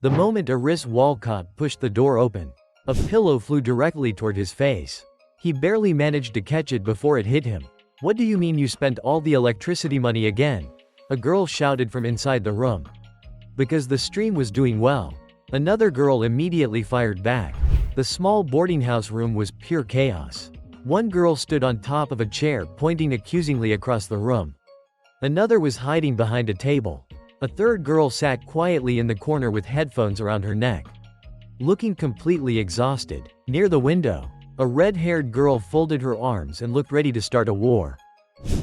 The moment Aris Walcott pushed the door open, a pillow flew directly toward his face. He barely managed to catch it before it hit him. "What do you mean you spent all the electricity money again?" a girl shouted from inside the room. "Because the stream was doing well," another girl immediately fired back. The small boarding house room was pure chaos. One girl stood on top of a chair pointing accusingly across the room. Another was hiding behind a table. A third girl sat quietly in the corner with headphones around her neck, looking completely exhausted. Near the window, a red-haired girl folded her arms and looked ready to start a war.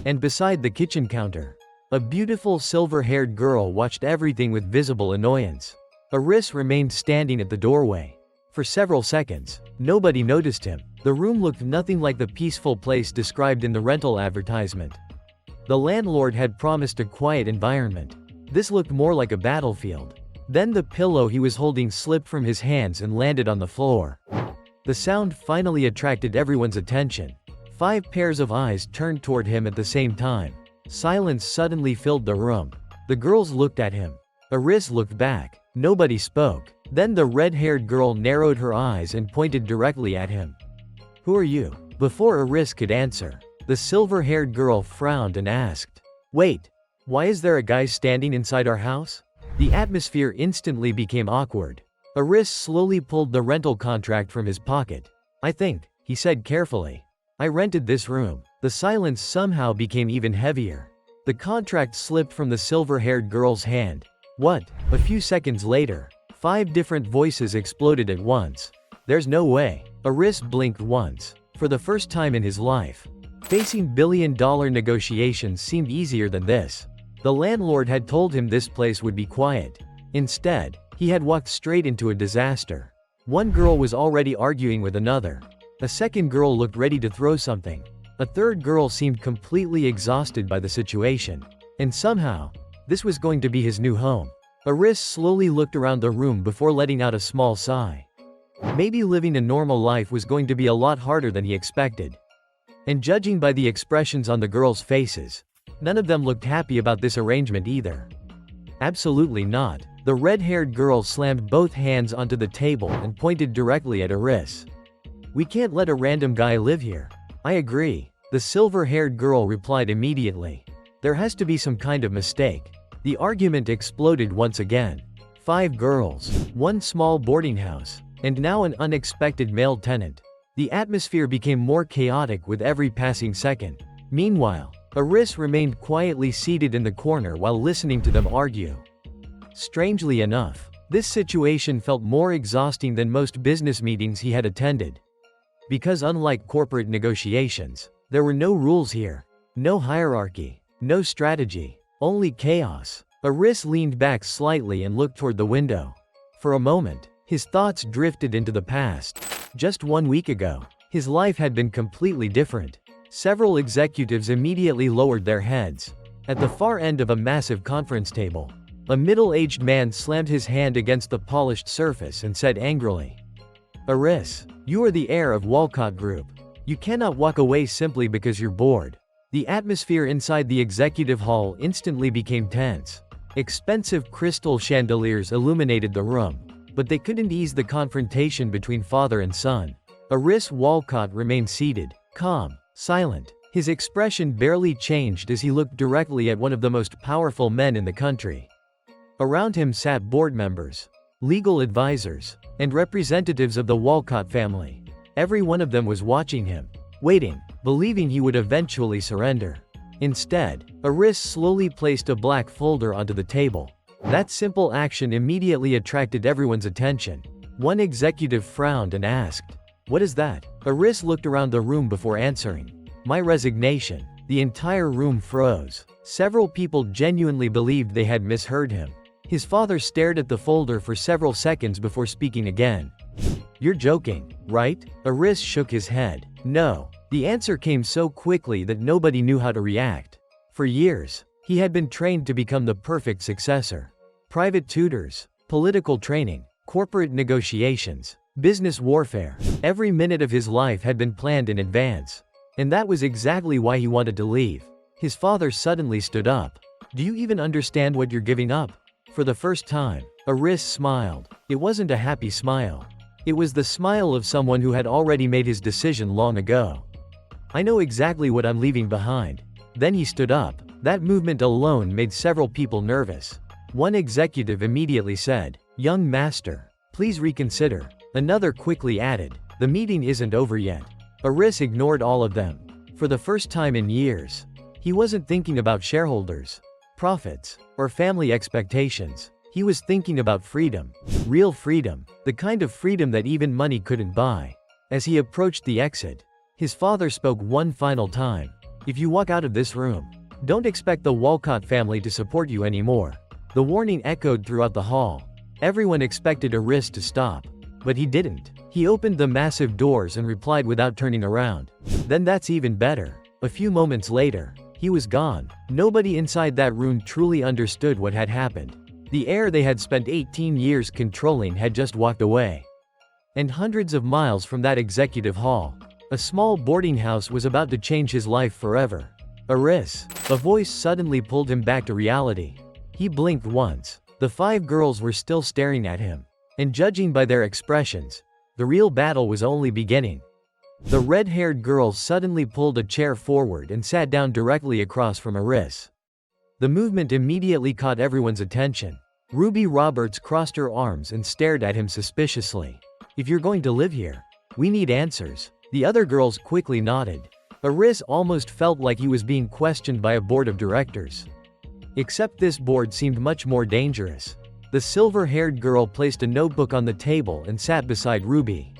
And beside the kitchen counter, a beautiful silver-haired girl watched everything with visible annoyance. Aris remained standing at the doorway. For several seconds, nobody noticed him. The room looked nothing like the peaceful place described in the rental advertisement. The landlord had promised a quiet environment. This looked more like a battlefield. Then the pillow he was holding slipped from his hands and landed on the floor. The sound finally attracted everyone's attention. 5 pairs of eyes turned toward him at the same time. Silence suddenly filled the room. The girls looked at him. Aris looked back. Nobody spoke. Then the red-haired girl narrowed her eyes and pointed directly at him. "Who are you?" Before Aris could answer, the silver-haired girl frowned and asked, "Wait, why is there a guy standing inside our house?" The atmosphere instantly became awkward. Aris slowly pulled the rental contract from his pocket. "I think," he said carefully, "I rented this room." The silence somehow became even heavier. The contract slipped from the silver-haired girl's hand. "What?" A few seconds later, 5 different voices exploded at once. "There's no way." Aris blinked once. For the first time in his life, facing billion-dollar negotiations seemed easier than this. The landlord had told him this place would be quiet. Instead, he had walked straight into a disaster. One girl was already arguing with another. A second girl looked ready to throw something. A third girl seemed completely exhausted by the situation. And somehow, this was going to be his new home. Aris slowly looked around the room before letting out a small sigh. Maybe living a normal life was going to be a lot harder than he expected. And judging by the expressions on the girls' faces, none of them looked happy about this arrangement either. Absolutely not. The red-haired girl slammed both hands onto the table and pointed directly at Aris. "We can't let a random guy live here." "I agree," the silver-haired girl replied immediately. "There has to be some kind of mistake." The argument exploded once again. 5 girls, 1 small boarding house, and now an unexpected male tenant. The atmosphere became more chaotic with every passing second. Meanwhile, Aris remained quietly seated in the corner while listening to them argue. Strangely enough, this situation felt more exhausting than most business meetings he had attended. Because unlike corporate negotiations, there were no rules here. No hierarchy. No strategy. Only chaos. Aris leaned back slightly and looked toward the window. For a moment, his thoughts drifted into the past. Just 1 week ago, his life had been completely different. Several executives immediately lowered their heads. At the far end of a massive conference table, a middle-aged man slammed his hand against the polished surface and said angrily, "Aris, you are the heir of Walcott Group. You cannot walk away simply because you're bored." The atmosphere inside the executive hall instantly became tense. Expensive crystal chandeliers illuminated the room, but they couldn't ease the confrontation between father and son. Aris Walcott remained seated, calm, silent. His expression barely changed as he looked directly at one of the most powerful men in the country. Around him sat board members, legal advisors, and representatives of the Walcott family. Every one of them was watching him, waiting, believing he would eventually surrender. Instead, Aris slowly placed a black folder onto the table. That simple action immediately attracted everyone's attention. One executive frowned and asked, "What is that?" Aris looked around the room before answering, "My resignation." The entire room froze. Several people genuinely believed they had misheard him. His father stared at the folder for several seconds before speaking again. "You're joking, right?" Aris shook his head. "No." The answer came so quickly that nobody knew how to react. For years, he had been trained to become the perfect successor. Private tutors, political training, corporate negotiations, business warfare. Every minute of his life had been planned in advance. And that was exactly why he wanted to leave. His father suddenly stood up. "Do you even understand what you're giving up?" For the first time, Aris smiled. It wasn't a happy smile. It was the smile of someone who had already made his decision long ago. I know exactly what I'm leaving behind. Then he stood up. That movement alone made several people nervous. One executive immediately said, "Young master, please reconsider." Another quickly added, "The meeting isn't over yet." Aris ignored all of them. For the first time in years, he wasn't thinking about shareholders, profits, or family expectations. He was thinking about freedom. Real freedom. The kind of freedom that even money couldn't buy. As he approached the exit, his father spoke one final time. "If you walk out of this room, don't expect the Walcott family to support you anymore." The warning echoed throughout the hall. Everyone expected Aris to stop. But he didn't. He opened the massive doors and replied without turning around. "Then that's even better." A few moments later, he was gone. Nobody inside that room truly understood what had happened. The heir they had spent 18 years controlling had just walked away. And hundreds of miles from that executive hall, a small boarding house was about to change his life forever. "Aris." A voice suddenly pulled him back to reality. He blinked once. The 5 girls were still staring at him. And judging by their expressions, the real battle was only beginning. The red-haired girl suddenly pulled a chair forward and sat down directly across from Aris. The movement immediately caught everyone's attention. Ruby Roberts crossed her arms and stared at him suspiciously. "If you're going to live here, we need answers." The other girls quickly nodded. Aris almost felt like he was being questioned by a board of directors. Except this board seemed much more dangerous. The silver-haired girl placed a notebook on the table and sat beside Ruby.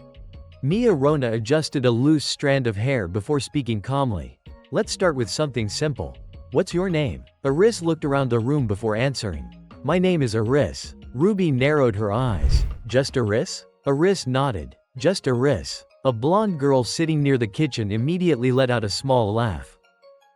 Mia Rona adjusted a loose strand of hair before speaking calmly. "Let's start with something simple. What's your name?" Aris looked around the room before answering. "My name is Aris." Ruby narrowed her eyes. "Just Aris?" Aris nodded. "Just Aris." A blonde girl sitting near the kitchen immediately let out a small laugh.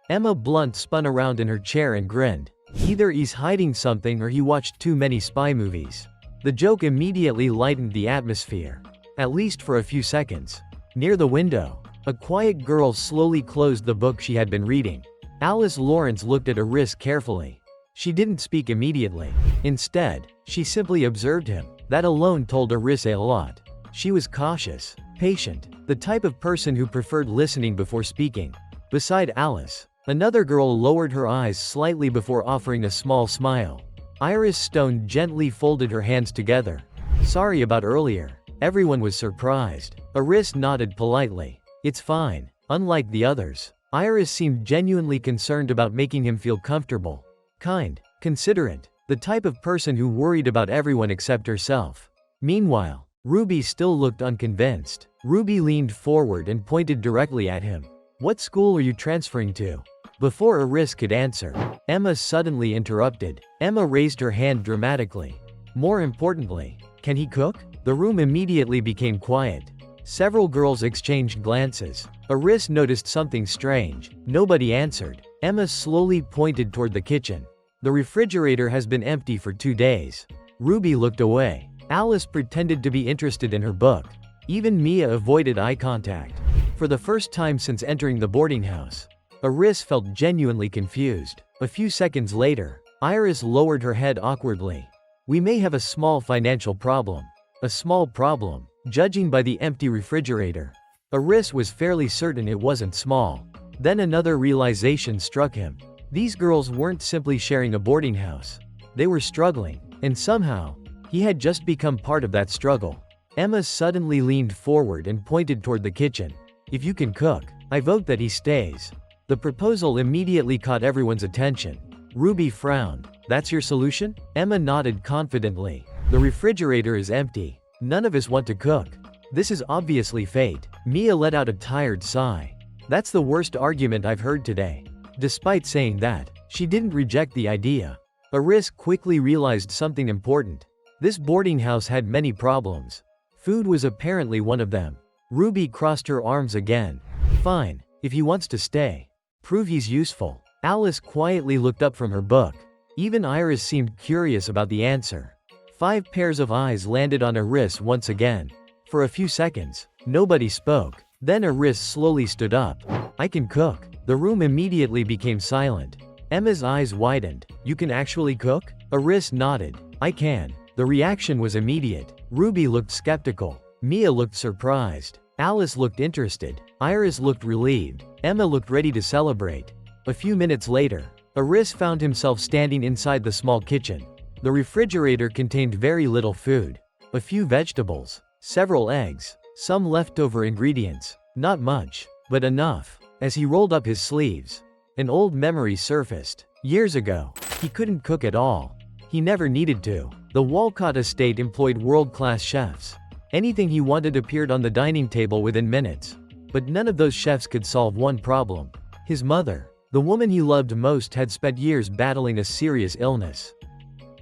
Emma Blunt spun around in her chair and grinned. Either he's hiding something or he watched too many spy movies. The joke immediately lightened the atmosphere. At least for a few seconds. Near the window, a quiet girl slowly closed the book she had been reading. Alice Lawrence looked at Aris carefully. She didn't speak immediately. Instead, she simply observed him. That alone told Aris a lot. She was cautious, patient, the type of person who preferred listening before speaking. Beside Alice, another girl lowered her eyes slightly before offering a small smile. Iris Stone gently folded her hands together. "Sorry about earlier." Everyone was surprised. Aris nodded politely. "It's fine." Unlike the others, Iris seemed genuinely concerned about making him feel comfortable. Kind, considerate, the type of person who worried about everyone except herself. Meanwhile, Ruby still looked unconvinced. Ruby leaned forward and pointed directly at him. "What school are you transferring to?" Before Aris could answer, Emma suddenly interrupted. Emma raised her hand dramatically. "More importantly, can he cook?" The room immediately became quiet. Several girls exchanged glances. Aris noticed something strange. Nobody answered. Emma slowly pointed toward the kitchen. "The refrigerator has been empty for 2 days." Ruby looked away. Alice pretended to be interested in her book. Even Mia avoided eye contact. For the first time since entering the boarding house, Aris felt genuinely confused. A few seconds later, Iris lowered her head awkwardly. "We may have a small financial problem." A small problem, judging by the empty refrigerator. Aris was fairly certain it wasn't small. Then another realization struck him. These girls weren't simply sharing a boarding house. They were struggling, and somehow, he had just become part of that struggle. Emma suddenly leaned forward and pointed toward the kitchen. "If you can cook, I vote that he stays." The proposal immediately caught everyone's attention. Ruby frowned. "That's your solution?" Emma nodded confidently. "The refrigerator is empty. None of us want to cook. This is obviously fate." Mia let out a tired sigh. "That's the worst argument I've heard today." Despite saying that, she didn't reject the idea. Aris quickly realized something important. This boarding house had many problems. Food was apparently one of them. Ruby crossed her arms again. "Fine, if he wants to stay. Prove he's useful." Alice quietly looked up from her book. Even Iris seemed curious about the answer. 5 pairs of eyes landed on Aris once again. For a few seconds, nobody spoke. Then Aris slowly stood up. "I can cook." The room immediately became silent. Emma's eyes widened. "You can actually cook?" Aris nodded. "I can. The reaction was immediate. Ruby looked skeptical. Mia looked surprised. Alice looked interested. Iris looked relieved. Emma looked ready to celebrate. A few minutes later, Iris found himself standing inside the small kitchen. The refrigerator contained very little food. A few vegetables, several eggs, some leftover ingredients. Not much, but enough. As he rolled up his sleeves, an old memory surfaced. Years ago, he couldn't cook at all. He never needed to. The Walcott estate employed world-class chefs. Anything he wanted appeared on the dining table within minutes. But none of those chefs could solve one problem. His mother, the woman he loved most, had spent years battling a serious illness.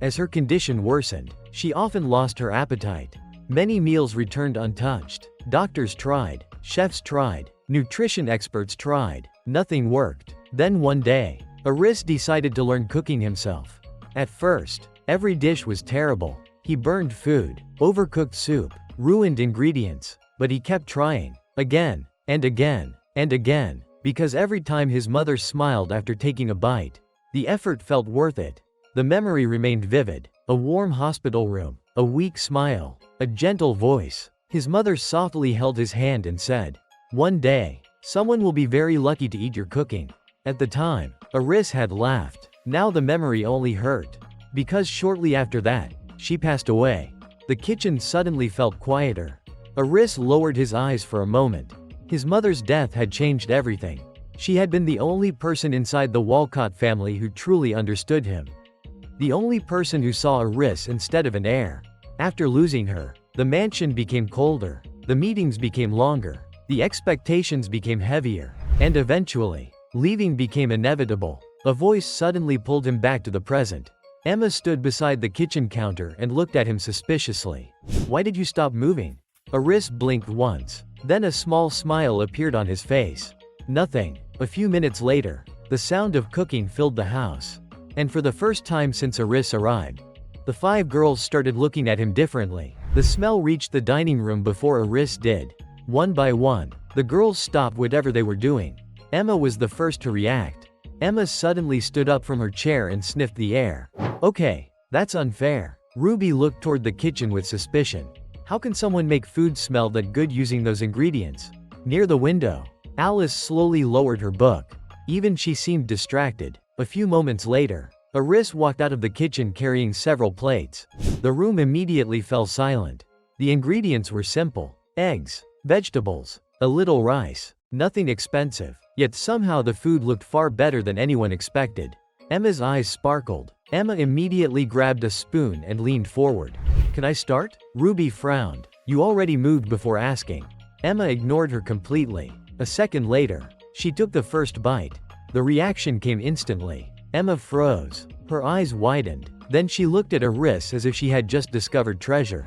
As her condition worsened, she often lost her appetite. Many meals returned untouched. Doctors tried, chefs tried, nutrition experts tried. Nothing worked. Then one day, Iris decided to learn cooking himself. At first, every dish was terrible. He burned food, overcooked soup, ruined ingredients. But he kept trying, again, and again, and again, because every time his mother smiled after taking a bite, the effort felt worth it. The memory remained vivid. A warm hospital room, a weak smile, a gentle voice. His mother softly held his hand and said, "One day, someone will be very lucky to eat your cooking." At the time, Iris had laughed. Now the memory only hurt. Because shortly after that, she passed away. The kitchen suddenly felt quieter. Iris lowered his eyes for a moment. His mother's death had changed everything. She had been the only person inside the Walcott family who truly understood him. The only person who saw Iris instead of an heir. After losing her, the mansion became colder. The meetings became longer. The expectations became heavier. And eventually, leaving became inevitable. A voice suddenly pulled him back to the present. Emma stood beside the kitchen counter and looked at him suspiciously. "Why did you stop moving?" Iris blinked once. Then a small smile appeared on his face. "Nothing." A few minutes later, the sound of cooking filled the house. And for the first time since Iris arrived, the 5 girls started looking at him differently. The smell reached the dining room before Iris did. One by one, the girls stopped whatever they were doing. Emma was the first to react. Emma suddenly stood up from her chair and sniffed the air. "Okay, that's unfair." Ruby looked toward the kitchen with suspicion. How can someone make food smell that good using those ingredients? Near the window, Alice slowly lowered her book. Even she seemed distracted. A few moments later, Iris walked out of the kitchen carrying several plates. The room immediately fell silent. The ingredients were simple: eggs, vegetables, a little rice. Nothing expensive. Yet somehow the food looked far better than anyone expected. Emma's eyes sparkled. Emma immediately grabbed a spoon and leaned forward. "Can I start?" Ruby frowned. "You already moved before asking." Emma ignored her completely. A second later, she took the first bite. The reaction came instantly. Emma froze. Her eyes widened. Then she looked at Iris as if she had just discovered treasure.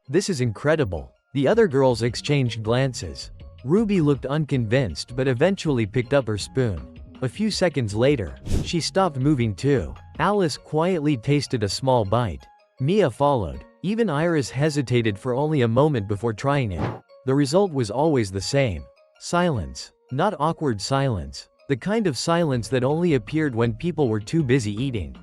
"This is incredible." The other girls exchanged glances. Ruby looked unconvinced but eventually picked up her spoon. A few seconds later, she stopped moving too. Alice quietly tasted a small bite. Mia followed. Even Iris hesitated for only a moment before trying it. The result was always the same. Silence. Not awkward silence. The kind of silence that only appeared when people were too busy eating.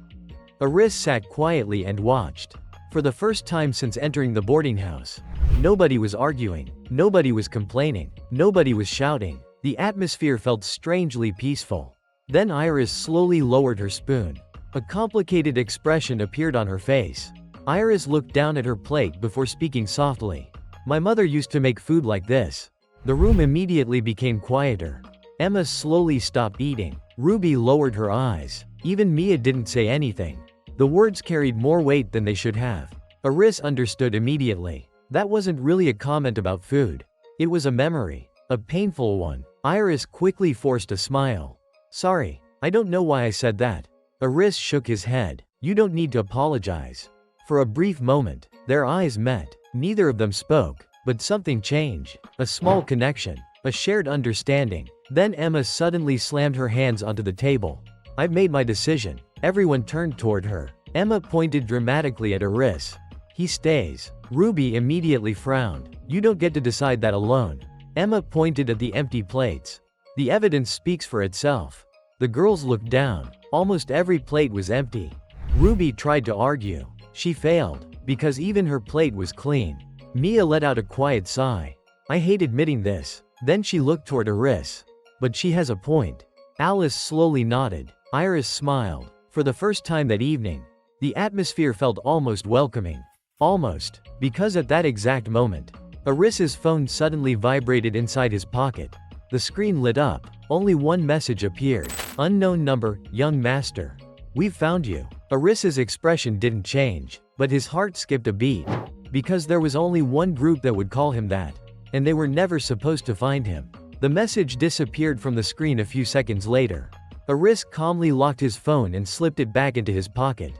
Iris sat quietly and watched. For the first time since entering the boarding house, nobody was arguing. Nobody was complaining. Nobody was shouting. The atmosphere felt strangely peaceful. Then Iris slowly lowered her spoon. A complicated expression appeared on her face. Iris looked down at her plate before speaking softly. "My mother used to make food like this." The room immediately became quieter. Emma slowly stopped eating. Ruby lowered her eyes. Even Mia didn't say anything. The words carried more weight than they should have. Iris understood immediately. That wasn't really a comment about food. It was a memory. A painful one. Iris quickly forced a smile. "Sorry, I don't know why I said that." Iris shook his head. "You don't need to apologize." For a brief moment, their eyes met. Neither of them spoke, but something changed. A small connection. A shared understanding. Then Emma suddenly slammed her hands onto the table. "I've made my decision." Everyone turned toward her. Emma pointed dramatically at Iris. "He stays." Ruby immediately frowned. "You don't get to decide that alone." Emma pointed at the empty plates. "The evidence speaks for itself." The girls looked down. Almost every plate was empty. Ruby tried to argue. She failed. because even her plate was clean. Mia let out a quiet sigh. I hate admitting this. Then she looked toward Iris. But she has a point. Alice slowly nodded. Iris smiled. For the first time that evening, the atmosphere felt almost welcoming. Almost, because at that exact moment, Iris's phone suddenly vibrated inside his pocket. The screen lit up. Only one message appeared. Unknown number, young master. We've found you. Iris's expression didn't change, but his heart skipped a beat. Because there was only one group that would call him that. And they were never supposed to find him. The message disappeared from the screen a few seconds later. Iris calmly locked his phone and slipped it back into his pocket.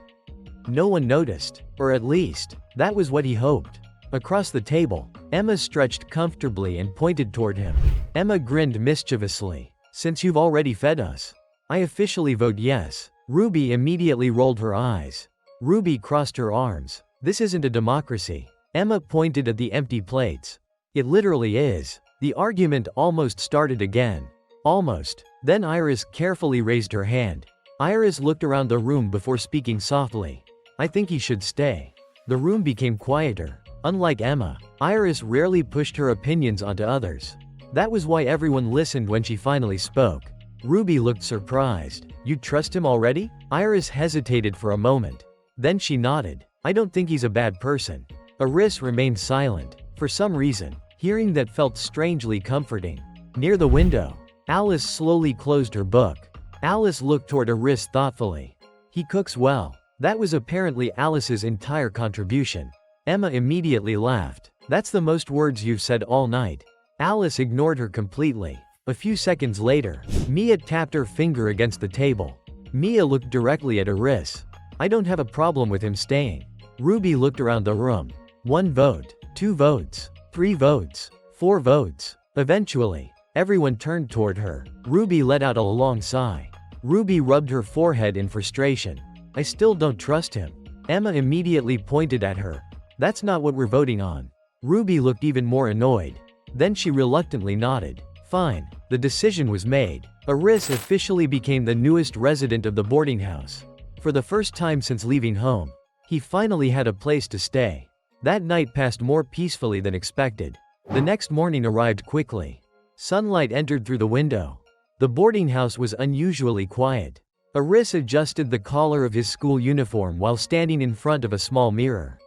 No one noticed, or at least, that was what he hoped. Across the table, Emma stretched comfortably and pointed toward him. Emma grinned mischievously. Since you've already fed us, I officially vote yes. Ruby immediately rolled her eyes. Ruby crossed her arms. This isn't a democracy. Emma pointed at the empty plates. It literally is. The argument almost started again. Almost. Then Iris carefully raised her hand. Iris looked around the room before speaking softly. I think he should stay. The room became quieter. Unlike Emma, Iris rarely pushed her opinions onto others. That was why everyone listened when she finally spoke. Ruby looked surprised. You trust him already? Iris hesitated for a moment. Then she nodded. I don't think he's a bad person. Iris remained silent. For some reason, hearing that felt strangely comforting. Near the window, Alice slowly closed her book. Alice looked toward Iris thoughtfully. He cooks well. That was apparently Alice's entire contribution. Emma immediately laughed. That's the most words you've said all night. Alice ignored her completely. A few seconds later, Mia tapped her finger against the table. Mia looked directly at Iris. I don't have a problem with him staying. Ruby looked around the room. 1 vote, 2 votes, 3 votes, 4 votes. Eventually, everyone turned toward her. Ruby let out a long sigh. Ruby rubbed her forehead in frustration. I still don't trust him. Emma immediately pointed at her. That's not what we're voting on. Ruby looked even more annoyed. Then she reluctantly nodded. Fine. The decision was made. Iris officially became the newest resident of the boarding house. For the first time since leaving home, he finally had a place to stay. That night passed more peacefully than expected. The next morning arrived quickly. Sunlight entered through the window. The boarding house was unusually quiet. Iris adjusted the collar of his school uniform while standing in front of a small mirror.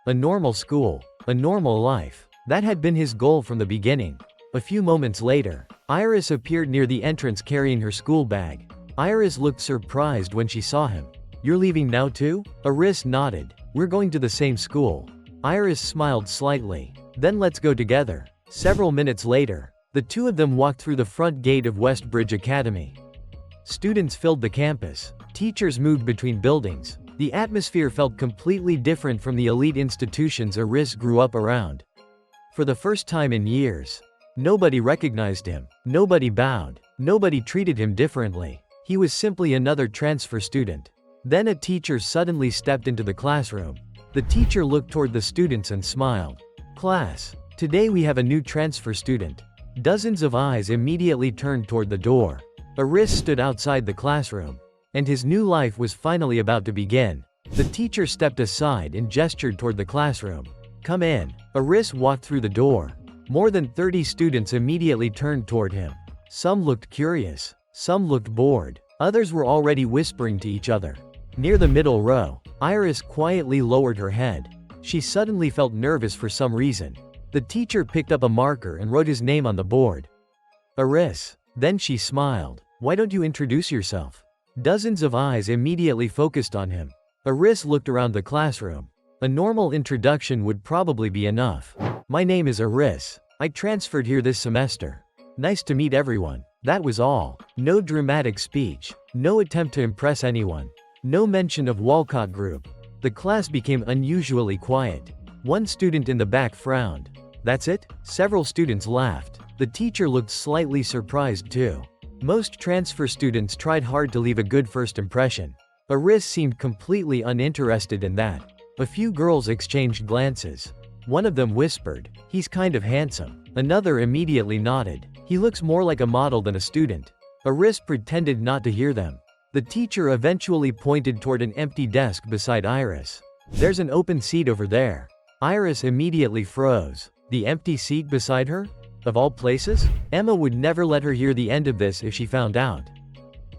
A normal school, a normal life. That had been his goal from the beginning. A few moments later, Iris appeared near the entrance carrying her school bag. Iris looked surprised when she saw him. You're leaving now too? Iris nodded. We're going to the same school. Iris smiled slightly. Then let's go together. Several minutes later, the two of them walked through the front gate of Westbridge Academy. Students filled the campus. Teachers moved between buildings. The atmosphere felt completely different from the elite institutions Iris grew up around. For the first time in years, nobody recognized him. Nobody bowed. Nobody treated him differently. He was simply another transfer student. Then a teacher suddenly stepped into the classroom. The teacher looked toward the students and smiled. Class, today we have a new transfer student. Dozens of eyes immediately turned toward the door. Iris stood outside the classroom. And his new life was finally about to begin. The teacher stepped aside and gestured toward the classroom. Come in. Iris walked through the door. More than 30 students immediately turned toward him. Some looked curious. Some looked bored. Others were already whispering to each other. Near the middle row, Iris quietly lowered her head. She suddenly felt nervous for some reason. The teacher picked up a marker and wrote his name on the board. Iris. Then she smiled. Why don't you introduce yourself? Dozens of eyes immediately focused on him. Iris looked around the classroom. A normal introduction would probably be enough. My name is Iris. I transferred here this semester. Nice to meet everyone. That was all. No dramatic speech. No attempt to impress anyone. No mention of Walcott Group. The class became unusually quiet. One student in the back frowned. That's it? Several students laughed. The teacher looked slightly surprised too. Most transfer students tried hard to leave a good first impression. Iris seemed completely uninterested in that. A few girls exchanged glances. One of them whispered, "He's kind of handsome." Another immediately nodded. "He looks more like a model than a student." Iris pretended not to hear them. The teacher eventually pointed toward an empty desk beside Iris. There's an open seat over there. Iris immediately froze. The empty seat beside her? Of all places? Emma would never let her hear the end of this if she found out.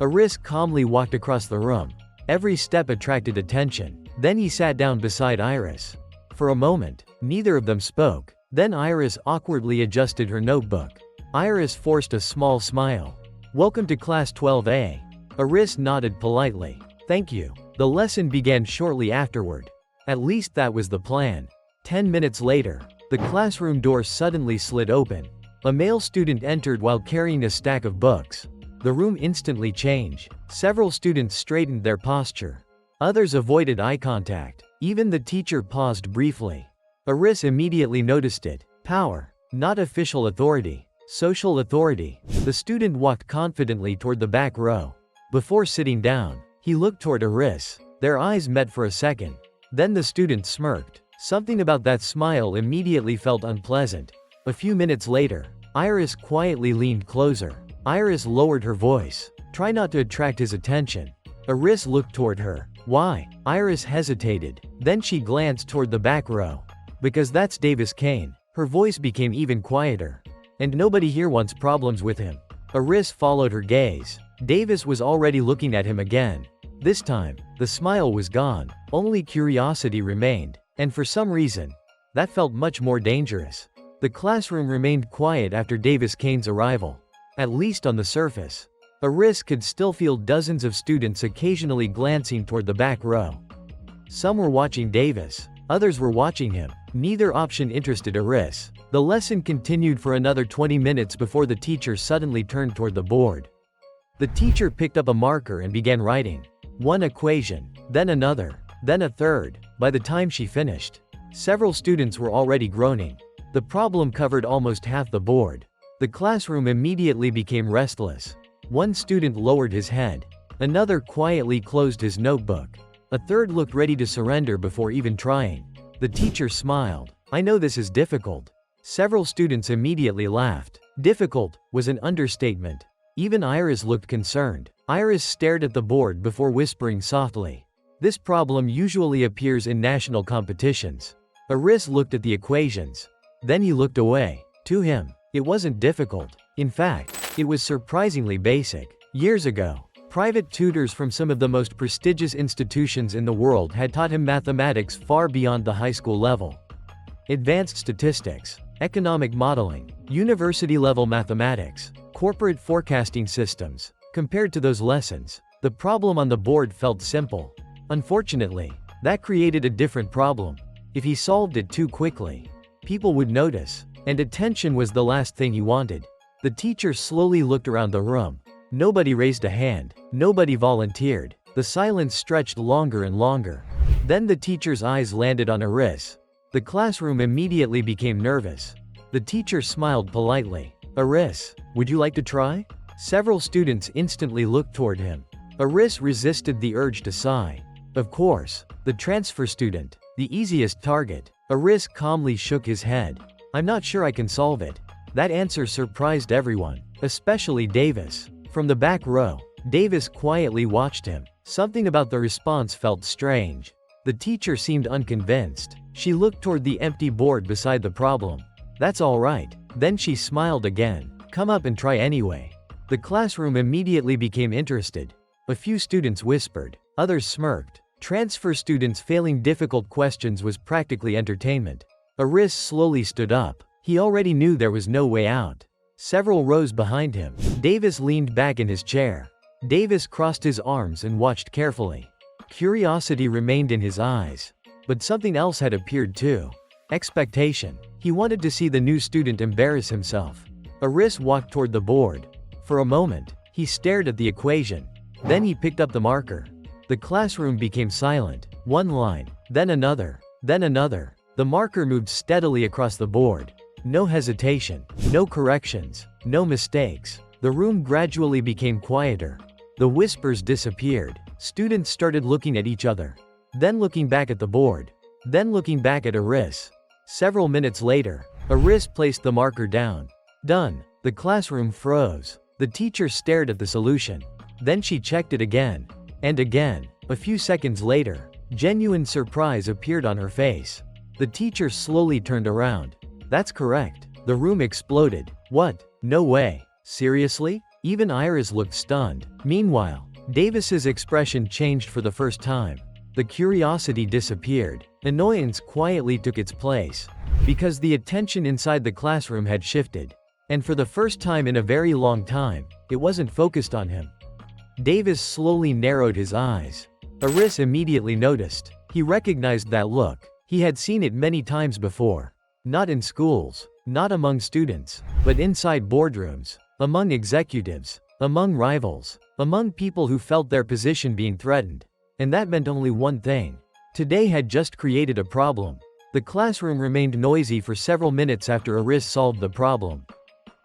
Iris calmly walked across the room. Every step attracted attention. Then he sat down beside Iris. For a moment, neither of them spoke. Then Iris awkwardly adjusted her notebook. Iris forced a small smile. "Welcome to Class 12A." Iris nodded politely. "Thank you." The lesson began shortly afterward. At least that was the plan. 10 minutes later, the classroom door suddenly slid open. A male student entered while carrying a stack of books. The room instantly changed. Several students straightened their posture. Others avoided eye contact. Even the teacher paused briefly. Iris immediately noticed it. Power. Not official authority. Social authority. The student walked confidently toward the back row. Before sitting down, he looked toward Iris. Their eyes met for a second. Then the student smirked. Something about that smile immediately felt unpleasant. A few minutes later, Iris quietly leaned closer. Iris lowered her voice. "Try not to attract his attention." Iris looked toward her. "Why?" Iris hesitated. Then she glanced toward the back row. "Because that's Davis Kane." Her voice became even quieter. "And nobody here wants problems with him." Iris followed her gaze. Davis was already looking at him again. This time, the smile was gone. Only curiosity remained. And for some reason, that felt much more dangerous. The classroom remained quiet after Davis Kane's arrival. At least on the surface. Iris could still feel dozens of students occasionally glancing toward the back row. Some were watching Davis. Others were watching him. Neither option interested Iris. The lesson continued for another 20 minutes before the teacher suddenly turned toward the board. The teacher picked up a marker and began writing. One equation, then another, then a third. By the time she finished, several students were already groaning. The problem covered almost half the board. The classroom immediately became restless. One student lowered his head. Another quietly closed his notebook. A third looked ready to surrender before even trying. The teacher smiled. "I know this is difficult." Several students immediately laughed. Difficult was an understatement. Even Iris looked concerned. Iris stared at the board before whispering softly. "This problem usually appears in national competitions." Iris looked at the equations. Then he looked away. To him, it wasn't difficult. In fact, it was surprisingly basic. Years ago, private tutors from some of the most prestigious institutions in the world had taught him mathematics far beyond the high school level. Advanced statistics, economic modeling, university-level mathematics, corporate forecasting systems. Compared to those lessons, the problem on the board felt simple. Unfortunately, that created a different problem. If he solved it too quickly, people would notice, and attention was the last thing he wanted. The teacher slowly looked around the room. Nobody raised a hand. Nobody volunteered. The silence stretched longer and longer. Then the teacher's eyes landed on Iris. The classroom immediately became nervous. The teacher smiled politely. "Iris, would you like to try?" Several students instantly looked toward him. Iris resisted the urge to sigh. Of course, the transfer student, the easiest target. Iris calmly shook his head. "I'm not sure I can solve it." That answer surprised everyone, especially Davis. From the back row, Davis quietly watched him. Something about the response felt strange. The teacher seemed unconvinced. She looked toward the empty board beside the problem. "That's all right." Then she smiled again. "Come up and try anyway." The classroom immediately became interested. A few students whispered. Others smirked. Transfer students failing difficult questions was practically entertainment. Iris slowly stood up. He already knew there was no way out. Several rows behind him, Davis leaned back in his chair. Davis crossed his arms and watched carefully. Curiosity remained in his eyes. But something else had appeared too. Expectation. He wanted to see the new student embarrass himself. Iris walked toward the board. For a moment, he stared at the equation. Then he picked up the marker. The classroom became silent. One line, then another, then another. The marker moved steadily across the board. No hesitation, no corrections, no mistakes. The room gradually became quieter. The whispers disappeared. Students started looking at each other. Then looking back at the board. Then looking back at Iris. Several minutes later, Iris placed the marker down. Done. The classroom froze. The teacher stared at the solution. Then she checked it again. And again. A few seconds later, Genuine surprise appeared on her face. The teacher slowly turned around. That's correct. The room exploded. What? No way. Seriously? Even Iris looked stunned. Meanwhile, Davis's expression changed for the first time. The curiosity disappeared. Annoyance quietly took its place. Because the attention inside the classroom had shifted. And for the first time in a very long time, it wasn't focused on him. Davis slowly narrowed his eyes. Iris immediately noticed. He recognized that look. He had seen it many times before. Not in schools, not among students, but inside boardrooms, among executives, among rivals, among people who felt their position being threatened. And that meant only one thing. Today had just created a problem. The classroom remained noisy for several minutes after Iris solved the problem.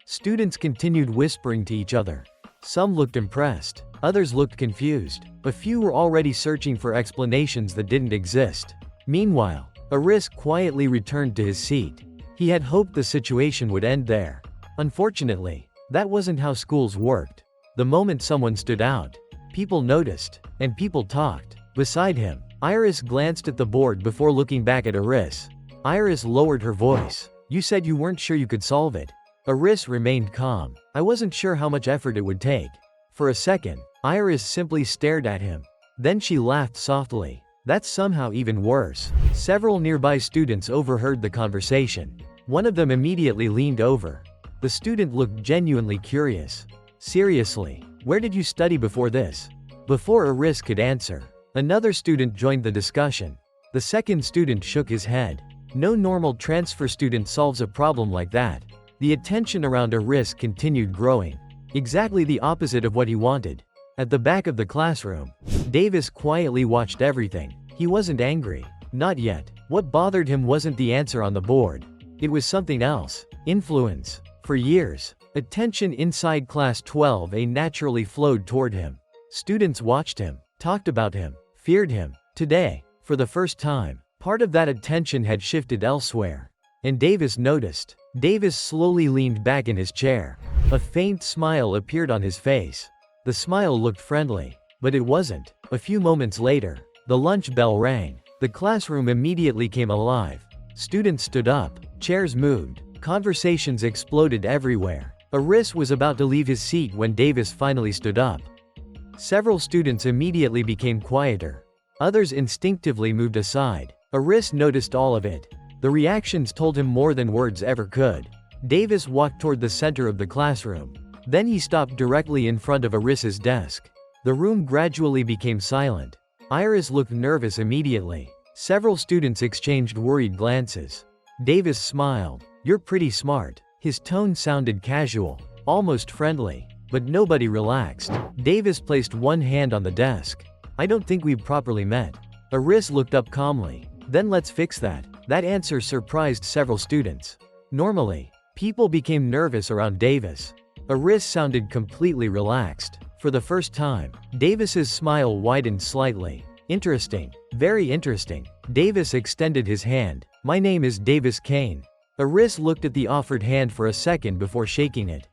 Students continued whispering to each other. Some looked impressed, others looked confused. A few were already searching for explanations that didn't exist. Meanwhile, Iris quietly returned to his seat. He had hoped the situation would end there. Unfortunately, that wasn't how schools worked. The moment someone stood out, people noticed, and people talked. Beside him, Iris glanced at the board before looking back at Iris. Iris lowered her voice. You said you weren't sure you could solve it. Iris remained calm. I wasn't sure how much effort it would take. For a second, Iris simply stared at him. Then she laughed softly. That's somehow even worse. Several nearby students overheard the conversation. One of them immediately leaned over. The student looked genuinely curious. Seriously, where did you study before this? Before Iris could answer, another student joined the discussion. The second student shook his head. No normal transfer student solves a problem like that. The attention around Iris continued growing. Exactly the opposite of what he wanted. At the back of the classroom, Davis quietly watched everything. He wasn't angry. Not yet. What bothered him wasn't the answer on the board. It was something else. Influence. For years, attention inside Class 12A naturally flowed toward him. Students watched him, talked about him, feared him. Today, for the first time, part of that attention had shifted elsewhere. And Davis noticed. Davis slowly leaned back in his chair. A faint smile appeared on his face. The smile looked friendly, but it wasn't. A few moments later, the lunch bell rang. The classroom immediately came alive. Students stood up, chairs moved, conversations exploded everywhere. Iris was about to leave his seat when Davis finally stood up. Several students immediately became quieter. Others instinctively moved aside. Iris noticed all of it. The reactions told him more than words ever could. Davis walked toward the center of the classroom. Then he stopped directly in front of Iris's desk. The room gradually became silent. Iris looked nervous immediately. Several students exchanged worried glances. Davis smiled. You're pretty smart. His tone sounded casual, almost friendly. But nobody relaxed. Davis placed one hand on the desk. I don't think we've properly met. Iris looked up calmly. Then let's fix that. That answer surprised several students. Normally, people became nervous around Davis. Iris sounded completely relaxed. For the first time, Davis's smile widened slightly. Interesting. Very interesting. Davis extended his hand. My name is Davis Kane. Iris looked at the offered hand for a second before shaking it.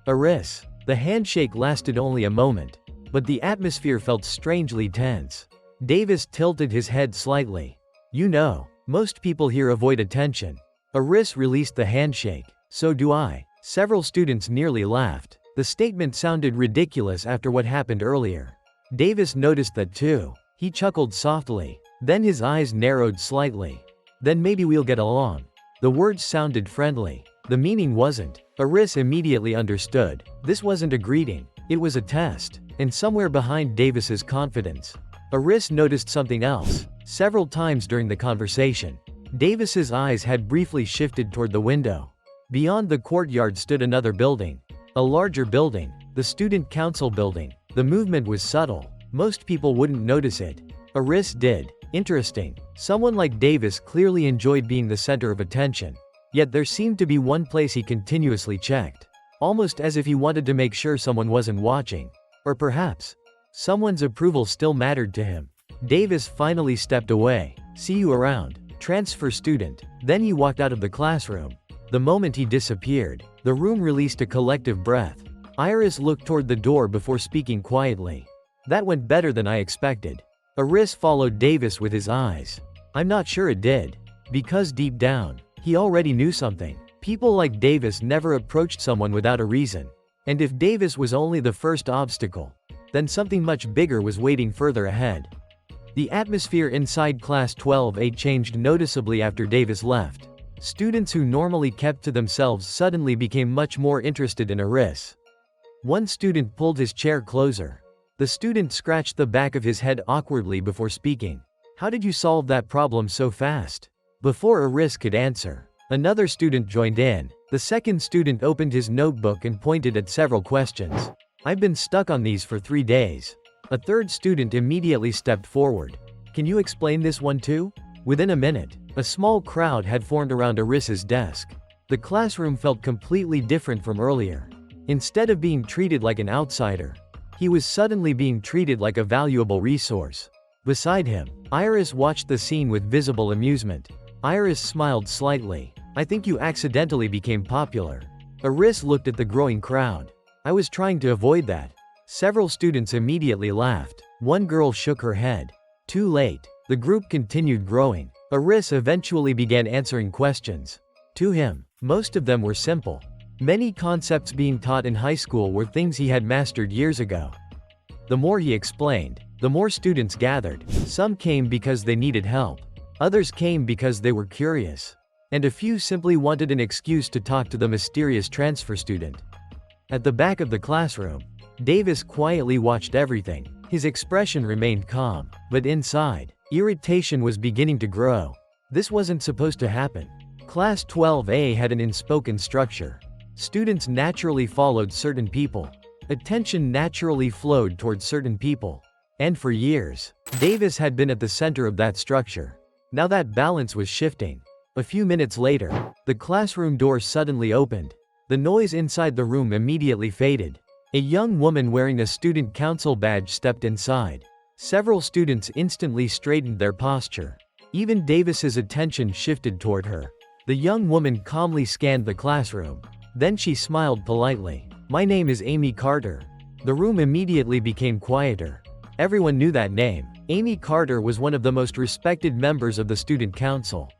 Iris. The handshake lasted only a moment, but the atmosphere felt strangely tense. Davis tilted his head slightly. You know, most people here avoid attention. Iris released the handshake. So do I. Several students nearly laughed. The statement sounded ridiculous after what happened earlier. Davis noticed that too. He chuckled softly. Then his eyes narrowed slightly. Then maybe we'll get along. The words sounded friendly. The meaning wasn't. Iris immediately understood. This wasn't a greeting. It was a test. And somewhere behind Davis's confidence, Iris noticed something else. Several times during the conversation, Davis's eyes had briefly shifted toward the window. Beyond the courtyard stood another building. A larger building. The student council building. The movement was subtle. Most people wouldn't notice it. Iris did. Interesting. Someone like Davis clearly enjoyed being the center of attention. Yet there seemed to be one place he continuously checked. Almost as if he wanted to make sure someone wasn't watching. Or perhaps, someone's approval still mattered to him. Davis finally stepped away. See you around. Transfer student. Then he walked out of the classroom. The moment he disappeared, the room released a collective breath. Iris looked toward the door before speaking quietly. That went better than I expected. Aris followed Davis with his eyes. I'm not sure it did. Because deep down, he already knew something. People like Davis never approached someone without a reason. And if Davis was only the first obstacle, then something much bigger was waiting further ahead. The atmosphere inside Class 12A changed noticeably after Davis left. Students who normally kept to themselves suddenly became much more interested in Aris. One student pulled his chair closer. The student scratched the back of his head awkwardly before speaking. How did you solve that problem so fast? Before Aris could answer, another student joined in. The second student opened his notebook and pointed at several questions. I've been stuck on these for 3 days. A third student immediately stepped forward. Can you explain this one too? Within a minute, a small crowd had formed around Aris's desk. The classroom felt completely different from earlier. Instead of being treated like an outsider, he was suddenly being treated like a valuable resource. Beside him, Iris watched the scene with visible amusement. Iris smiled slightly. I think you accidentally became popular. Aris looked at the growing crowd. I was trying to avoid that. Several students immediately laughed. One girl shook her head. Too late. The group continued growing. Aris eventually began answering questions. To him, most of them were simple. Many concepts being taught in high school were things he had mastered years ago. The more he explained, the more students gathered. Some came because they needed help. Others came because they were curious. And a few simply wanted an excuse to talk to the mysterious transfer student. At the back of the classroom, Davis quietly watched everything. His expression remained calm, but inside, irritation was beginning to grow. This wasn't supposed to happen. Class 12A had an unspoken structure. Students naturally followed certain people. Attention naturally flowed towards certain people. And for years, Davis had been at the center of that structure. Now that balance was shifting. A few minutes later, the classroom door suddenly opened. The noise inside the room immediately faded. A young woman wearing a student council badge stepped inside. Several students instantly straightened their posture. Even Davis's attention shifted toward her. The young woman calmly scanned the classroom. Then she smiled politely. My name is Amy Carter. The room immediately became quieter. Everyone knew that name. Amy Carter was one of the most respected members of the student council.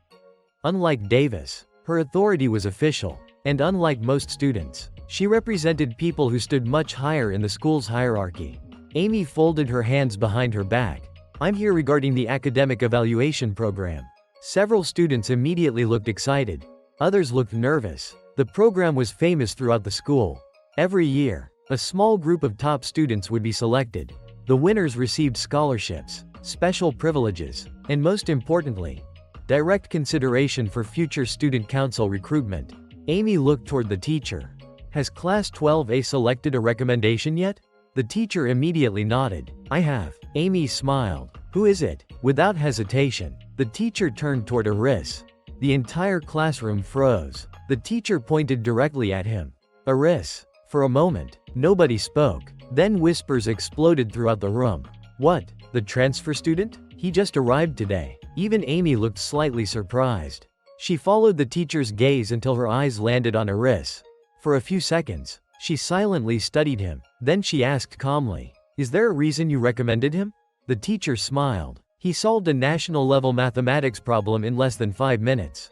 Unlike Davis, her authority was official. And unlike most students, she represented people who stood much higher in the school's hierarchy. Amy folded her hands behind her back. I'm here regarding the academic evaluation program. Several students immediately looked excited. Others looked nervous. The program was famous throughout the school. Every year, a small group of top students would be selected. The winners received scholarships, special privileges, and most importantly, direct consideration for future student council recruitment. Amy looked toward the teacher. Has Class 12A selected a recommendation yet? The teacher immediately nodded. I have. Amy smiled. Who is it? Without hesitation, the teacher turned toward Aris. The entire classroom froze. The teacher pointed directly at him. Aris. For a moment, nobody spoke. Then whispers exploded throughout the room. What? The transfer student? He just arrived today. Even Amy looked slightly surprised. She followed the teacher's gaze until her eyes landed on Aris. For a few seconds, she silently studied him. Then she asked calmly, is there a reason you recommended him? The teacher smiled. He solved a national-level mathematics problem in less than 5 minutes.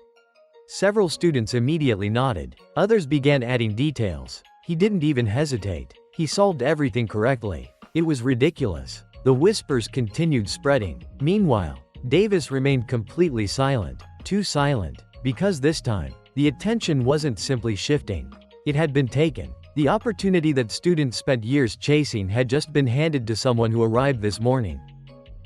Several students immediately nodded. Others began adding details. He didn't even hesitate. He solved everything correctly. It was ridiculous. The whispers continued spreading. Meanwhile, Davis remained completely silent. Too silent. Because this time, the attention wasn't simply shifting. It had been taken. The opportunity that students spent years chasing had just been handed to someone who arrived this morning.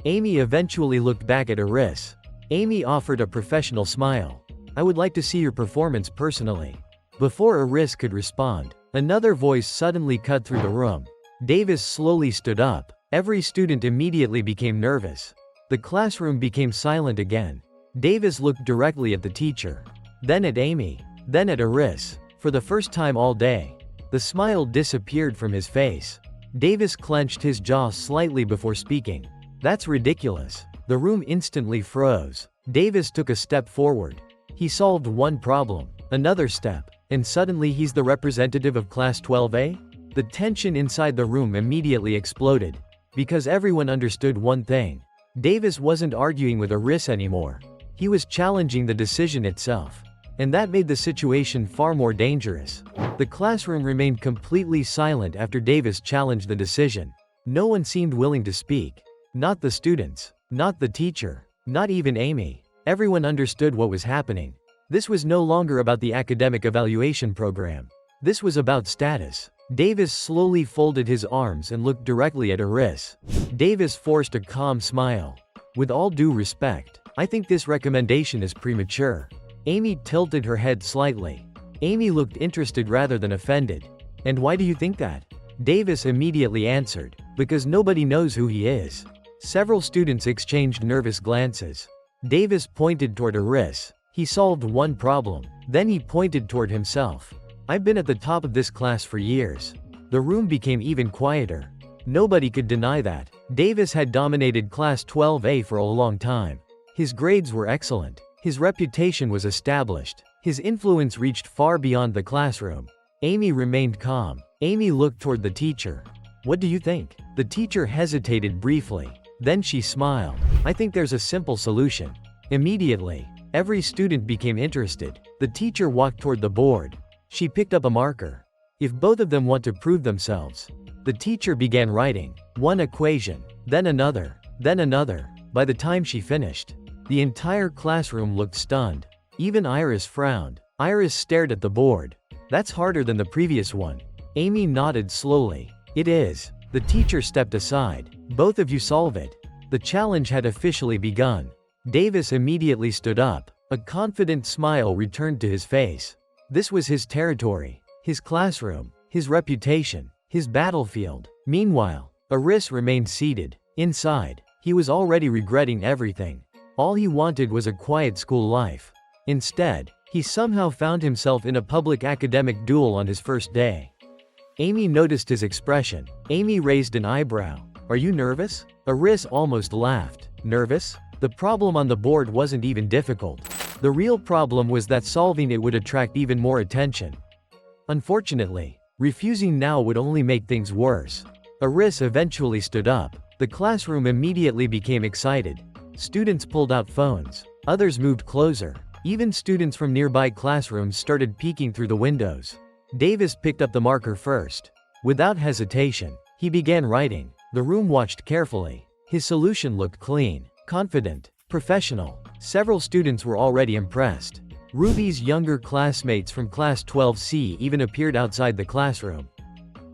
Amy eventually looked back at Aris. Amy offered a professional smile. I would like to see your performance personally. Before Aris could respond, another voice suddenly cut through the room. Davis slowly stood up. Every student immediately became nervous. The classroom became silent again. Davis looked directly at the teacher. Then at Amy. Then at Aris. For the first time all day, the smile disappeared from his face. Davis clenched his jaw slightly before speaking. That's ridiculous. The room instantly froze. Davis took a step forward. He solved one problem, another step, and suddenly he's the representative of Class 12A? The tension inside the room immediately exploded. Because everyone understood one thing. Davis wasn't arguing with Iris anymore. He was challenging the decision itself. And that made the situation far more dangerous. The classroom remained completely silent after Davis challenged the decision. No one seemed willing to speak. Not the students. Not the teacher. Not even Amy. Everyone understood what was happening. This was no longer about the academic evaluation program. This was about status. Davis slowly folded his arms and looked directly at Iris. Davis forced a calm smile. With all due respect, I think this recommendation is premature. Amy tilted her head slightly. Amy looked interested rather than offended. And why do you think that? Davis immediately answered, because nobody knows who he is. Several students exchanged nervous glances. Davis pointed toward Iris. He solved one problem. Then he pointed toward himself. I've been at the top of this class for years. The room became even quieter. Nobody could deny that. Davis had dominated Class 12A for a long time. His grades were excellent. His reputation was established. His influence reached far beyond the classroom. Amy remained calm. Amy looked toward the teacher. What do you think? The teacher hesitated briefly. Then she smiled. I think there's a simple solution. Immediately, every student became interested. The teacher walked toward the board. She picked up a marker. If both of them want to prove themselves. The teacher began writing. One equation, then another, then another. By the time she finished, the entire classroom looked stunned. Even Iris frowned. Iris stared at the board. That's harder than the previous one. Amy nodded slowly. It is. The teacher stepped aside. Both of you solve it. The challenge had officially begun. Davis immediately stood up. A confident smile returned to his face. This was his territory, his classroom, his reputation, his battlefield. Meanwhile, Iris remained seated. Inside, he was already regretting everything. All he wanted was a quiet school life. Instead, he somehow found himself in a public academic duel on his first day. Amy noticed his expression. Amy raised an eyebrow. Are you nervous? Iris almost laughed. Nervous? The problem on the board wasn't even difficult. The real problem was that solving it would attract even more attention. Unfortunately, refusing now would only make things worse. Iris eventually stood up. The classroom immediately became excited. Students pulled out phones. Others moved closer. Even students from nearby classrooms started peeking through the windows. Davis picked up the marker first. Without hesitation, he began writing. The room watched carefully. His solution looked clean, confident, professional. Several students were already impressed. Ruby's younger classmates from Class 12C even appeared outside the classroom.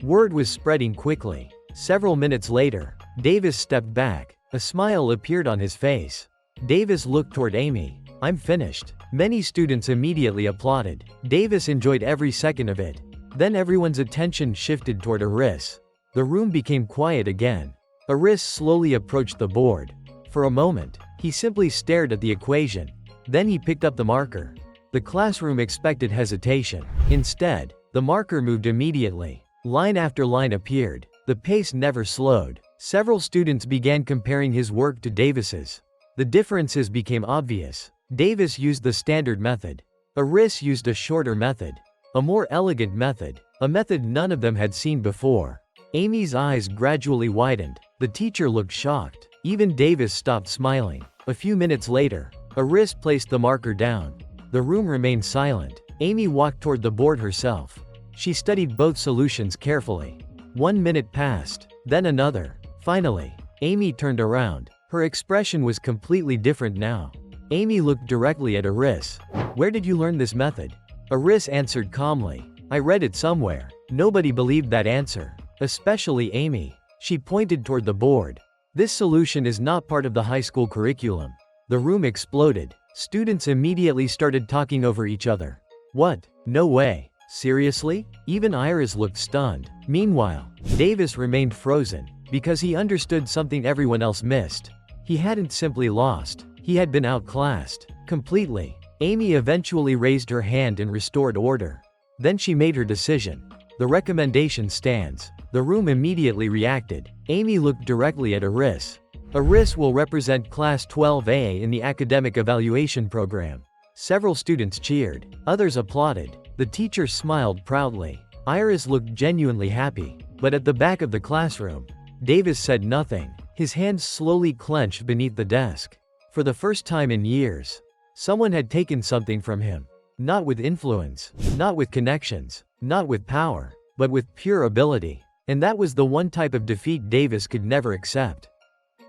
Word was spreading quickly. Several minutes later, Davis stepped back. A smile appeared on his face. Davis looked toward Amy. I'm finished. Many students immediately applauded. Davis enjoyed every second of it. Then everyone's attention shifted toward Iris. The room became quiet again. Iris slowly approached the board. For a moment, he simply stared at the equation. Then he picked up the marker. The classroom expected hesitation. Instead, the marker moved immediately. Line after line appeared. The pace never slowed. Several students began comparing his work to Davis's. The differences became obvious. Davis used the standard method. Iris used a shorter method. A more elegant method. A method none of them had seen before. Amy's eyes gradually widened. The teacher looked shocked. Even Davis stopped smiling. A few minutes later, Iris placed the marker down. The room remained silent. Amy walked toward the board herself. She studied both solutions carefully. 1 minute passed, then another. Finally, Amy turned around. Her expression was completely different now. Amy looked directly at Iris. Where did you learn this method? Iris answered calmly. I read it somewhere. Nobody believed that answer. Especially Amy. She pointed toward the board. This solution is not part of the high school curriculum. The room exploded. Students immediately started talking over each other. What? No way. Seriously? Even Iris looked stunned. Meanwhile, Davis remained frozen, because he understood something everyone else missed. He hadn't simply lost. He had been outclassed. Completely. Amy eventually raised her hand and restored order. Then she made her decision. The recommendation stands. The room immediately reacted. Amy looked directly at Iris. Iris will represent Class 12A in the academic evaluation program. Several students cheered. Others applauded. The teacher smiled proudly. Iris looked genuinely happy. But at the back of the classroom, Davis said nothing. His hands slowly clenched beneath the desk. For the first time in years, someone had taken something from him. Not with influence, not with connections, not with power, but with pure ability. And that was the one type of defeat Davis could never accept.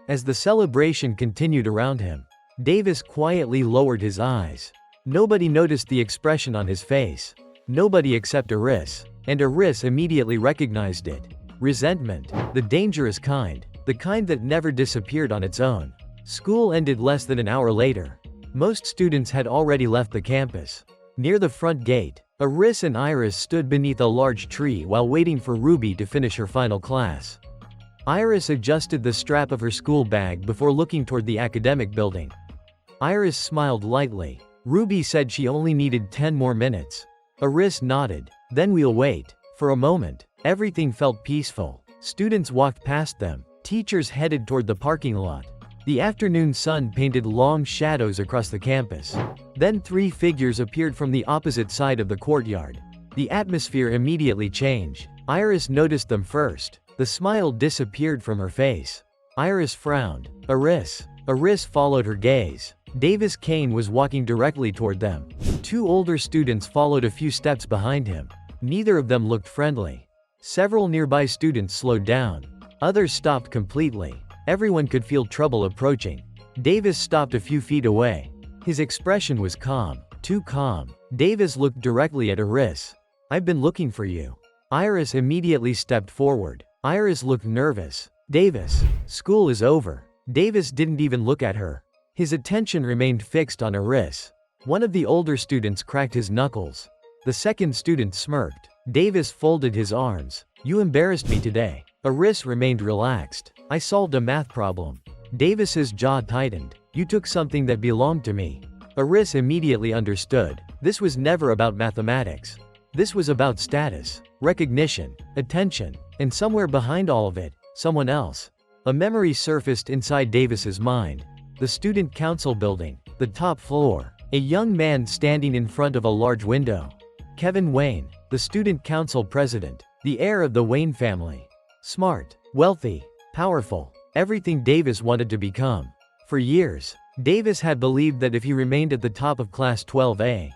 As the celebration continued around him, Davis quietly lowered his eyes. Nobody noticed the expression on his face. Nobody except Aris. And Aris immediately recognized it. Resentment. The dangerous kind. The kind that never disappeared on its own. School ended less than an hour later. Most students had already left the campus. Near the front gate, Aris and Iris stood beneath a large tree while waiting for Ruby to finish her final class. Iris adjusted the strap of her school bag before looking toward the academic building. Iris smiled lightly. Ruby said she only needed 10 more minutes. Aris nodded. Then we'll wait. For a moment, everything felt peaceful. Students walked past them. Teachers headed toward the parking lot. The afternoon sun painted long shadows across the campus. Then 3 figures appeared from the opposite side of the courtyard. The atmosphere immediately changed. Iris noticed them first. The smile disappeared from her face. Iris frowned. Aris. Aris followed her gaze. Davis Kane was walking directly toward them. 2 older students followed a few steps behind him. Neither of them looked friendly. Several nearby students slowed down. Others stopped completely. Everyone could feel trouble approaching. Davis stopped a few feet away. His expression was calm. Too calm. Davis looked directly at Aris. I've been looking for you. Iris immediately stepped forward. Iris looked nervous. Davis. School is over. Davis didn't even look at her. His attention remained fixed on Aris. One of the older students cracked his knuckles. The second student smirked. Davis folded his arms. You embarrassed me today. Aris remained relaxed. I solved a math problem. Davis's jaw tightened. You took something that belonged to me. Aris immediately understood. This was never about mathematics. This was about status, recognition, attention, and somewhere behind all of it, someone else. A memory surfaced inside Davis's mind. The student council building, the top floor. A young man standing in front of a large window. Kevin Wayne, the student council president, the heir of the Wayne family. Smart, wealthy, powerful, everything Davis wanted to become. For years, Davis had believed that if he remained at the top of Class 12A,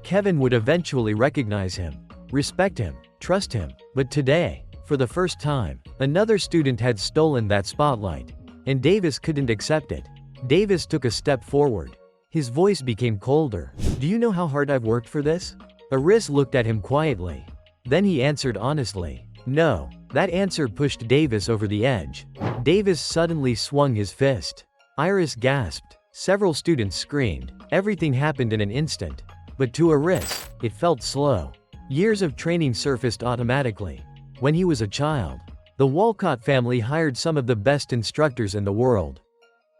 Kevin would eventually recognize him, respect him, trust him. But today, for the first time, another student had stolen that spotlight. And Davis couldn't accept it. Davis took a step forward. His voice became colder. Do you know how hard I've worked for this? Aris looked at him quietly. Then he answered honestly. No. That answer pushed Davis over the edge. Davis suddenly swung his fist. Iris gasped. Several students screamed. Everything happened in an instant. But to Aris, it felt slow. Years of training surfaced automatically. When he was a child, the Walcott family hired some of the best instructors in the world.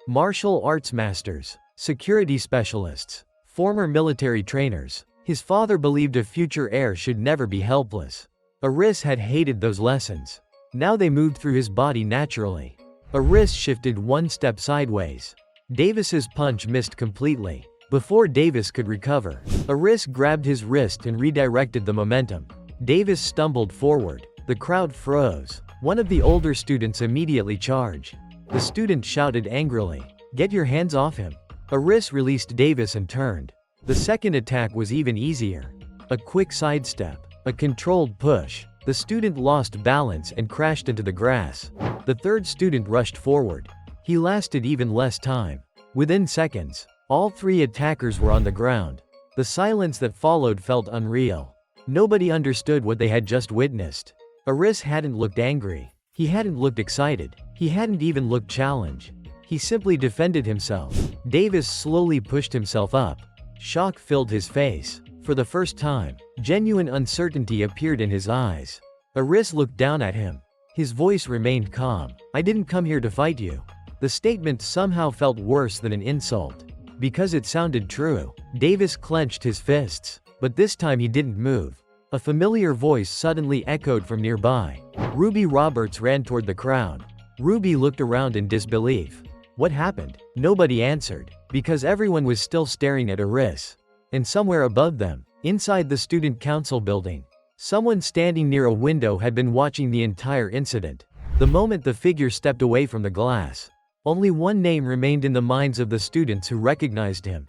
Martial arts masters, security specialists, former military trainers. His father believed a future heir should never be helpless. Aris had hated those lessons. Now they moved through his body naturally. Aris shifted one step sideways. Davis's punch missed completely. Before Davis could recover, Aris grabbed his wrist and redirected the momentum. Davis stumbled forward. The crowd froze. One of the older students immediately charged. The student shouted angrily, "Get your hands off him." Aris released Davis and turned. The second attack was even easier. A quick sidestep. A controlled push. The student lost balance and crashed into the grass. The third student rushed forward. He lasted even less time. Within seconds, all 3 attackers were on the ground. The silence that followed felt unreal. Nobody understood what they had just witnessed. Aris hadn't looked angry. He hadn't looked excited. He hadn't even looked challenged. He simply defended himself. Davis slowly pushed himself up. Shock filled his face. For the first time, genuine uncertainty appeared in his eyes. Aris looked down at him. His voice remained calm. "I didn't come here to fight you." The statement somehow felt worse than an insult. Because it sounded true. Davis clenched his fists. But this time he didn't move. A familiar voice suddenly echoed from nearby. Ruby Roberts ran toward the crowd. Ruby looked around in disbelief. What happened? Nobody answered. Because everyone was still staring at Aris. And somewhere above them, inside the student council building, someone standing near a window had been watching the entire incident. The moment the figure stepped away from the glass, only one name remained in the minds of the students who recognized him.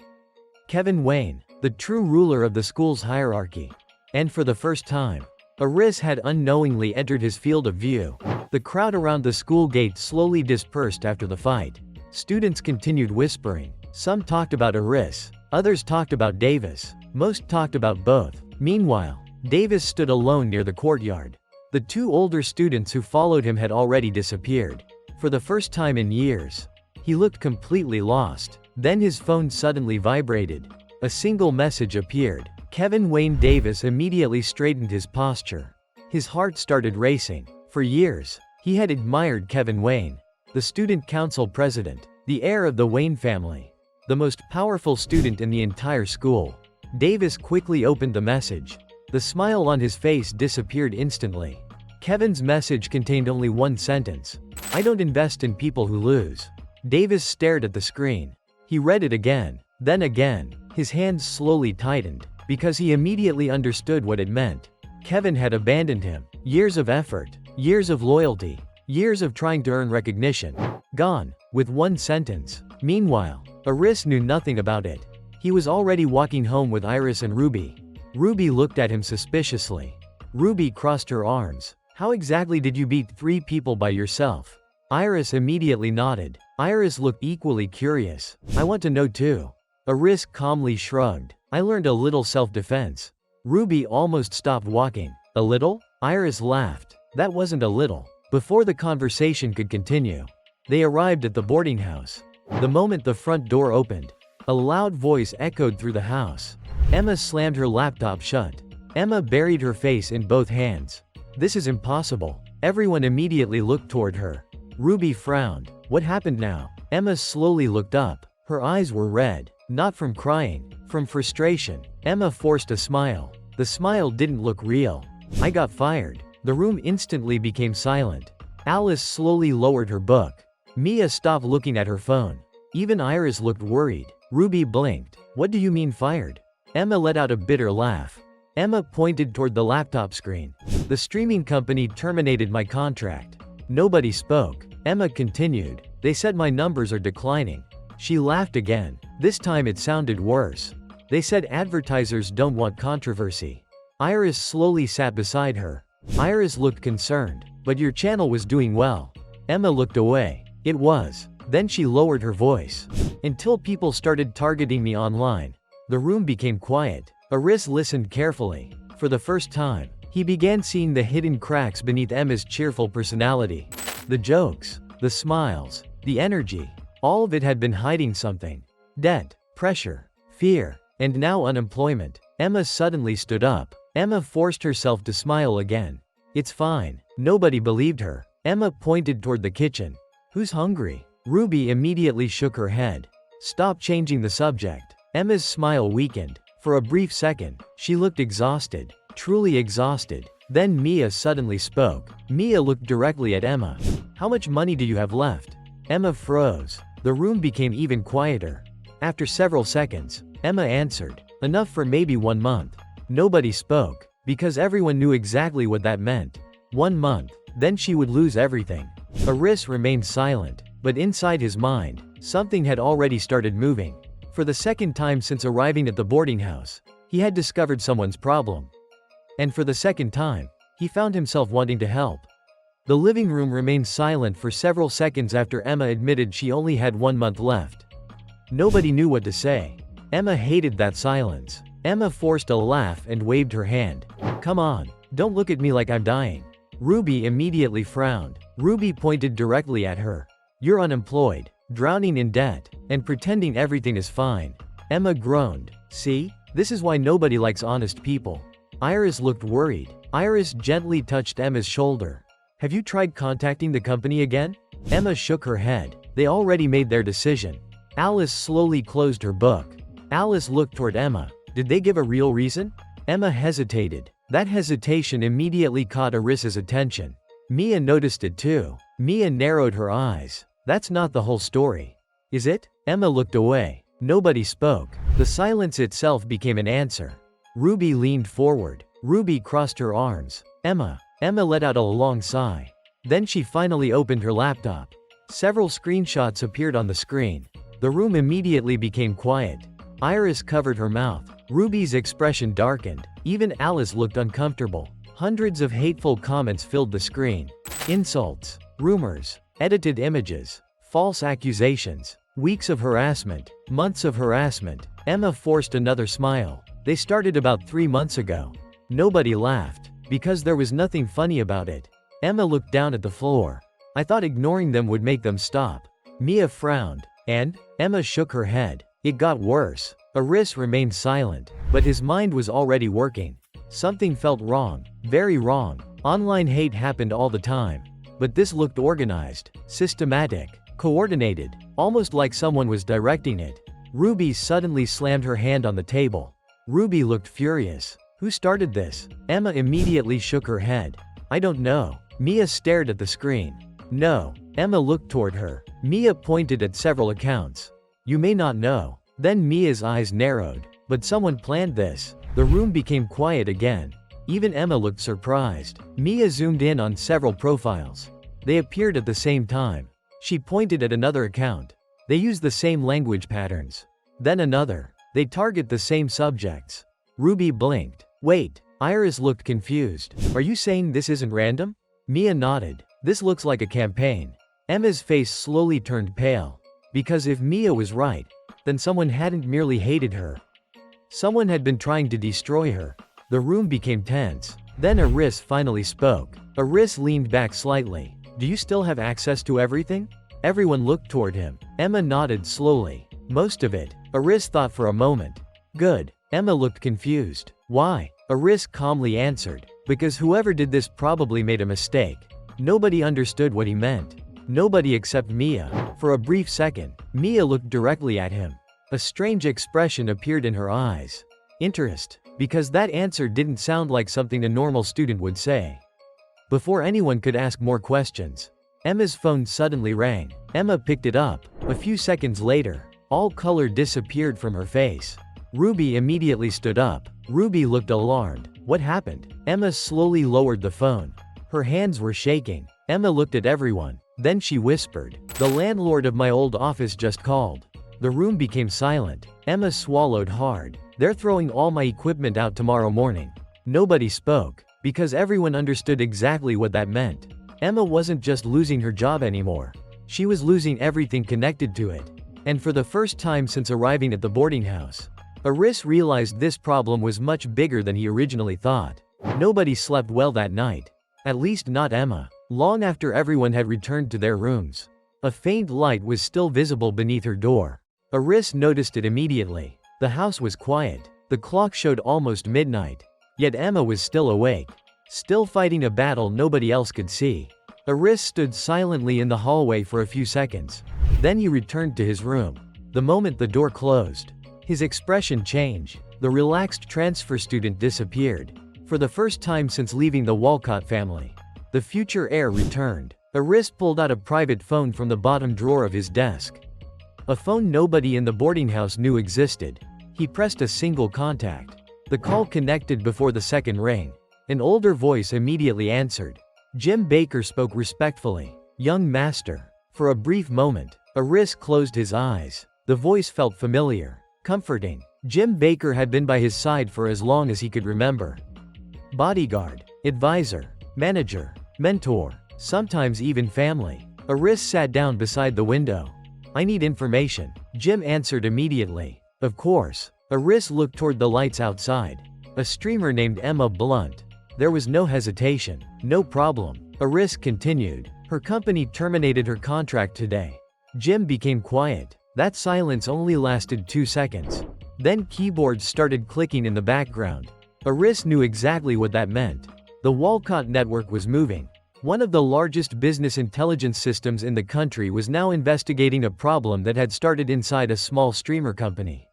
Kevin Wayne, the true ruler of the school's hierarchy. And for the first time, Aris had unknowingly entered his field of view. The crowd around the school gate slowly dispersed after the fight. Students continued whispering. Some talked about Aris, others talked about Davis, most talked about both. Meanwhile, Davis stood alone near the courtyard. The two older students who followed him had already disappeared. For the first time in years, he looked completely lost. Then his phone suddenly vibrated. A single message appeared. Kevin Wayne Davis immediately straightened his posture. His heart started racing. For years, he had admired Kevin Wayne, the student council president, the heir of the Wayne family, the most powerful student in the entire school. Davis quickly opened the message. The smile on his face disappeared instantly. Kevin's message contained only one sentence. "I don't invest in people who lose." Davis stared at the screen. He read it again, then again. His hands slowly tightened, because he immediately understood what it meant. Kevin had abandoned him. Years of effort, years of loyalty, years of trying to earn recognition. Gone, with one sentence. Meanwhile, Aris knew nothing about it. He was already walking home with Iris and Ruby. Ruby looked at him suspiciously. Ruby crossed her arms. "How exactly did you beat 3 people by yourself?" Iris immediately nodded. Iris looked equally curious. "I want to know too." Aris calmly shrugged. "I learned a little self-defense." Ruby almost stopped walking. "A little?" Iris laughed. "That wasn't a little." Before the conversation could continue, they arrived at the boarding house. The moment the front door opened, a loud voice echoed through the house. Emma slammed her laptop shut. Emma buried her face in both hands. "This is impossible." Everyone immediately looked toward her. Ruby frowned. "What happened now?" Emma slowly looked up. Her eyes were red, not from crying, from frustration. Emma forced a smile. The smile didn't look real. "I got fired." The room instantly became silent. Alice slowly lowered her book. Mia stopped looking at her phone. Even Iris looked worried. Ruby blinked. "What do you mean fired?" Emma let out a bitter laugh. Emma pointed toward the laptop screen. "The streaming company terminated my contract." Nobody spoke. Emma continued. "They said my numbers are declining." She laughed again. This time it sounded worse. "They said advertisers don't want controversy." Iris slowly sat beside her. Iris looked concerned. "But your channel was doing well." Emma looked away. "It was." Then she lowered her voice. "Until people started targeting me online." The room became quiet. Aris listened carefully. For the first time, he began seeing the hidden cracks beneath Emma's cheerful personality. The jokes, the smiles, the energy. All of it had been hiding something. Debt, pressure, fear, and now unemployment. Emma suddenly stood up. Emma forced herself to smile again. "It's fine." Nobody believed her. Emma pointed toward the kitchen. "Who's hungry?" Ruby immediately shook her head. "Stop changing the subject." Emma's smile weakened. For a brief second, she looked exhausted, truly exhausted. Then Mia suddenly spoke. Mia looked directly at Emma. "How much money do you have left?" Emma froze. The room became even quieter. After several seconds, Emma answered, "Enough for maybe 1 month." Nobody spoke, because everyone knew exactly what that meant. 1 month, then she would lose everything. Aris remained silent, but inside his mind, something had already started moving. For the second time since arriving at the boarding house, he had discovered someone's problem. And for the second time, he found himself wanting to help. The living room remained silent for several seconds after Emma admitted she only had 1 month left. Nobody knew what to say. Emma hated that silence. Emma forced a laugh and waved her hand. "Come on, don't look at me like I'm dying." Ruby immediately frowned. Ruby pointed directly at her. "You're unemployed, drowning in debt, and pretending everything is fine." Emma groaned. "See? This is why nobody likes honest people." Iris looked worried. Iris gently touched Emma's shoulder. "Have you tried contacting the company again?" Emma shook her head. They already made their decision. Alice slowly closed her book. Alice looked toward Emma. "Did they give a real reason?" Emma hesitated. That hesitation immediately caught Aris's attention. Mia noticed it too. Mia narrowed her eyes. "That's not the whole story." "Is it?" Emma looked away. Nobody spoke. The silence itself became an answer. Ruby leaned forward. Ruby crossed her arms. Emma." Emma let out a long sigh. Then she finally opened her laptop. Several screenshots appeared on the screen. The room immediately became quiet. Iris covered her mouth. Ruby's expression darkened. Even Alice looked uncomfortable. Hundreds of hateful comments filled the screen. Insults, rumors, edited images, false accusations, weeks of harassment, months of harassment. Emma forced another smile. They started about 3 months ago. Nobody laughed, because there was nothing funny about it. Emma looked down at the floor. I thought ignoring them would make them stop. Mia frowned. And? Emma shook her head. It got worse. Aris remained silent, but his mind was already working. Something felt wrong, very wrong. Online hate happened all the time. But this looked organized, systematic, coordinated, almost like someone was directing it. Ruby suddenly slammed her hand on the table. Ruby looked furious. Who started this? Emma immediately shook her head. I don't know. Mia stared at the screen. No. Emma looked toward her. Mia pointed at several accounts. You may not know. Then Mia's eyes narrowed. But someone planned this. The room became quiet again. Even Emma looked surprised. Mia zoomed in on several profiles. They appeared at the same time. She pointed at another account. They use the same language patterns. Then another. They target the same subjects. Ruby blinked. Wait. Iris looked confused. Are you saying this isn't random? Mia nodded. This looks like a campaign. Emma's face slowly turned pale. Because if Mia was right, then someone hadn't merely hated her. Someone had been trying to destroy her. The room became tense. Then Aris finally spoke. Aris leaned back slightly. Do you still have access to everything? Everyone looked toward him. Emma nodded slowly. Most of it. Aris thought for a moment. Good. Emma looked confused. Why? Aris calmly answered. Because whoever did this probably made a mistake. Nobody understood what he meant. Nobody except Mia. For a brief second, Mia looked directly at him. A strange expression appeared in her eyes. Interest. Because that answer didn't sound like something a normal student would say. Before anyone could ask more questions, Emma's phone suddenly rang. Emma picked it up. A few seconds later, all color disappeared from her face. Ruby immediately stood up. Ruby looked alarmed. What happened? Emma slowly lowered the phone. Her hands were shaking. Emma looked at everyone. Then she whispered, "The landlord of my old office just called." The room became silent. Emma swallowed hard. They're throwing all my equipment out tomorrow morning. Nobody spoke, because everyone understood exactly what that meant. Emma wasn't just losing her job anymore. She was losing everything connected to it. And for the first time since arriving at the boarding house, Aris realized this problem was much bigger than he originally thought. Nobody slept well that night. At least not Emma. Long after everyone had returned to their rooms, a faint light was still visible beneath her door. Aris noticed it immediately. The house was quiet. The clock showed almost midnight. Yet Emma was still awake. Still fighting a battle nobody else could see. Aris stood silently in the hallway for a few seconds. Then he returned to his room. The moment the door closed, his expression changed. The relaxed transfer student disappeared. For the first time since leaving the Walcott family, the future heir returned. Aris pulled out a private phone from the bottom drawer of his desk. A phone nobody in the boarding house knew existed. He pressed a single contact. The call connected before the second ring. An older voice immediately answered. Jim Baker spoke respectfully. Young master. For a brief moment, Aris closed his eyes. The voice felt familiar, comforting. Jim Baker had been by his side for as long as he could remember. Bodyguard, advisor, manager, mentor, sometimes even family. Aris sat down beside the window. I need information. Jim answered immediately. Of course. Aris looked toward the lights outside. A streamer named Emma Blunt. There was no hesitation. No problem. Aris continued. Her company terminated her contract today. Jim became quiet. That silence only lasted 2 seconds. Then keyboards started clicking in the background. Aris knew exactly what that meant. The Walcott network was moving. One of the largest business intelligence systems in the country was now investigating a problem that had started inside a small streamer company.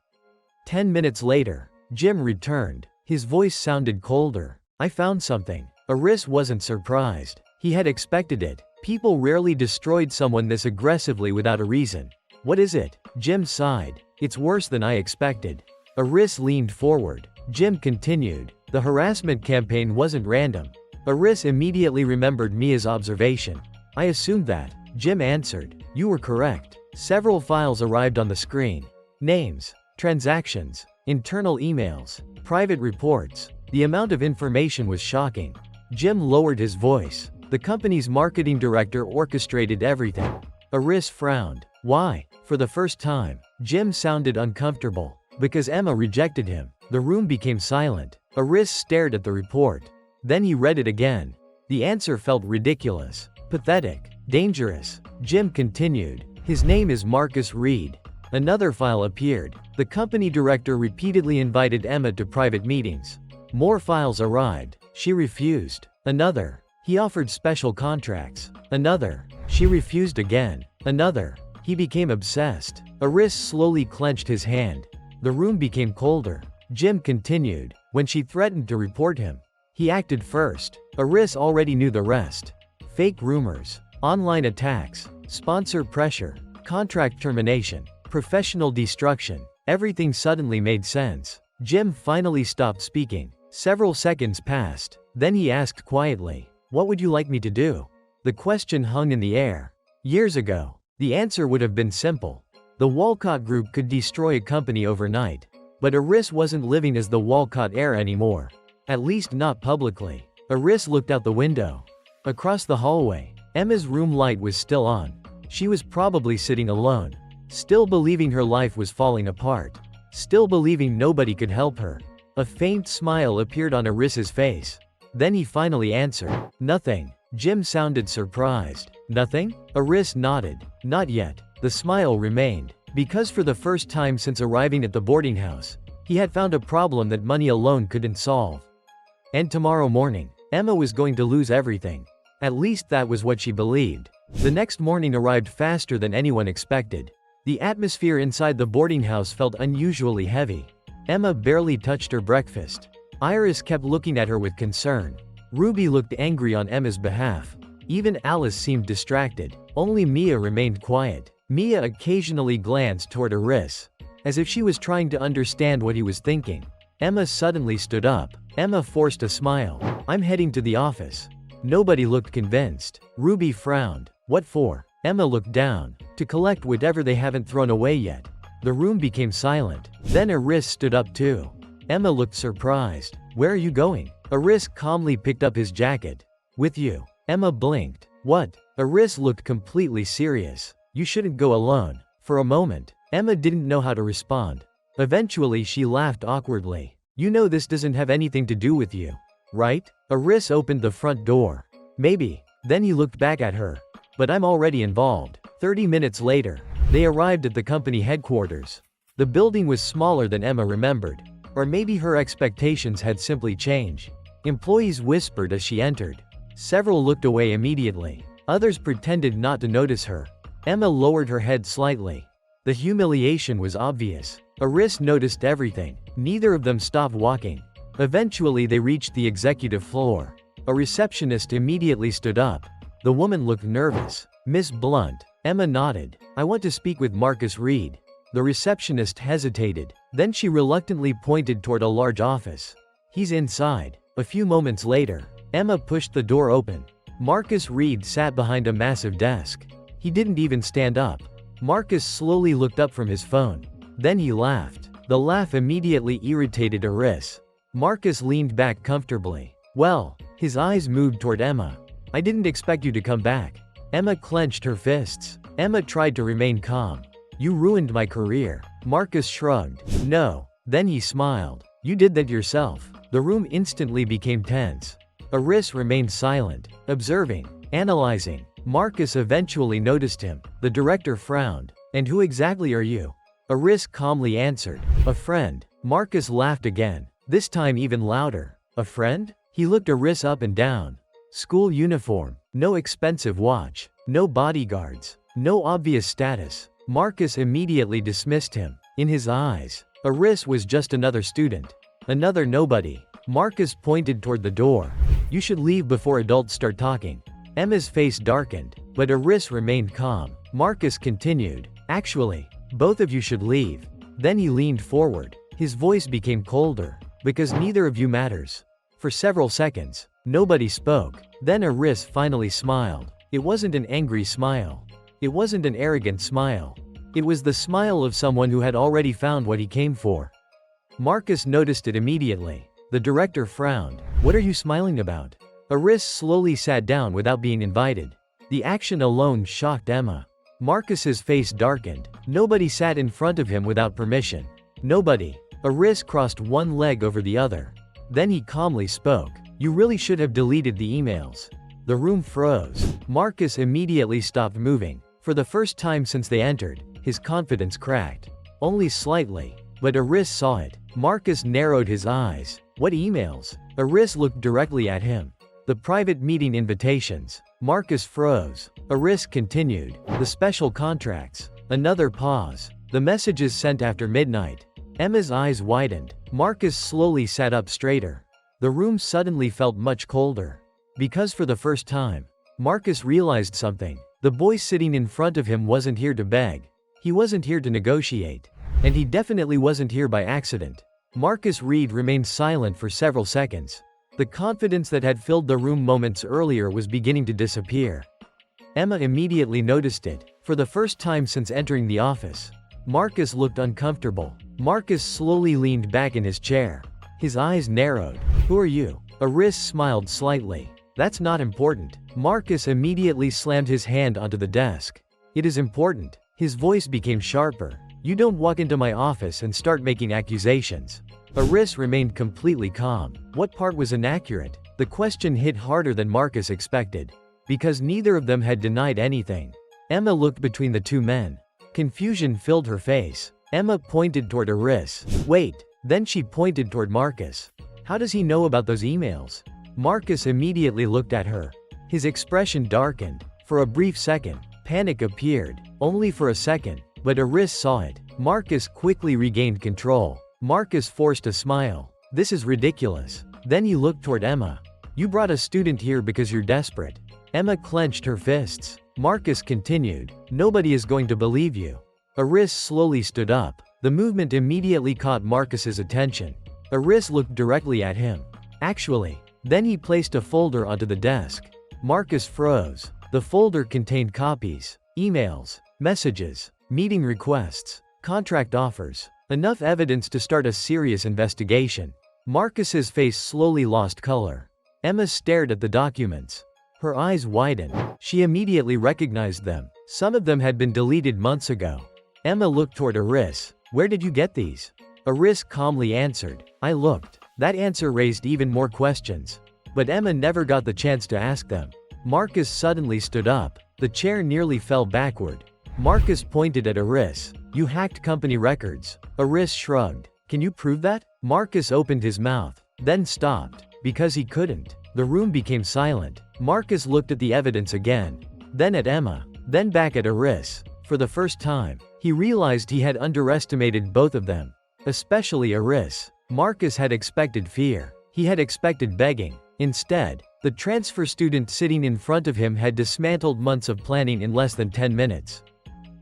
10 minutes later, Jim returned. His voice sounded colder. I found something. Aris wasn't surprised. He had expected it. People rarely destroyed someone this aggressively without a reason. What is it? Jim sighed. It's worse than I expected. Aris leaned forward. Jim continued. The harassment campaign wasn't random. Aris immediately remembered Mia's observation. I assumed that. Jim answered. You were correct. Several files arrived on the screen. Names, transactions, internal emails, private reports. The amount of information was shocking. Jim lowered his voice. The company's marketing director orchestrated everything. Aris frowned. Why? For the first time, Jim sounded uncomfortable. Because Emma rejected him. The room became silent. Aris stared at the report. Then he read it again. The answer felt ridiculous, pathetic, dangerous. Jim continued. His name is Marcus Reed. Another file appeared. The company director repeatedly invited Emma to private meetings. More files arrived. She refused. Another. He offered special contracts. Another. She refused again. Another. He became obsessed. Aris slowly clenched his hand. The room became colder. Jim continued. When she threatened to report him, he acted first. Aris already knew the rest. Fake rumors, online attacks, sponsor pressure, contract termination, professional destruction. Everything suddenly made sense. Jim finally stopped speaking. Several seconds passed. Then he asked quietly, "What would you like me to do?" The question hung in the air. Years ago, the answer would have been simple. The Walcott Group could destroy a company overnight. But Aris wasn't living as the Walcott heir anymore. At least not publicly. Aris looked out the window. Across the hallway, Emma's room light was still on. She was probably sitting alone. Still believing her life was falling apart. Still believing nobody could help her. A faint smile appeared on Aris's face. Then he finally answered. Nothing. Jim sounded surprised. Nothing? Aris nodded. Not yet. The smile remained. Because for the first time since arriving at the boarding house, he had found a problem that money alone couldn't solve. And tomorrow morning, Emma was going to lose everything. At least that was what she believed. The next morning arrived faster than anyone expected. The atmosphere inside the boarding house felt unusually heavy. Emma barely touched her breakfast. Iris kept looking at her with concern. Ruby looked angry on Emma's behalf. Even Alice seemed distracted. Only Mia remained quiet. Mia occasionally glanced toward Aris, as if she was trying to understand what he was thinking. Emma suddenly stood up. Emma forced a smile. I'm heading to the office. Nobody looked convinced. Ruby frowned. What for? Emma looked down. To collect whatever they haven't thrown away yet. The room became silent. Then Aris stood up too. Emma looked surprised. Where are you going? Aris calmly picked up his jacket. With you. Emma blinked. What? Aris looked completely serious. You shouldn't go alone. For a moment, Emma didn't know how to respond. Eventually she laughed awkwardly. You know this doesn't have anything to do with you, right? Aris opened the front door. Maybe. Then he looked back at her. But I'm already involved. 30 minutes later, they arrived at the company headquarters. The building was smaller than Emma remembered. Or maybe her expectations had simply changed. Employees whispered as she entered. Several looked away immediately. Others pretended not to notice her. Emma lowered her head slightly. The humiliation was obvious. Aris noticed everything. Neither of them stopped walking. Eventually they reached the executive floor. A receptionist immediately stood up. The woman looked nervous. Miss Blunt. Emma nodded. I want to speak with Marcus Reed. The receptionist hesitated. Then she reluctantly pointed toward a large office. He's inside. A few moments later, Emma pushed the door open. Marcus Reed sat behind a massive desk. He didn't even stand up. Marcus slowly looked up from his phone. Then he laughed. The laugh immediately irritated Aris. Marcus leaned back comfortably. Well, his eyes moved toward Emma. I didn't expect you to come back. Emma clenched her fists. Emma tried to remain calm. You ruined my career. Marcus shrugged. No. Then he smiled. You did that yourself. The room instantly became tense. Aris remained silent, observing, analyzing. Marcus eventually noticed him. The director frowned. And who exactly are you? Aris calmly answered. A friend. Marcus laughed again. This time even louder. A friend? He looked Aris up and down. School uniform. No expensive watch. No bodyguards. No obvious status. Marcus immediately dismissed him. In his eyes, Aris was just another student. Another nobody. Marcus pointed toward the door. You should leave before adults start talking. Emma's face darkened, but Aris remained calm. Marcus continued. Actually, both of you should leave. Then he leaned forward. His voice became colder. Because neither of you matters. For several seconds, nobody spoke. Then Aris finally smiled. It wasn't an angry smile. It wasn't an arrogant smile. It was the smile of someone who had already found what he came for. Marcus noticed it immediately. The director frowned. "What are you smiling about?" Aris slowly sat down without being invited. The action alone shocked Emma. Marcus's face darkened. Nobody sat in front of him without permission. Nobody. Aris crossed one leg over the other. Then he calmly spoke. "You really should have deleted the emails." The room froze. Marcus immediately stopped moving. For the first time since they entered, his confidence cracked. Only slightly. But Aris saw it. Marcus narrowed his eyes. "What emails?" Aris looked directly at him. "The private meeting invitations." Marcus froze. Aris continued. "The special contracts." Another pause. "The messages sent after midnight." Emma's eyes widened. Marcus slowly sat up straighter. The room suddenly felt much colder. Because for the first time, Marcus realized something. The boy sitting in front of him wasn't here to beg. He wasn't here to negotiate. And he definitely wasn't here by accident. Marcus Reed remained silent for several seconds. The confidence that had filled the room moments earlier was beginning to disappear. Emma immediately noticed it. For the first time since entering the office, Marcus looked uncomfortable. Marcus slowly leaned back in his chair. His eyes narrowed. "Who are you?" Aris smiled slightly. "That's not important." Marcus immediately slammed his hand onto the desk. "It is important." His voice became sharper. "You don't walk into my office and start making accusations." Aris remained completely calm. What part was inaccurate? The question hit harder than Marcus expected. Because neither of them had denied anything. Emma looked between the two men. Confusion filled her face. Emma pointed toward Aris. "Wait." Then she pointed toward Marcus. "How does he know about those emails?" Marcus immediately looked at her. His expression darkened. For a brief second, panic appeared. Only for a second. But Aris saw it. Marcus quickly regained control. Marcus forced a smile. "This is ridiculous." Then he looked toward Emma. "You brought a student here because you're desperate." Emma clenched her fists. Marcus continued. "Nobody is going to believe you." Aris slowly stood up. The movement immediately caught Marcus's attention. Aris looked directly at him. "Actually." Then he placed a folder onto the desk. Marcus froze. The folder contained copies, emails, messages, meeting requests, contract offers. Enough evidence to start a serious investigation. Marcus's face slowly lost color. Emma stared at the documents. Her eyes widened. She immediately recognized them. Some of them had been deleted months ago. Emma looked toward Aris. "Where did you get these?" Aris calmly answered. "I looked." That answer raised even more questions. But Emma never got the chance to ask them. Marcus suddenly stood up. The chair nearly fell backward. Marcus pointed at Aris. "You hacked company records." Aris shrugged. "Can you prove that?" Marcus opened his mouth, then stopped. Because he couldn't. The room became silent. Marcus looked at the evidence again. Then at Emma. Then back at Aris. For the first time, he realized he had underestimated both of them. Especially Aris. Marcus had expected fear. He had expected begging. Instead, the transfer student sitting in front of him had dismantled months of planning in less than 10 minutes.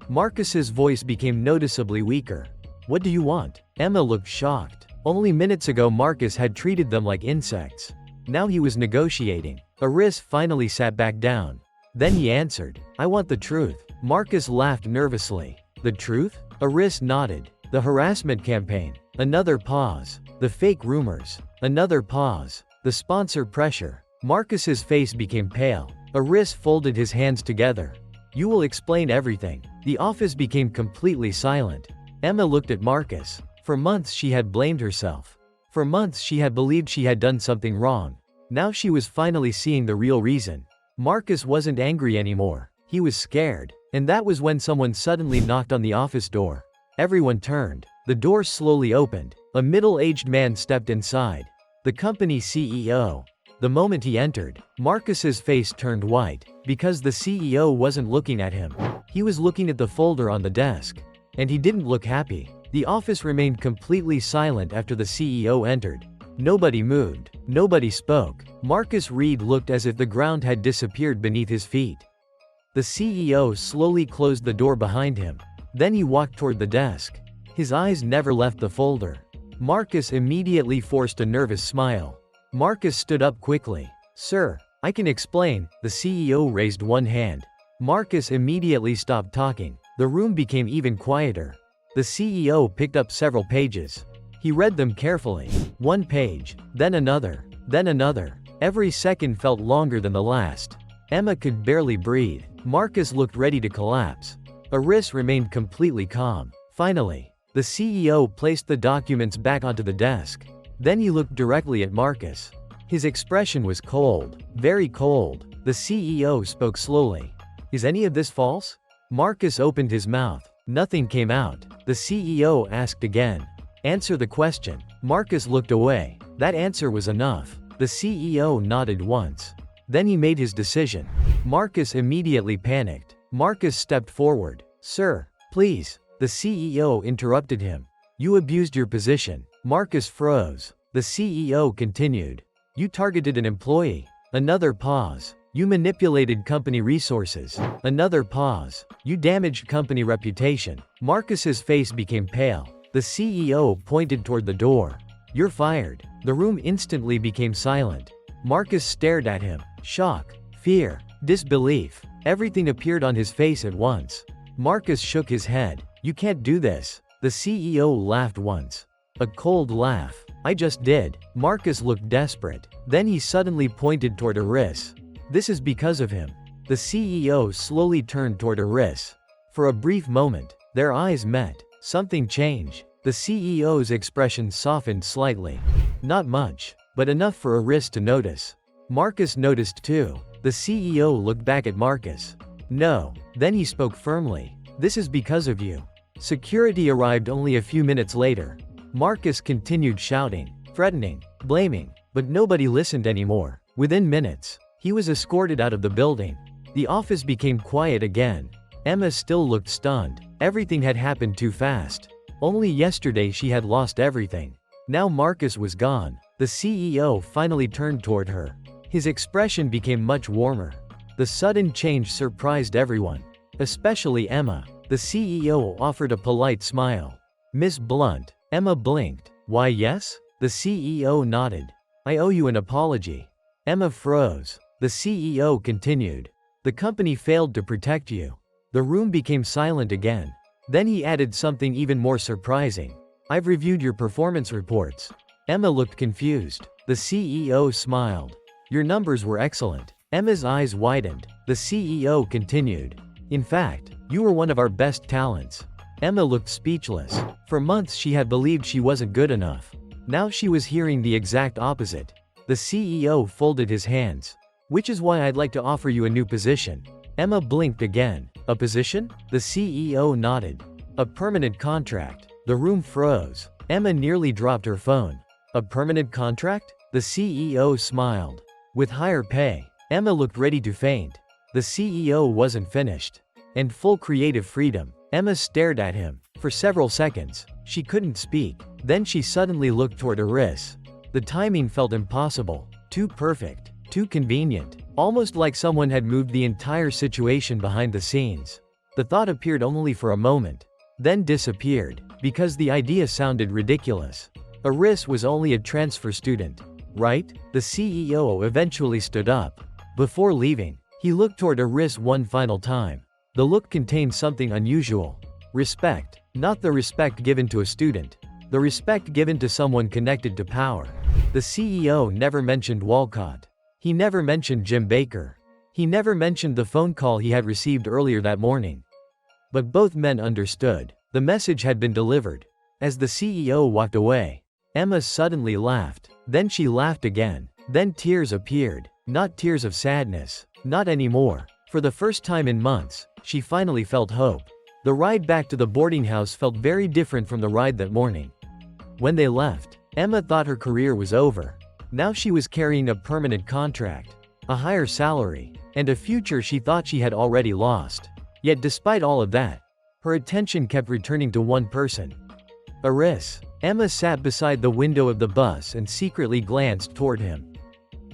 Marcus's voice became noticeably weaker. "What do you want?" Emma looked shocked. Only minutes ago Marcus had treated them like insects. Now he was negotiating. Aris finally sat back down. Then he answered. "I want the truth." Marcus laughed nervously. "The truth?" Aris nodded. "The harassment campaign." Another pause. "The fake rumors." Another pause. "The sponsor pressure." Marcus's face became pale. Aris folded his hands together. "You will explain everything." The office became completely silent. Emma looked at Marcus. For months she had blamed herself. For months she had believed she had done something wrong. Now she was finally seeing the real reason. Marcus wasn't angry anymore. He was scared. And that was when someone suddenly knocked on the office door. Everyone turned. The door slowly opened. A middle-aged man stepped inside. The company CEO. The moment he entered, Marcus's face turned white. Because the CEO wasn't looking at him. He was looking at the folder on the desk. And he didn't look happy. The office remained completely silent after the CEO entered. Nobody moved. Nobody spoke. Marcus Reed looked as if the ground had disappeared beneath his feet. The CEO slowly closed the door behind him. Then he walked toward the desk. His eyes never left the folder. Marcus immediately forced a nervous smile. Marcus stood up quickly. Sir, I can explain. The CEO raised one hand. Marcus immediately stopped talking. The room became even quieter. The CEO picked up several pages. He read them carefully. One page, then another, then another. Every second felt longer than the last. Emma could barely breathe. Marcus looked ready to collapse. Iris remained completely calm. Finally, the CEO placed the documents back onto the desk. Then he looked directly at Marcus. His expression was cold, very cold. The CEO spoke slowly. Is any of this false? Marcus opened his mouth. Nothing came out. The CEO asked again. Answer the question. Marcus looked away. That answer was enough. The CEO nodded once. Then he made his decision. Marcus immediately panicked. Marcus stepped forward. Sir, please. The CEO interrupted him. You abused your position. Marcus froze. The CEO continued. You targeted an employee. Another pause. You manipulated company resources. Another pause. You damaged company reputation. Marcus's face became pale. The CEO pointed toward the door. You're fired. The room instantly became silent. Marcus stared at him. Shock, fear, disbelief. Everything appeared on his face at once. Marcus shook his head. You can't do this. The CEO laughed once. A cold laugh. I just did. Marcus looked desperate. Then he suddenly pointed toward Iris. This is because of him. The CEO slowly turned toward Iris. For a brief moment, their eyes met. Something changed. The CEO's expression softened slightly. Not much, but enough for Iris to notice. Marcus noticed too. The CEO looked back at Marcus. No. Then he spoke firmly. This is because of you. Security arrived only a few minutes later. Marcus continued shouting, threatening, blaming, but nobody listened anymore. Within minutes, he was escorted out of the building. The office became quiet again. Emma still looked stunned. Everything had happened too fast. Only yesterday she had lost everything. Now Marcus was gone. The CEO finally turned toward her. His expression became much warmer. The sudden change surprised everyone, especially Emma. The CEO offered a polite smile. Miss Blunt. Emma blinked. Why yes? The CEO nodded. I owe you an apology. Emma froze. The CEO continued. The company failed to protect you. The room became silent again. Then he added something even more surprising. I've reviewed your performance reports. Emma looked confused. The CEO smiled. Your numbers were excellent. Emma's eyes widened. The CEO continued. In fact, you were one of our best talents. Emma looked speechless. For months she had believed she wasn't good enough. Now she was hearing the exact opposite. The CEO folded his hands. Which is why I'd like to offer you a new position. Emma blinked again. A position? The CEO nodded. A permanent contract. The room froze. Emma nearly dropped her phone. A permanent contract? The CEO smiled. With higher pay. Emma looked ready to faint. The CEO wasn't finished. And full creative freedom. Emma stared at him. For several seconds, she couldn't speak. Then she suddenly looked toward Iris. The timing felt impossible. Too perfect. Too convenient. Almost like someone had moved the entire situation behind the scenes. The thought appeared only for a moment. Then disappeared. Because the idea sounded ridiculous. Iris was only a transfer student. Right? The CEO eventually stood up. Before leaving, he looked toward Iris one final time. The look contained something unusual. Respect. Not the respect given to a student. The respect given to someone connected to power. The CEO never mentioned Walcott. He never mentioned Jim Baker. He never mentioned the phone call he had received earlier that morning. But both men understood. The message had been delivered. As the CEO walked away, Emma suddenly laughed. Then she laughed again. Then tears appeared. Not tears of sadness. Not anymore. For the first time in months, she finally felt hope. The ride back to the boarding house felt very different from the ride that morning. When they left, Emma thought her career was over. Now she was carrying a permanent contract, a higher salary, and a future she thought she had already lost. Yet despite all of that, her attention kept returning to one person. Iris. Emma sat beside the window of the bus and secretly glanced toward him.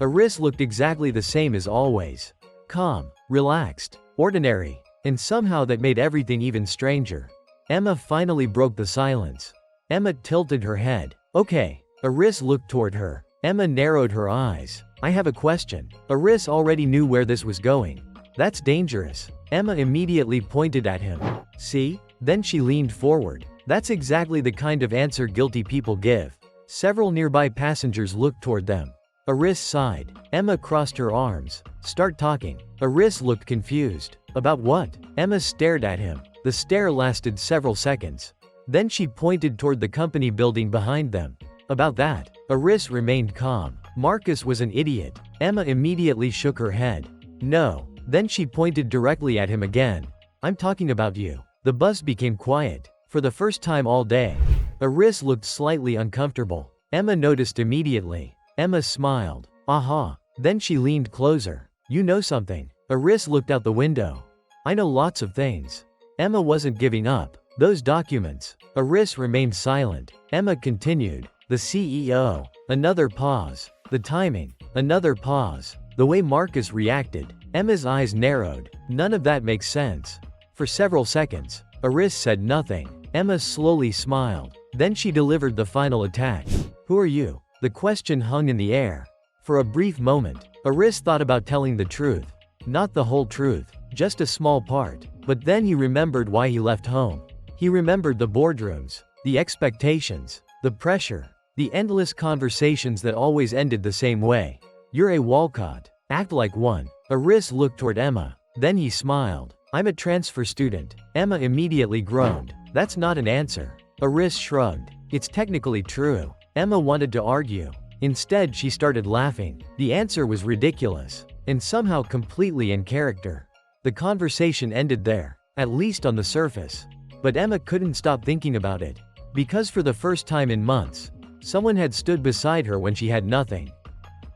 Iris looked exactly the same as always. Calm, relaxed, ordinary, and somehow that made everything even stranger. Emma finally broke the silence. Emma tilted her head. Okay. Iris looked toward her. Emma narrowed her eyes. I have a question. Iris already knew where this was going. That's dangerous. Emma immediately pointed at him. See? Then she leaned forward. That's exactly the kind of answer guilty people give. Several nearby passengers looked toward them. Iris sighed. Emma crossed her arms. Start talking. Iris looked confused. About what? Emma stared at him. The stare lasted several seconds. Then she pointed toward the company building behind them. About that. Iris remained calm. Marcus was an idiot. Emma immediately shook her head. No. Then she pointed directly at him again. I'm talking about you. The bus became quiet. For the first time all day. Iris looked slightly uncomfortable. Emma noticed immediately. Emma smiled. Aha. Then she leaned closer. You know something. Iris looked out the window. I know lots of things. Emma wasn't giving up. Those documents. Iris remained silent. Emma continued. The CEO. Another pause. The timing. Another pause. The way Marcus reacted. Emma's eyes narrowed. None of that makes sense. For several seconds, Iris said nothing. Emma slowly smiled. Then she delivered the final attack. Who are you? The question hung in the air. For a brief moment, Iris thought about telling the truth. Not the whole truth, just a small part. But then he remembered why he left home. He remembered the boardrooms, the expectations, the pressure, the endless conversations that always ended the same way. You're a Walcott. Act like one. Iris looked toward Emma. Then he smiled. I'm a transfer student. Emma immediately groaned. That's not an answer. Iris shrugged. It's technically true. Emma wanted to argue. Instead she started laughing. The answer was ridiculous. And somehow completely in character. The conversation ended there. At least on the surface. But Emma couldn't stop thinking about it. Because for the first time in months, someone had stood beside her when she had nothing.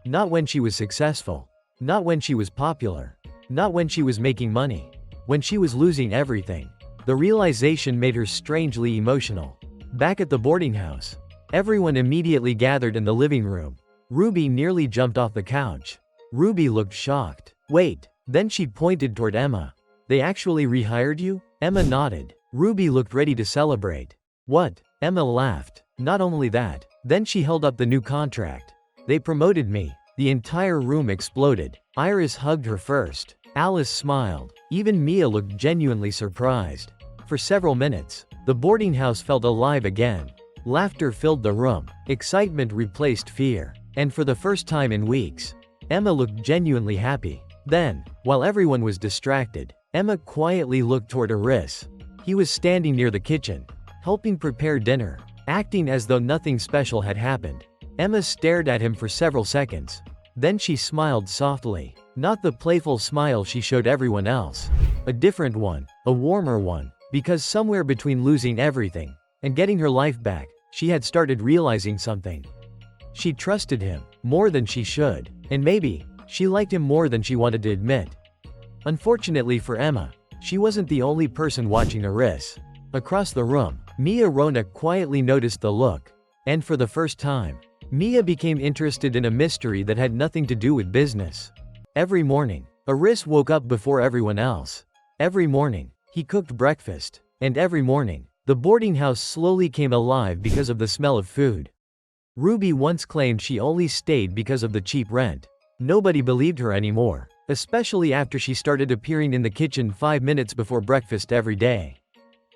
Not when she was successful. Not when she was popular. Not when she was making money. When she was losing everything. The realization made her strangely emotional. Back at the boarding house, everyone immediately gathered in the living room. Ruby nearly jumped off the couch. Ruby looked shocked. Wait. Then she pointed toward Emma. They actually rehired you? Emma nodded. Ruby looked ready to celebrate. What? Emma laughed. Not only that. Then she held up the new contract. They promoted me. The entire room exploded. Iris hugged her first. Alice smiled. Even Mia looked genuinely surprised. For several minutes, the boarding house felt alive again. Laughter filled the room. Excitement replaced fear. And for the first time in weeks, Emma looked genuinely happy. Then, while everyone was distracted, Emma quietly looked toward Iris. He was standing near the kitchen, helping prepare dinner, acting as though nothing special had happened. Emma stared at him for several seconds. Then she smiled softly. Not the playful smile she showed everyone else. A different one, a warmer one. Because somewhere between losing everything and getting her life back, she had started realizing something. She trusted him more than she should. And maybe, she liked him more than she wanted to admit. Unfortunately for Emma, she wasn't the only person watching Iris. Across the room, Mia Rona quietly noticed the look. And for the first time, Mia became interested in a mystery that had nothing to do with business. Every morning, Iris woke up before everyone else. Every morning, he cooked breakfast. And every morning, the boarding house slowly came alive because of the smell of food. Ruby once claimed she only stayed because of the cheap rent. Nobody believed her anymore, especially after she started appearing in the kitchen 5 minutes before breakfast every day.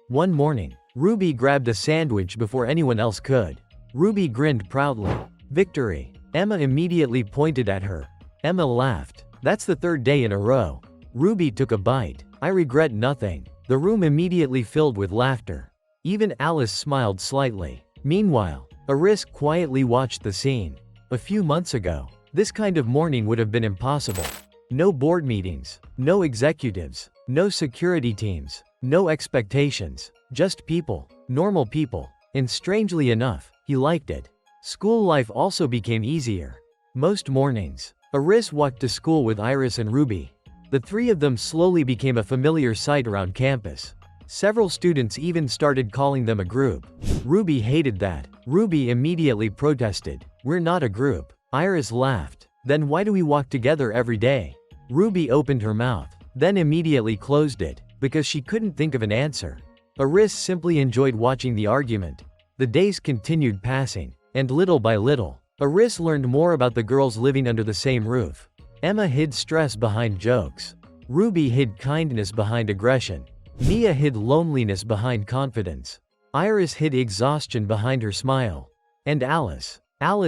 One morning, Ruby grabbed a sandwich before anyone else could. Ruby grinned proudly. Victory. Emma immediately pointed at her. Emma laughed. That's the third day in a row. Ruby took a bite. I regret nothing. The room immediately filled with laughter. Even Alice smiled slightly. Meanwhile, Iris quietly watched the scene. A few months ago, this kind of morning would have been impossible. No board meetings, no executives, no security teams, no expectations, just people, normal people. And strangely enough, he liked it. School life also became easier. Most mornings, Iris walked to school with Iris and Ruby. The three of them slowly became a familiar sight around campus. Several students even started calling them a group. Ruby hated that. Ruby immediately protested. We're not a group. Iris laughed. Then why do we walk together every day? Ruby opened her mouth, then immediately closed it, because she couldn't think of an answer. Iris simply enjoyed watching the argument. The days continued passing, and little by little, Aris learned more about the girls living under the same roof. Emma hid stress behind jokes. Ruby hid kindness behind aggression. Mia hid loneliness behind confidence. Iris hid exhaustion behind her smile. And Alice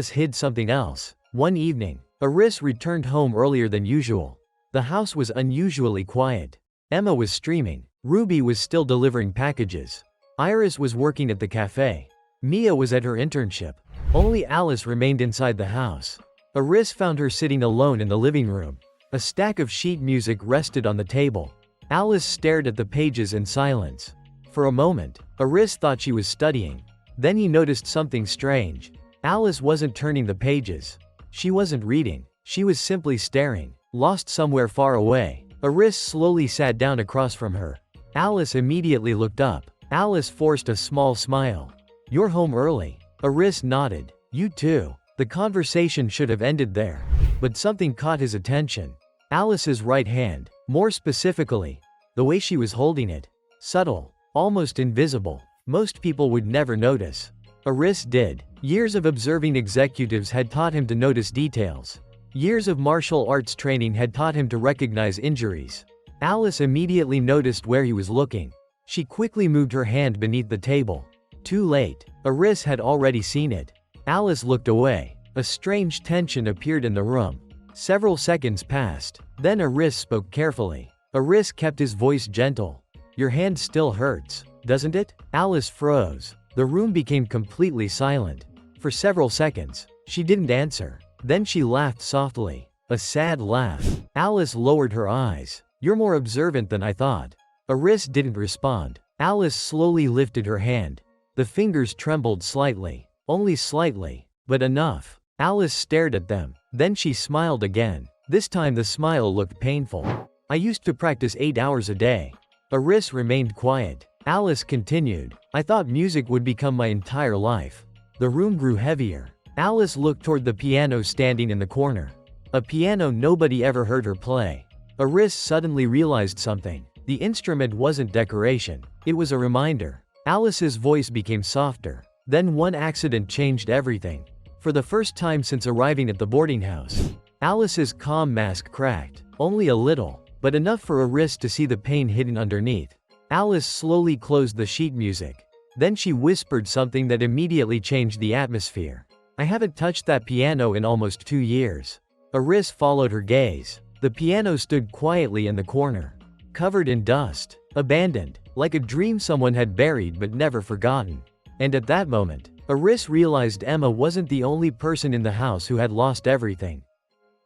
hid something else. One evening, Aris returned home earlier than usual. The house was unusually quiet. Emma was streaming. Ruby was still delivering packages. Iris was working at the cafe. Mia was at her internship. Only Alice remained inside the house. Aris found her sitting alone in the living room. A stack of sheet music rested on the table. Alice stared at the pages in silence. For a moment, Aris thought she was studying. Then he noticed something strange. Alice wasn't turning the pages. She wasn't reading. She was simply staring, lost somewhere far away. Aris slowly sat down across from her. Alice immediately looked up. Alice forced a small smile. "You're home early." Aris nodded. "You too." The conversation should have ended there. But something caught his attention. Alice's right hand, more specifically, the way she was holding it. Subtle, almost invisible. Most people would never notice. Aris did. Years of observing executives had taught him to notice details. Years of martial arts training had taught him to recognize injuries. Alice immediately noticed where he was looking. She quickly moved her hand beneath the table. Too late. Aris had already seen it. Alice looked away. A strange tension appeared in the room. Several seconds passed. Then Aris spoke carefully. Aris kept his voice gentle. "Your hand still hurts, doesn't it?" Alice froze. The room became completely silent. For several seconds, she didn't answer. Then she laughed softly. A sad laugh. Alice lowered her eyes. "You're more observant than I thought." Aris didn't respond. Alice slowly lifted her hand. The fingers trembled slightly. Only slightly, but enough. Alice stared at them. Then she smiled again. This time the smile looked painful. "I used to practice 8 hours a day." Aris remained quiet. Alice continued. "I thought music would become my entire life." The room grew heavier. Alice looked toward the piano standing in the corner. A piano nobody ever heard her play. Aris suddenly realized something. The instrument wasn't decoration. It was a reminder. Alice's voice became softer. Then one accident changed everything. For the first time since arriving at the boarding house, Alice's calm mask cracked. Only a little, but enough for Aris to see the pain hidden underneath. Alice slowly closed the sheet music. Then she whispered something that immediately changed the atmosphere. "I haven't touched that piano in almost 2 years." Aris followed her gaze. The piano stood quietly in the corner, covered in dust, abandoned, like a dream someone had buried but never forgotten. And at that moment, Aris realized Emma wasn't the only person in the house who had lost everything.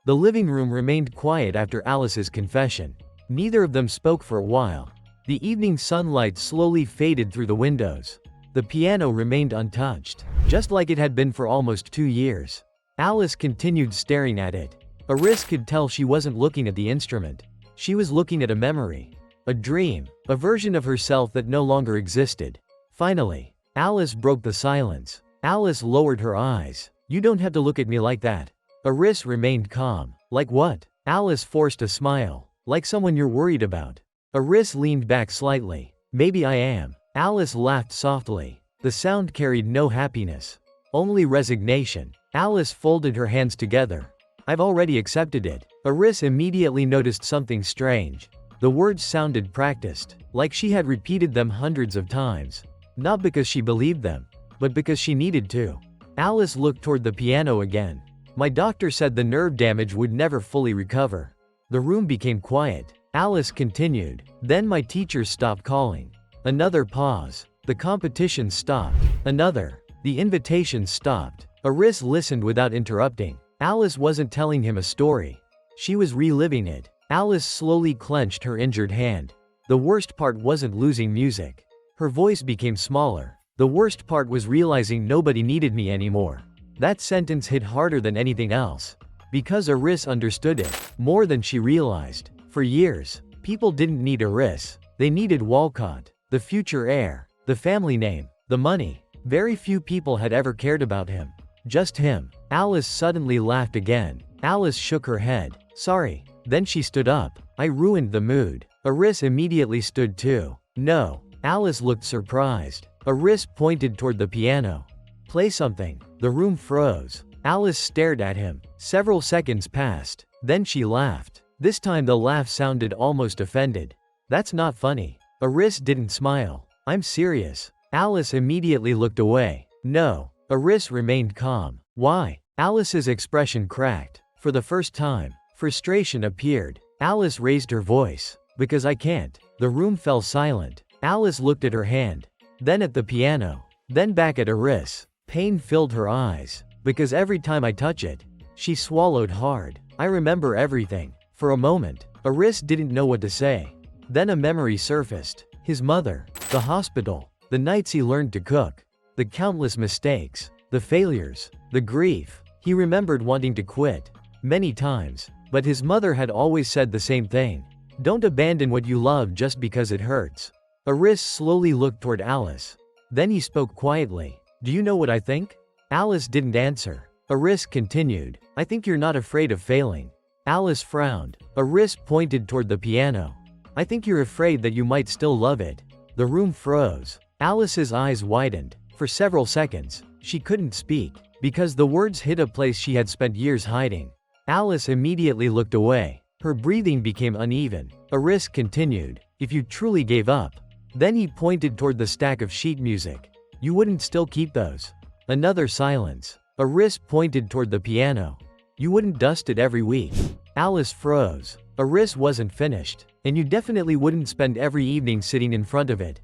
The living room remained quiet after Alice's confession. Neither of them spoke for a while. The evening sunlight slowly faded through the windows. The piano remained untouched, just like it had been for almost 2 years. Alice continued staring at it. Aris could tell she wasn't looking at the instrument. She was looking at a memory, a dream, a version of herself that no longer existed. Finally, Alice broke the silence. Alice lowered her eyes. "You don't have to look at me like that." Aris remained calm. "Like what?" Alice forced a smile. "Like someone you're worried about." Aris leaned back slightly. "Maybe I am." Alice laughed softly. The sound carried no happiness, only resignation. Alice folded her hands together. "I've already accepted it." Aris immediately noticed something strange. The words sounded practiced, like she had repeated them hundreds of times. Not because she believed them, but because she needed to. Alice looked toward the piano again. "My doctor said the nerve damage would never fully recover." The room became quiet. Alice continued. "Then my teachers stopped calling." Another pause. The competition stopped. Another. The invitation stopped. Aris listened without interrupting. Alice wasn't telling him a story. She was reliving it. Alice slowly clenched her injured hand. The worst part wasn't losing music. Her voice became smaller. "The worst part was realizing nobody needed me anymore." That sentence hit harder than anything else. Because Aris understood it, more than she realized. For years, people didn't need Aris. They needed Walcott, the future heir, the family name, the money. Very few people had ever cared about him. Just him. Alice suddenly laughed again. Alice shook her head. "Sorry." Then she stood up. "I ruined the mood." Aris immediately stood too. "No." Alice looked surprised. Aris pointed toward the piano. "Play something." The room froze. Alice stared at him. Several seconds passed. Then she laughed. This time the laugh sounded almost offended. That's not funny. Iris didn't smile. I'm serious. Alice immediately looked away. No. Iris remained calm. Why? Alice's expression cracked. For the first time, frustration appeared. Alice raised her voice. Because I can't. The room fell silent. Alice looked at her hand. Then at the piano. Then back at Iris. Pain filled her eyes. Because every time I touch it. She swallowed hard. I remember everything. For a moment, Iris didn't know what to say. Then a memory surfaced. His mother. The hospital. The nights he learned to cook. The countless mistakes. The failures. The grief. He remembered wanting to quit. Many times. But his mother had always said the same thing. Don't abandon what you love just because it hurts. Iris slowly looked toward Alice. Then he spoke quietly. Do you know what I think? Alice didn't answer. Iris continued. I think you're not afraid of failing. Alice frowned. Iris pointed toward the piano. I think you're afraid that you might still love it. The room froze. Alice's eyes widened. For several seconds, she couldn't speak. Because the words hit a place she had spent years hiding. Alice immediately looked away. Her breathing became uneven. Iris continued. If you truly gave up. Then he pointed toward the stack of sheet music. You wouldn't still keep those. Another silence. Iris pointed toward the piano. You wouldn't dust it every week. Alice froze. Iris wasn't finished. And you definitely wouldn't spend every evening sitting in front of it.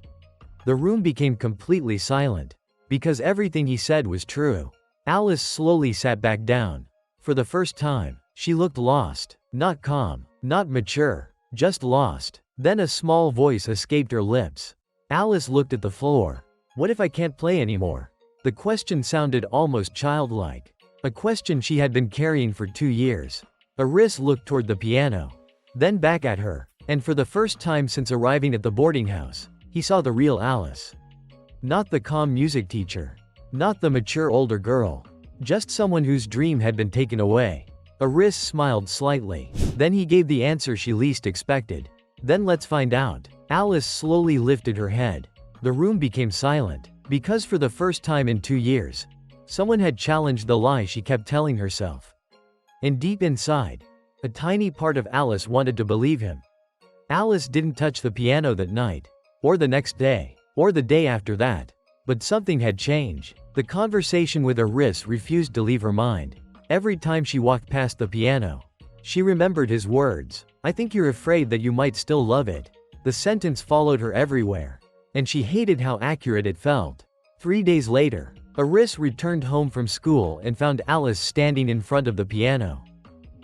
The room became completely silent. Because everything he said was true. Alice slowly sat back down. For the first time, she looked lost. Not calm. Not mature. Just lost. Then a small voice escaped her lips. Alice looked at the floor. What if I can't play anymore? The question sounded almost childlike. A question she had been carrying for 2 years. Iris looked toward the piano. Then back at her. And for the first time since arriving at the boarding house, he saw the real Alice. Not the calm music teacher. Not the mature older girl. Just someone whose dream had been taken away. Iris smiled slightly. Then he gave the answer she least expected. Then let's find out. Alice slowly lifted her head. The room became silent. Because for the first time in 2 years, someone had challenged the lie she kept telling herself. And deep inside, a tiny part of Alice wanted to believe him. Alice didn't touch the piano that night. Or the next day. Or the day after that. But something had changed. The conversation with Iris refused to leave her mind. Every time she walked past the piano, she remembered his words. I think you're afraid that you might still love it. The sentence followed her everywhere. And she hated how accurate it felt. 3 days later, Iris returned home from school and found Alice standing in front of the piano.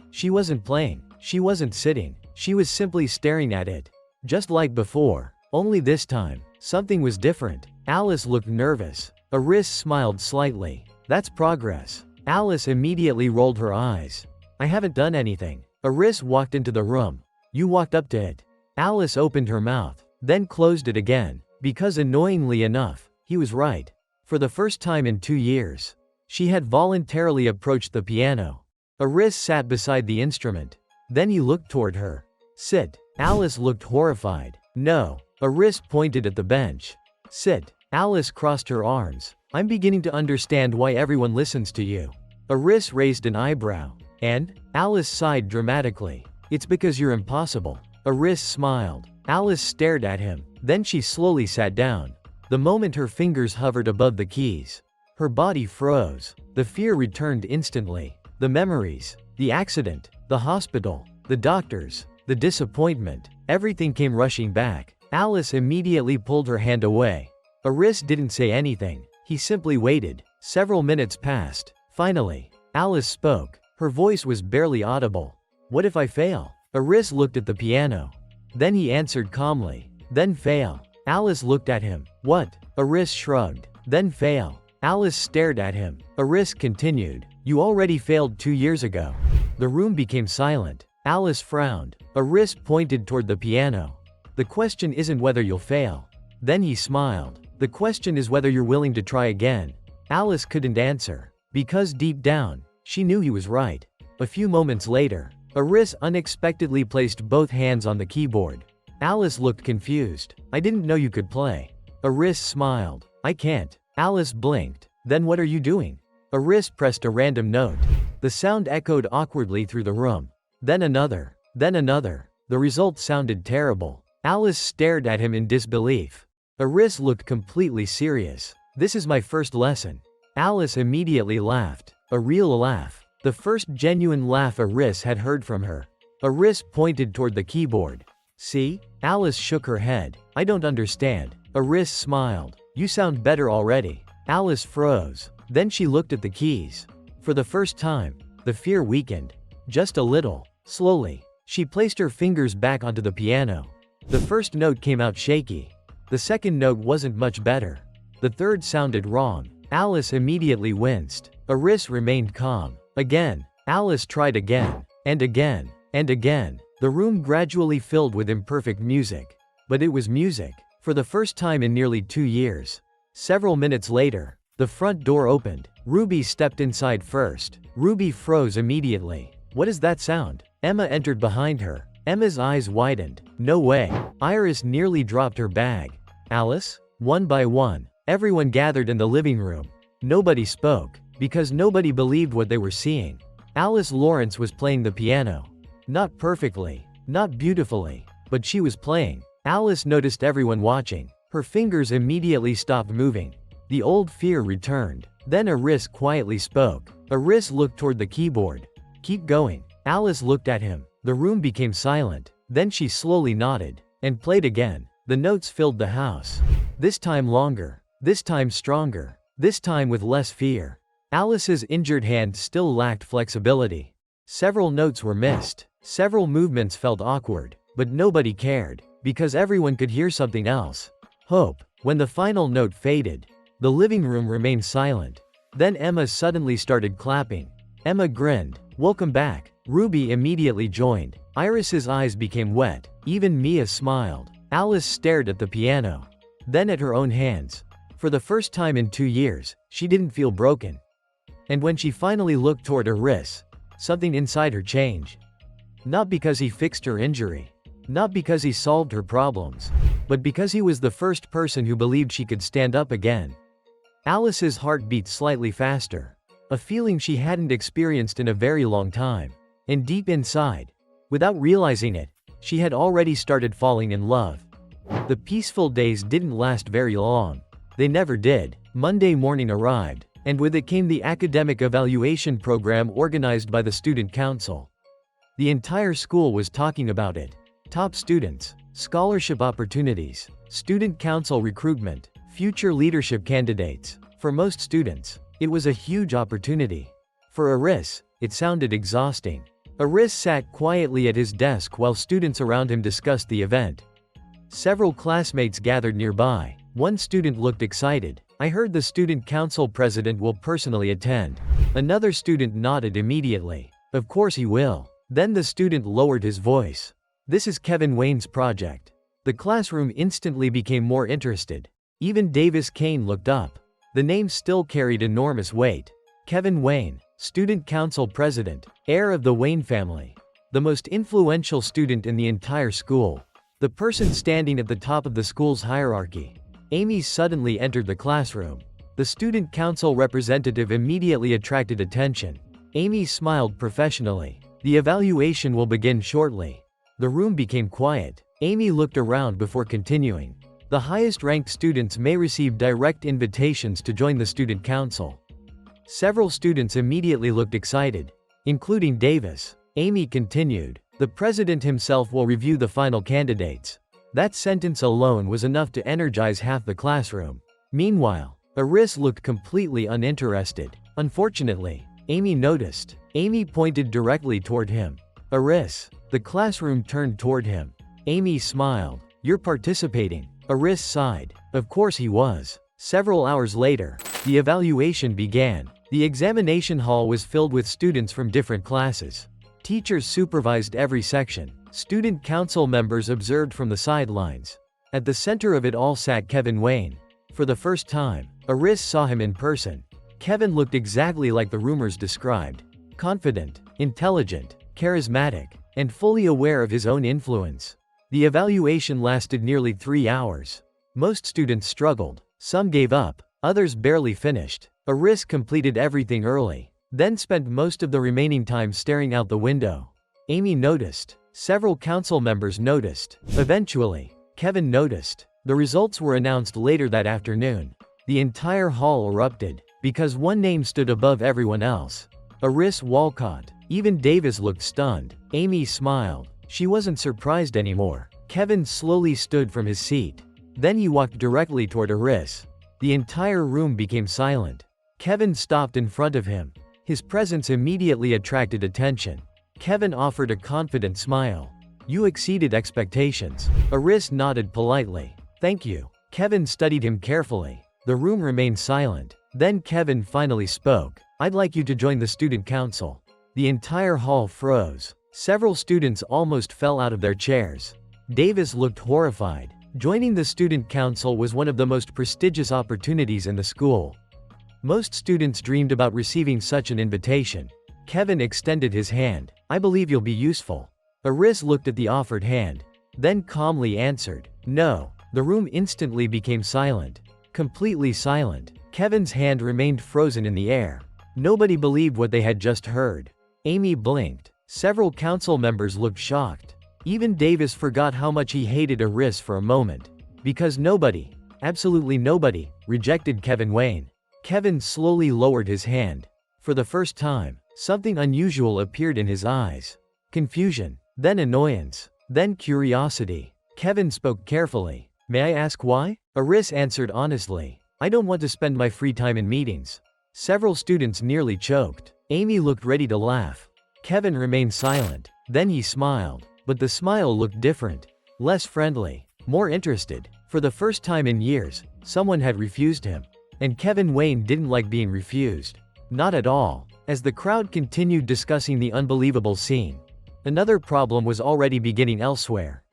She wasn't playing. She wasn't sitting. She was simply staring at it. Just like before. Only this time, something was different. Alice looked nervous. Iris smiled slightly. That's progress. Alice immediately rolled her eyes. I haven't done anything. Iris walked into the room. You walked up to it. Alice opened her mouth, then closed it again. Because annoyingly enough, he was right. For the first time in 2 years, she had voluntarily approached the piano. Iris sat beside the instrument. Then he looked toward her. Sit. Alice looked horrified. No. Iris pointed at the bench. Sit. Alice crossed her arms. I'm beginning to understand why everyone listens to you. Iris raised an eyebrow. And? Alice sighed dramatically. It's because you're impossible. Iris smiled. Alice stared at him. Then she slowly sat down. The moment her fingers hovered above the keys, her body froze. The fear returned instantly. The memories, the accident, the hospital, the doctors, the disappointment, everything came rushing back. Alice immediately pulled her hand away. Iris didn't say anything. He simply waited. Several minutes passed. Finally, Alice spoke. Her voice was barely audible. What if I fail? Iris looked at the piano. Then he answered calmly. Then fail. Alice looked at him. What? Iris shrugged. Then fail. Alice stared at him. Iris continued. You already failed 2 years ago. The room became silent. Alice frowned. Iris pointed toward the piano. The question isn't whether you'll fail. Then he smiled. The question is whether you're willing to try again. Alice couldn't answer. Because deep down, she knew he was right. A few moments later, Iris unexpectedly placed both hands on the keyboard. Alice looked confused. I didn't know you could play. Iris smiled. I can't. Alice blinked. Then what are you doing? Aris pressed a random note. The sound echoed awkwardly through the room. Then another. Then another. The result sounded terrible. Alice stared at him in disbelief. Aris looked completely serious. This is my first lesson. Alice immediately laughed. A real laugh. The first genuine laugh Aris had heard from her. Aris pointed toward the keyboard. See? Alice shook her head. I don't understand. Aris smiled. You sound better already. Alice froze. Then she looked at the keys. For the first time, the fear weakened. Just a little. Slowly, she placed her fingers back onto the piano. The first note came out shaky. The second note wasn't much better. The third sounded wrong. Alice immediately winced. Aris remained calm. Again. Alice tried again. And again. And again. The room gradually filled with imperfect music. But it was music. For the first time in nearly 2 years. Several minutes later, the front door opened. Ruby stepped inside first. Ruby froze immediately. What is that sound? Emma entered behind her. Emma's eyes widened. No way. Iris nearly dropped her bag. Alice? One by one, everyone gathered in the living room. Nobody spoke, because nobody believed what they were seeing. Alice Lawrence was playing the piano. Not perfectly, not beautifully, but she was playing. Alice noticed everyone watching. Her fingers immediately stopped moving. The old fear returned. Then Aris quietly spoke. Aris looked toward the keyboard. Keep going. Alice looked at him. The room became silent. Then she slowly nodded and played again. The notes filled the house. This time longer. This time stronger. This time with less fear. Alice's injured hand still lacked flexibility. Several notes were missed. Several movements felt awkward. But nobody cared, because everyone could hear something else. Hope. When the final note faded, the living room remained silent. Then Emma suddenly started clapping. Emma grinned. Welcome back. Ruby immediately joined. Iris's eyes became wet. Even Mia smiled. Alice stared at the piano. Then at her own hands. For the first time in 2 years, she didn't feel broken. And when she finally looked toward Aris, something inside her changed. Not because he fixed her injury. Not because he solved her problems. But because he was the first person who believed she could stand up again. Alice's heart beat slightly faster. A feeling she hadn't experienced in a very long time. And deep inside, without realizing it, she had already started falling in love. The peaceful days didn't last very long. They never did. Monday morning arrived, and with it came the academic evaluation program organized by the student council. The entire school was talking about it. Top students, scholarship opportunities, student council recruitment, future leadership candidates. For most students, it was a huge opportunity. For Aris, it sounded exhausting. Aris sat quietly at his desk while students around him discussed the event. Several classmates gathered nearby. One student looked excited. I heard the student council president will personally attend. Another student nodded immediately. Of course he will. Then the student lowered his voice. This is Kevin Wayne's project. The classroom instantly became more interested. Even Davis Kane looked up. The name still carried enormous weight. Kevin Wayne, student council president, heir of the Wayne family. The most influential student in the entire school. The person standing at the top of the school's hierarchy. Amy suddenly entered the classroom. The student council representative immediately attracted attention. Amy smiled professionally. The evaluation will begin shortly. The room became quiet. Amy looked around before continuing. The highest-ranked students may receive direct invitations to join the student council. Several students immediately looked excited, including Davis. Amy continued. The president himself will review the final candidates. That sentence alone was enough to energize half the classroom. Meanwhile, Aris looked completely uninterested. Unfortunately, Amy noticed. Amy pointed directly toward him. Aris. The classroom turned toward him. Amy smiled. You're participating. Aris sighed. Of course he was. Several hours later, the evaluation began. The examination hall was filled with students from different classes. Teachers supervised every section. Student council members observed from the sidelines. At the center of it all sat Kevin Wayne. For the first time, Aris saw him in person. Kevin looked exactly like the rumors described. Confident, intelligent, charismatic, and fully aware of his own influence. The evaluation lasted nearly 3 hours. Most students struggled. Some gave up. Others barely finished. Iris completed everything early, then spent most of the remaining time staring out the window. Amy noticed. Several council members noticed. Eventually, Kevin noticed. The results were announced later that afternoon. The entire hall erupted, because one name stood above everyone else. Iris Walcott. Even Davis looked stunned. Amy smiled. She wasn't surprised anymore. Kevin slowly stood from his seat. Then he walked directly toward Iris. The entire room became silent. Kevin stopped in front of him. His presence immediately attracted attention. Kevin offered a confident smile. "You exceeded expectations." Iris nodded politely. "Thank you." Kevin studied him carefully. The room remained silent. Then Kevin finally spoke. "I'd like you to join the student council." The entire hall froze. Several students almost fell out of their chairs. Davis looked horrified. Joining the student council was one of the most prestigious opportunities in the school. Most students dreamed about receiving such an invitation. Kevin extended his hand. "I believe you'll be useful." Iris looked at the offered hand, then calmly answered, "No." The room instantly became silent. Completely silent. Kevin's hand remained frozen in the air. Nobody believed what they had just heard. Amy blinked. Several council members looked shocked. Even Davis forgot how much he hated Iris for a moment. Because nobody, absolutely nobody, rejected Kevin Wayne. Kevin slowly lowered his hand. For the first time, something unusual appeared in his eyes. Confusion, then annoyance, then curiosity. Kevin spoke carefully. "May I ask why?" Iris answered honestly. "I don't want to spend my free time in meetings." Several students nearly choked. Amy looked ready to laugh. Kevin remained silent. Then he smiled. But the smile looked different. Less friendly. More interested. For the first time in years, someone had refused him. And Kevin Wayne didn't like being refused. Not at all. As the crowd continued discussing the unbelievable scene, another problem was already beginning elsewhere.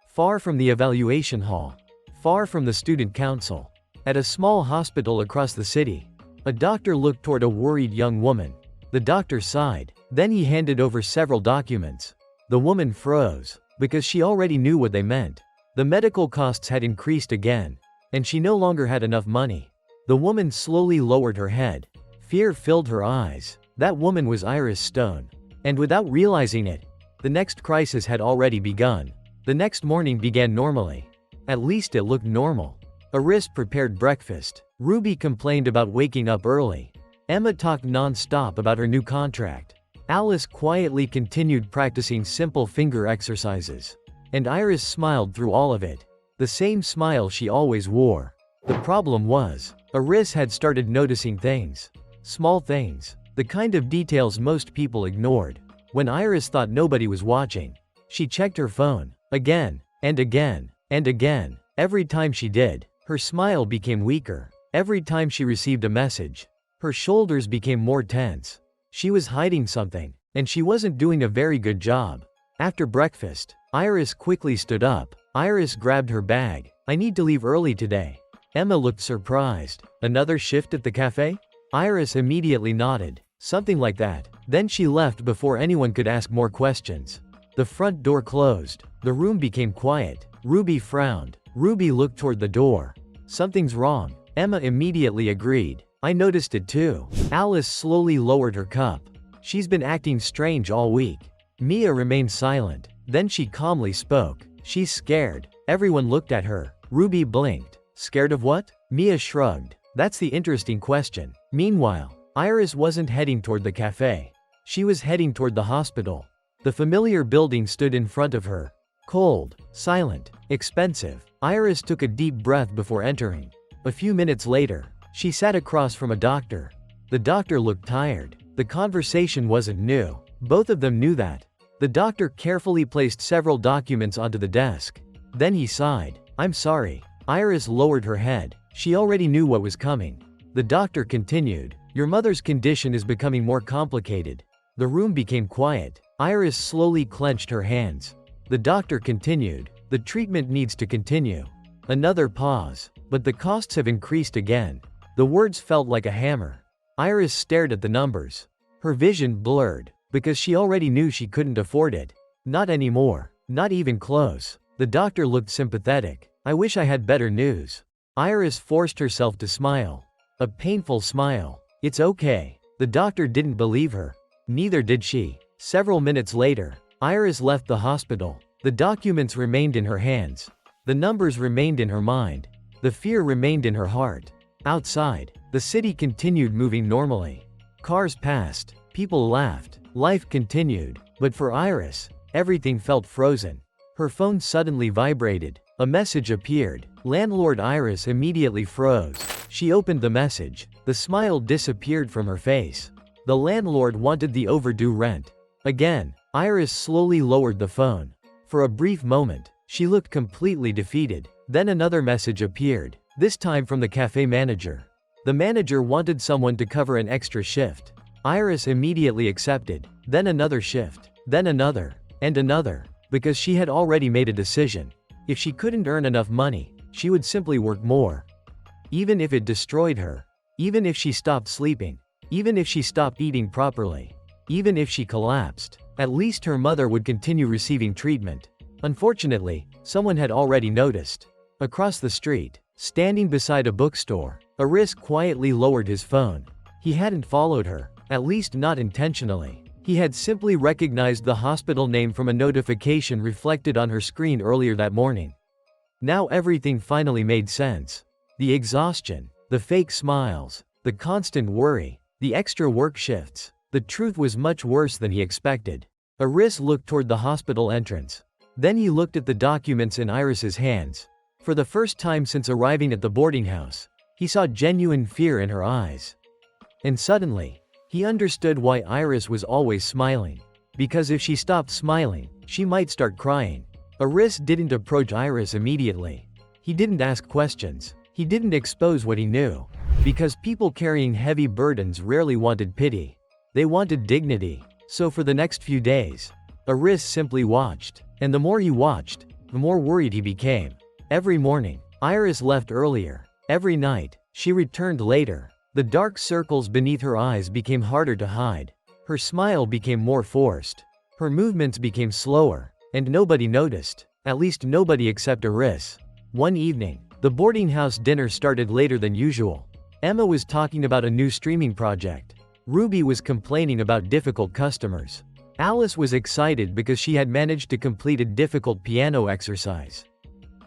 Far from the evaluation hall. Far from the student council. At a small hospital across the city, a doctor looked toward a worried young woman. The doctor sighed. Then he handed over several documents. The woman froze, because she already knew what they meant. The medical costs had increased again, and she no longer had enough money. The woman slowly lowered her head. Fear filled her eyes. That woman was Iris Stone. And without realizing it, the next crisis had already begun. The next morning began normally. At least it looked normal. Iris prepared breakfast. Ruby complained about waking up early. Emma talked non-stop about her new contract. Alice quietly continued practicing simple finger exercises. And Iris smiled through all of it. The same smile she always wore. The problem was, Iris had started noticing things. Small things. The kind of details most people ignored. When Iris thought nobody was watching, she checked her phone. Again, and again, and again. Every time she did, her smile became weaker. Every time she received a message, her shoulders became more tense. She was hiding something, and she wasn't doing a very good job. After breakfast, Iris quickly stood up. Iris grabbed her bag. "I need to leave early today." Emma looked surprised. "Another shift at the cafe?" Iris immediately nodded. "Something like that." Then she left before anyone could ask more questions. The front door closed. The room became quiet. Ruby frowned. Ruby looked toward the door. "Something's wrong." Emma immediately agreed. "I noticed it too." Alice slowly lowered her cup. "She's been acting strange all week." Mia remained silent. Then she calmly spoke. "She's scared." Everyone looked at her. Ruby blinked. "Scared of what?" Mia shrugged. "That's the interesting question." Meanwhile, Iris wasn't heading toward the cafe. She was heading toward the hospital. The familiar building stood in front of her. Cold, silent, expensive. Iris took a deep breath before entering. A few minutes later, she sat across from a doctor. The doctor looked tired. The conversation wasn't new. Both of them knew that. The doctor carefully placed several documents onto the desk. Then he sighed. "I'm sorry." Iris lowered her head. She already knew what was coming. The doctor continued. "Your mother's condition is becoming more complicated." The room became quiet. Iris slowly clenched her hands. The doctor continued. "The treatment needs to continue." Another pause. "But the costs have increased again." The words felt like a hammer. Iris stared at the numbers. Her vision blurred, because she already knew she couldn't afford it. Not anymore. Not even close. The doctor looked sympathetic. "I wish I had better news." Iris forced herself to smile. A painful smile. It's okay. The doctor didn't believe her. Neither did she. Several minutes later, Iris left the hospital. The documents remained in her hands. The numbers remained in her mind. The fear remained in her heart. Outside, the city continued moving normally. Cars passed. People laughed. Life continued. But for Iris, everything felt frozen. Her phone suddenly vibrated. A message appeared. Landlord Iris immediately froze. She opened the message. The smile disappeared from her face. The landlord wanted the overdue rent. Again, Iris slowly lowered the phone. For a brief moment, she looked completely defeated. Then another message appeared, this time from the cafe manager. The manager wanted someone to cover an extra shift. Iris immediately accepted. Then another shift. Then another. And another. Because she had already made a decision. If she couldn't earn enough money, she would simply work more. Even if it destroyed her. Even if she stopped sleeping. Even if she stopped eating properly. Even if she collapsed. At least her mother would continue receiving treatment. Unfortunately, someone had already noticed. Across the street, standing beside a bookstore, Iris quietly lowered his phone. He hadn't followed her, at least not intentionally. He had simply recognized the hospital name from a notification reflected on her screen earlier that morning. Now everything finally made sense. The exhaustion, the fake smiles, the constant worry, the extra work shifts. The truth was much worse than he expected. Iris looked toward the hospital entrance. Then he looked at the documents in Iris's hands. For the first time since arriving at the boarding house, he saw genuine fear in her eyes. And suddenly, he understood why Iris was always smiling. Because if she stopped smiling, she might start crying. Iris didn't approach Iris immediately. He didn't ask questions. He didn't expose what he knew. Because people carrying heavy burdens rarely wanted pity. They wanted dignity. So for the next few days, Iris simply watched. And the more he watched, the more worried he became. Every morning, Iris left earlier. Every night, she returned later. The dark circles beneath her eyes became harder to hide. Her smile became more forced. Her movements became slower. And nobody noticed. At least nobody except Iris. One evening, the boarding house dinner started later than usual. Emma was talking about a new streaming project. Ruby was complaining about difficult customers. Alice was excited because she had managed to complete a difficult piano exercise.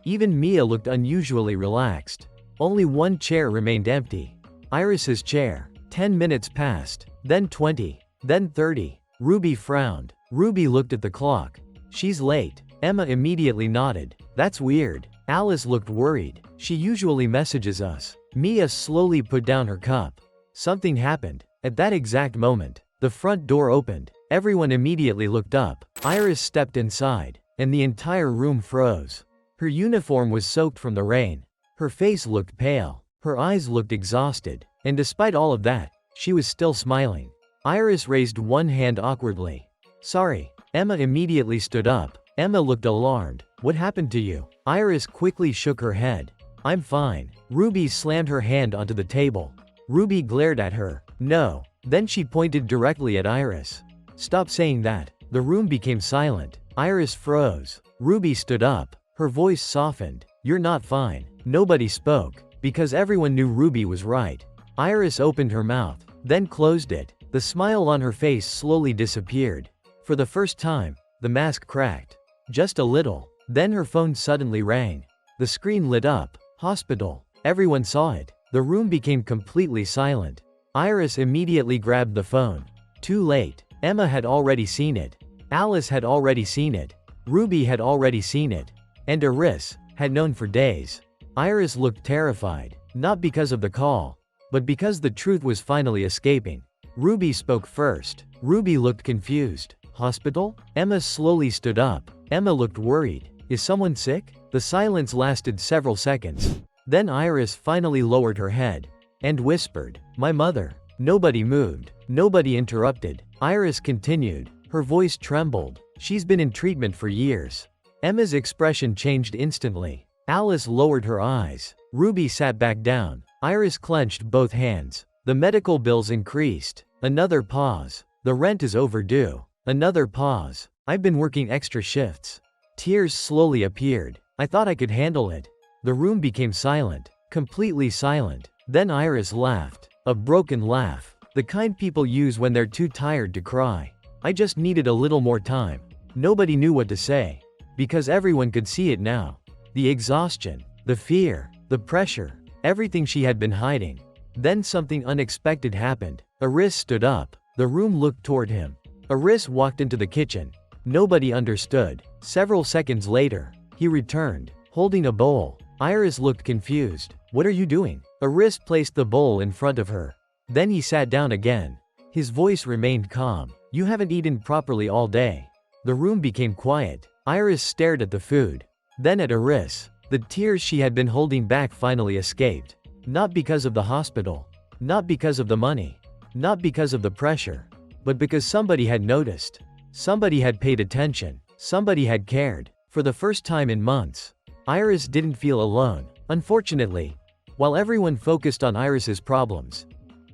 Even Mia looked unusually relaxed. Only one chair remained empty. Iris's chair. 10 minutes passed, then 20, then 30. Ruby frowned. Ruby looked at the clock. She's late. Emma immediately nodded. That's weird. Alice looked worried. She usually messages us. Mia slowly put down her cup. Something happened. At that exact moment, the front door opened. Everyone immediately looked up. Iris stepped inside, and the entire room froze. Her uniform was soaked from the rain. Her face looked pale. Her eyes looked exhausted. And despite all of that, she was still smiling. Iris raised one hand awkwardly. Sorry. Emma immediately stood up. Emma looked alarmed. What happened to you? Iris quickly shook her head. I'm fine. Ruby slammed her hand onto the table. Ruby glared at her. No. Then she pointed directly at Iris. Stop saying that. The room became silent. Iris froze. Ruby stood up. Her voice softened. You're not fine. Nobody spoke. Because everyone knew Ruby was right. Iris opened her mouth, then closed it. The smile on her face slowly disappeared. For the first time, the mask cracked. Just a little. Then her phone suddenly rang. The screen lit up. Hospital. Everyone saw it. The room became completely silent. Iris immediately grabbed the phone. Too late. Emma had already seen it. Alice had already seen it. Ruby had already seen it. And Iris had known for days. Iris looked terrified, not because of the call, but because the truth was finally escaping. Ruby spoke first. Ruby looked confused. Hospital? Emma slowly stood up. Emma looked worried. Is someone sick? The silence lasted several seconds. Then Iris finally lowered her head and whispered, my mother. Nobody moved. Nobody interrupted. Iris continued. Her voice trembled. She's been in treatment for years. Emma's expression changed instantly. Alice lowered her eyes. Ruby sat back down. Iris clenched both hands. The medical bills increased. Another pause. The rent is overdue. Another pause. I've been working extra shifts. Tears slowly appeared. I thought I could handle it. The room became silent. Completely silent. Then Iris laughed. A broken laugh. The kind people use when they're too tired to cry. I just needed a little more time. Nobody knew what to say. Because everyone could see it now. The exhaustion, the fear, the pressure, everything she had been hiding. Then something unexpected happened. Iris stood up. The room looked toward him. Iris walked into the kitchen. Nobody understood. Several seconds later, he returned, holding a bowl. Iris looked confused. What are you doing? Iris placed the bowl in front of her. Then he sat down again. His voice remained calm. You haven't eaten properly all day. The room became quiet. Iris stared at the food. Then at Iris. The tears she had been holding back finally escaped. Not because of the hospital. Not because of the money. Not because of the pressure. But because somebody had noticed. Somebody had paid attention. Somebody had cared. For the first time in months, Iris didn't feel alone. Unfortunately, while everyone focused on Iris's problems,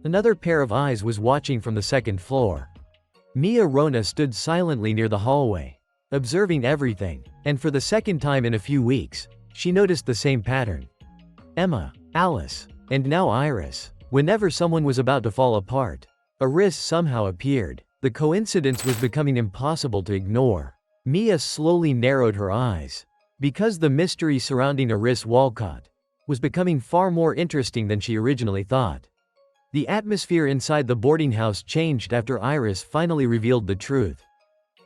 another pair of eyes was watching from the second floor. Mia Rona stood silently near the hallway, observing everything, and for the second time in a few weeks, she noticed the same pattern. Emma, Alice, and now Iris. Whenever someone was about to fall apart, Iris somehow appeared. The coincidence was becoming impossible to ignore. Mia slowly narrowed her eyes. Because the mystery surrounding Iris Walcott was becoming far more interesting than she originally thought. The atmosphere inside the boarding house changed after Iris finally revealed the truth.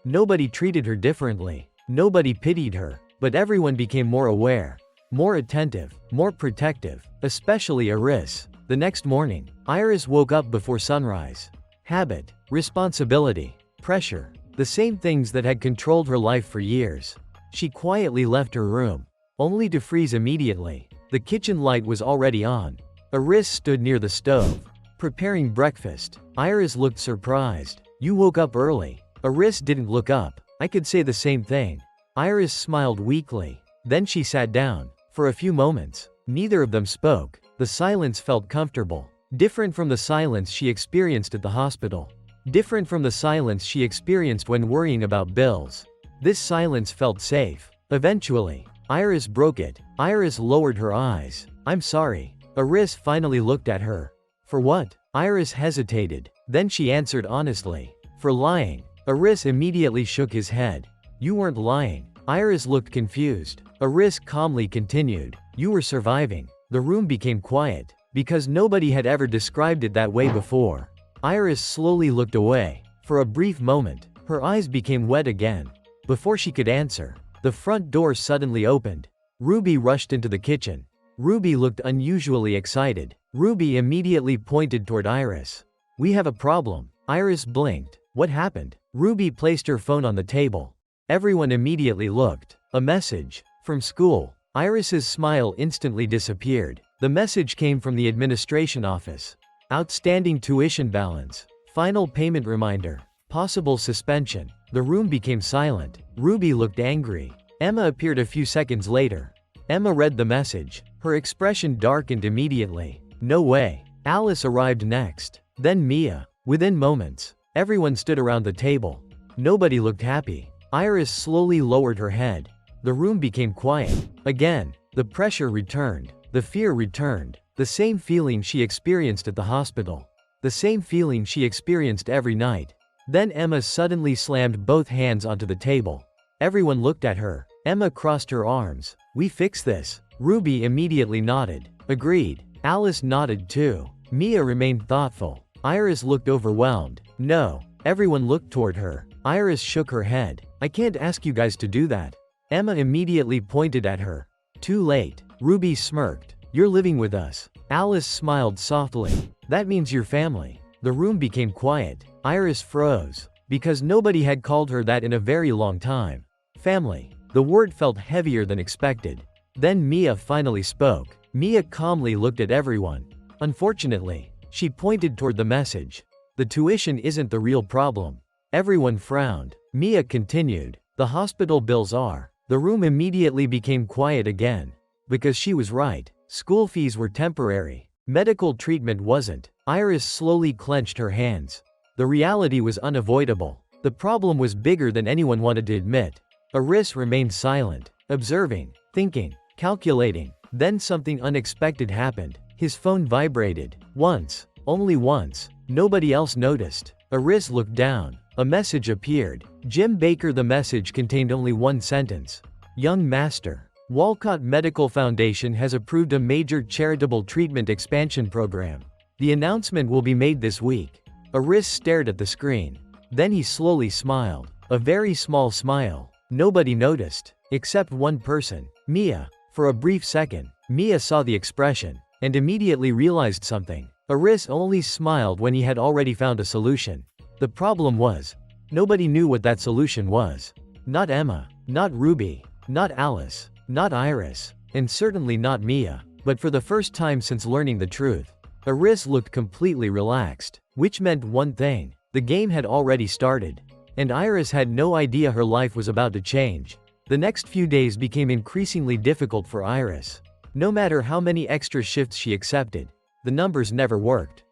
Nobody treated her differently. Nobody pitied her, but everyone became more aware, more attentive, more protective, especially Iris. The next morning, Iris woke up before sunrise. Habit, responsibility, pressure, the same things that had controlled her life for years. She quietly left her room, only to freeze immediately. The kitchen light was already on. Iris stood near the stove, preparing breakfast. Iris looked surprised. You woke up early. Iris didn't look up. I could say the same thing. Iris smiled weakly. Then she sat down. For a few moments, neither of them spoke. The silence felt comfortable. Different from the silence she experienced at the hospital. Different from the silence she experienced when worrying about bills. This silence felt safe. Eventually, Iris broke it. Iris lowered her eyes. I'm sorry. Iris finally looked at her. For what? Iris hesitated. Then she answered honestly. For lying. Iris immediately shook his head. You weren't lying. Iris looked confused. Iris calmly continued. You were surviving. The room became quiet, because nobody had ever described it that way before. Iris slowly looked away. For a brief moment, her eyes became wet again. Before she could answer, the front door suddenly opened. Ruby rushed into the kitchen. Ruby looked unusually excited. Ruby immediately pointed toward Iris. We have a problem. Iris blinked. What happened? Ruby placed her phone on the table. Everyone immediately looked. A message. From school. Iris's smile instantly disappeared. The message came from the administration office. Outstanding tuition balance. Final payment reminder. Possible suspension. The room became silent. Ruby looked angry. Emma appeared a few seconds later. Emma read the message. Her expression darkened immediately. No way. Alice arrived next. Then Mia. Within moments, everyone stood around the table. Nobody looked happy. Iris slowly lowered her head. The room became quiet. Again, the pressure returned. The fear returned. The same feeling she experienced at the hospital. The same feeling she experienced every night. Then Emma suddenly slammed both hands onto the table. Everyone looked at her. Emma crossed her arms. We fix this. Ruby immediately nodded. Agreed. Alice nodded too. Mia remained thoughtful. Iris looked overwhelmed. No. Everyone looked toward her. Iris shook her head. I can't ask you guys to do that. Emma immediately pointed at her. Too late. Ruby smirked. You're living with us. Alice smiled softly. That means your family. The room became quiet. Iris froze. Because nobody had called her that in a very long time. Family. The word felt heavier than expected. Then Mia finally spoke. Mia calmly looked at everyone. Unfortunately, she pointed toward the message. The tuition isn't the real problem. Everyone frowned. Mia continued. The hospital bills are. The room immediately became quiet again. Because she was right. School fees were temporary. Medical treatment wasn't. Iris slowly clenched her hands. The reality was unavoidable. The problem was bigger than anyone wanted to admit. Iris remained silent, observing, thinking, calculating. Then something unexpected happened. His phone vibrated. Once. Only once. Nobody else noticed. Iris looked down. A message appeared. Jim Baker. The message contained only one sentence. Young Master. Walcott Medical Foundation has approved a major charitable treatment expansion program. The announcement will be made this week. Iris stared at the screen. Then he slowly smiled. A very small smile. Nobody noticed. Except one person. Mia. For a brief second, Mia saw the expression and immediately realized something. Iris only smiled when he had already found a solution. The problem was, nobody knew what that solution was. Not Emma, not Ruby, not Alice, not Iris, and certainly not Mia. But for the first time since learning the truth, Iris looked completely relaxed, which meant one thing: the game had already started. And Iris had no idea her life was about to change. The next few days became increasingly difficult for Iris. No matter how many extra shifts she accepted, the numbers never worked.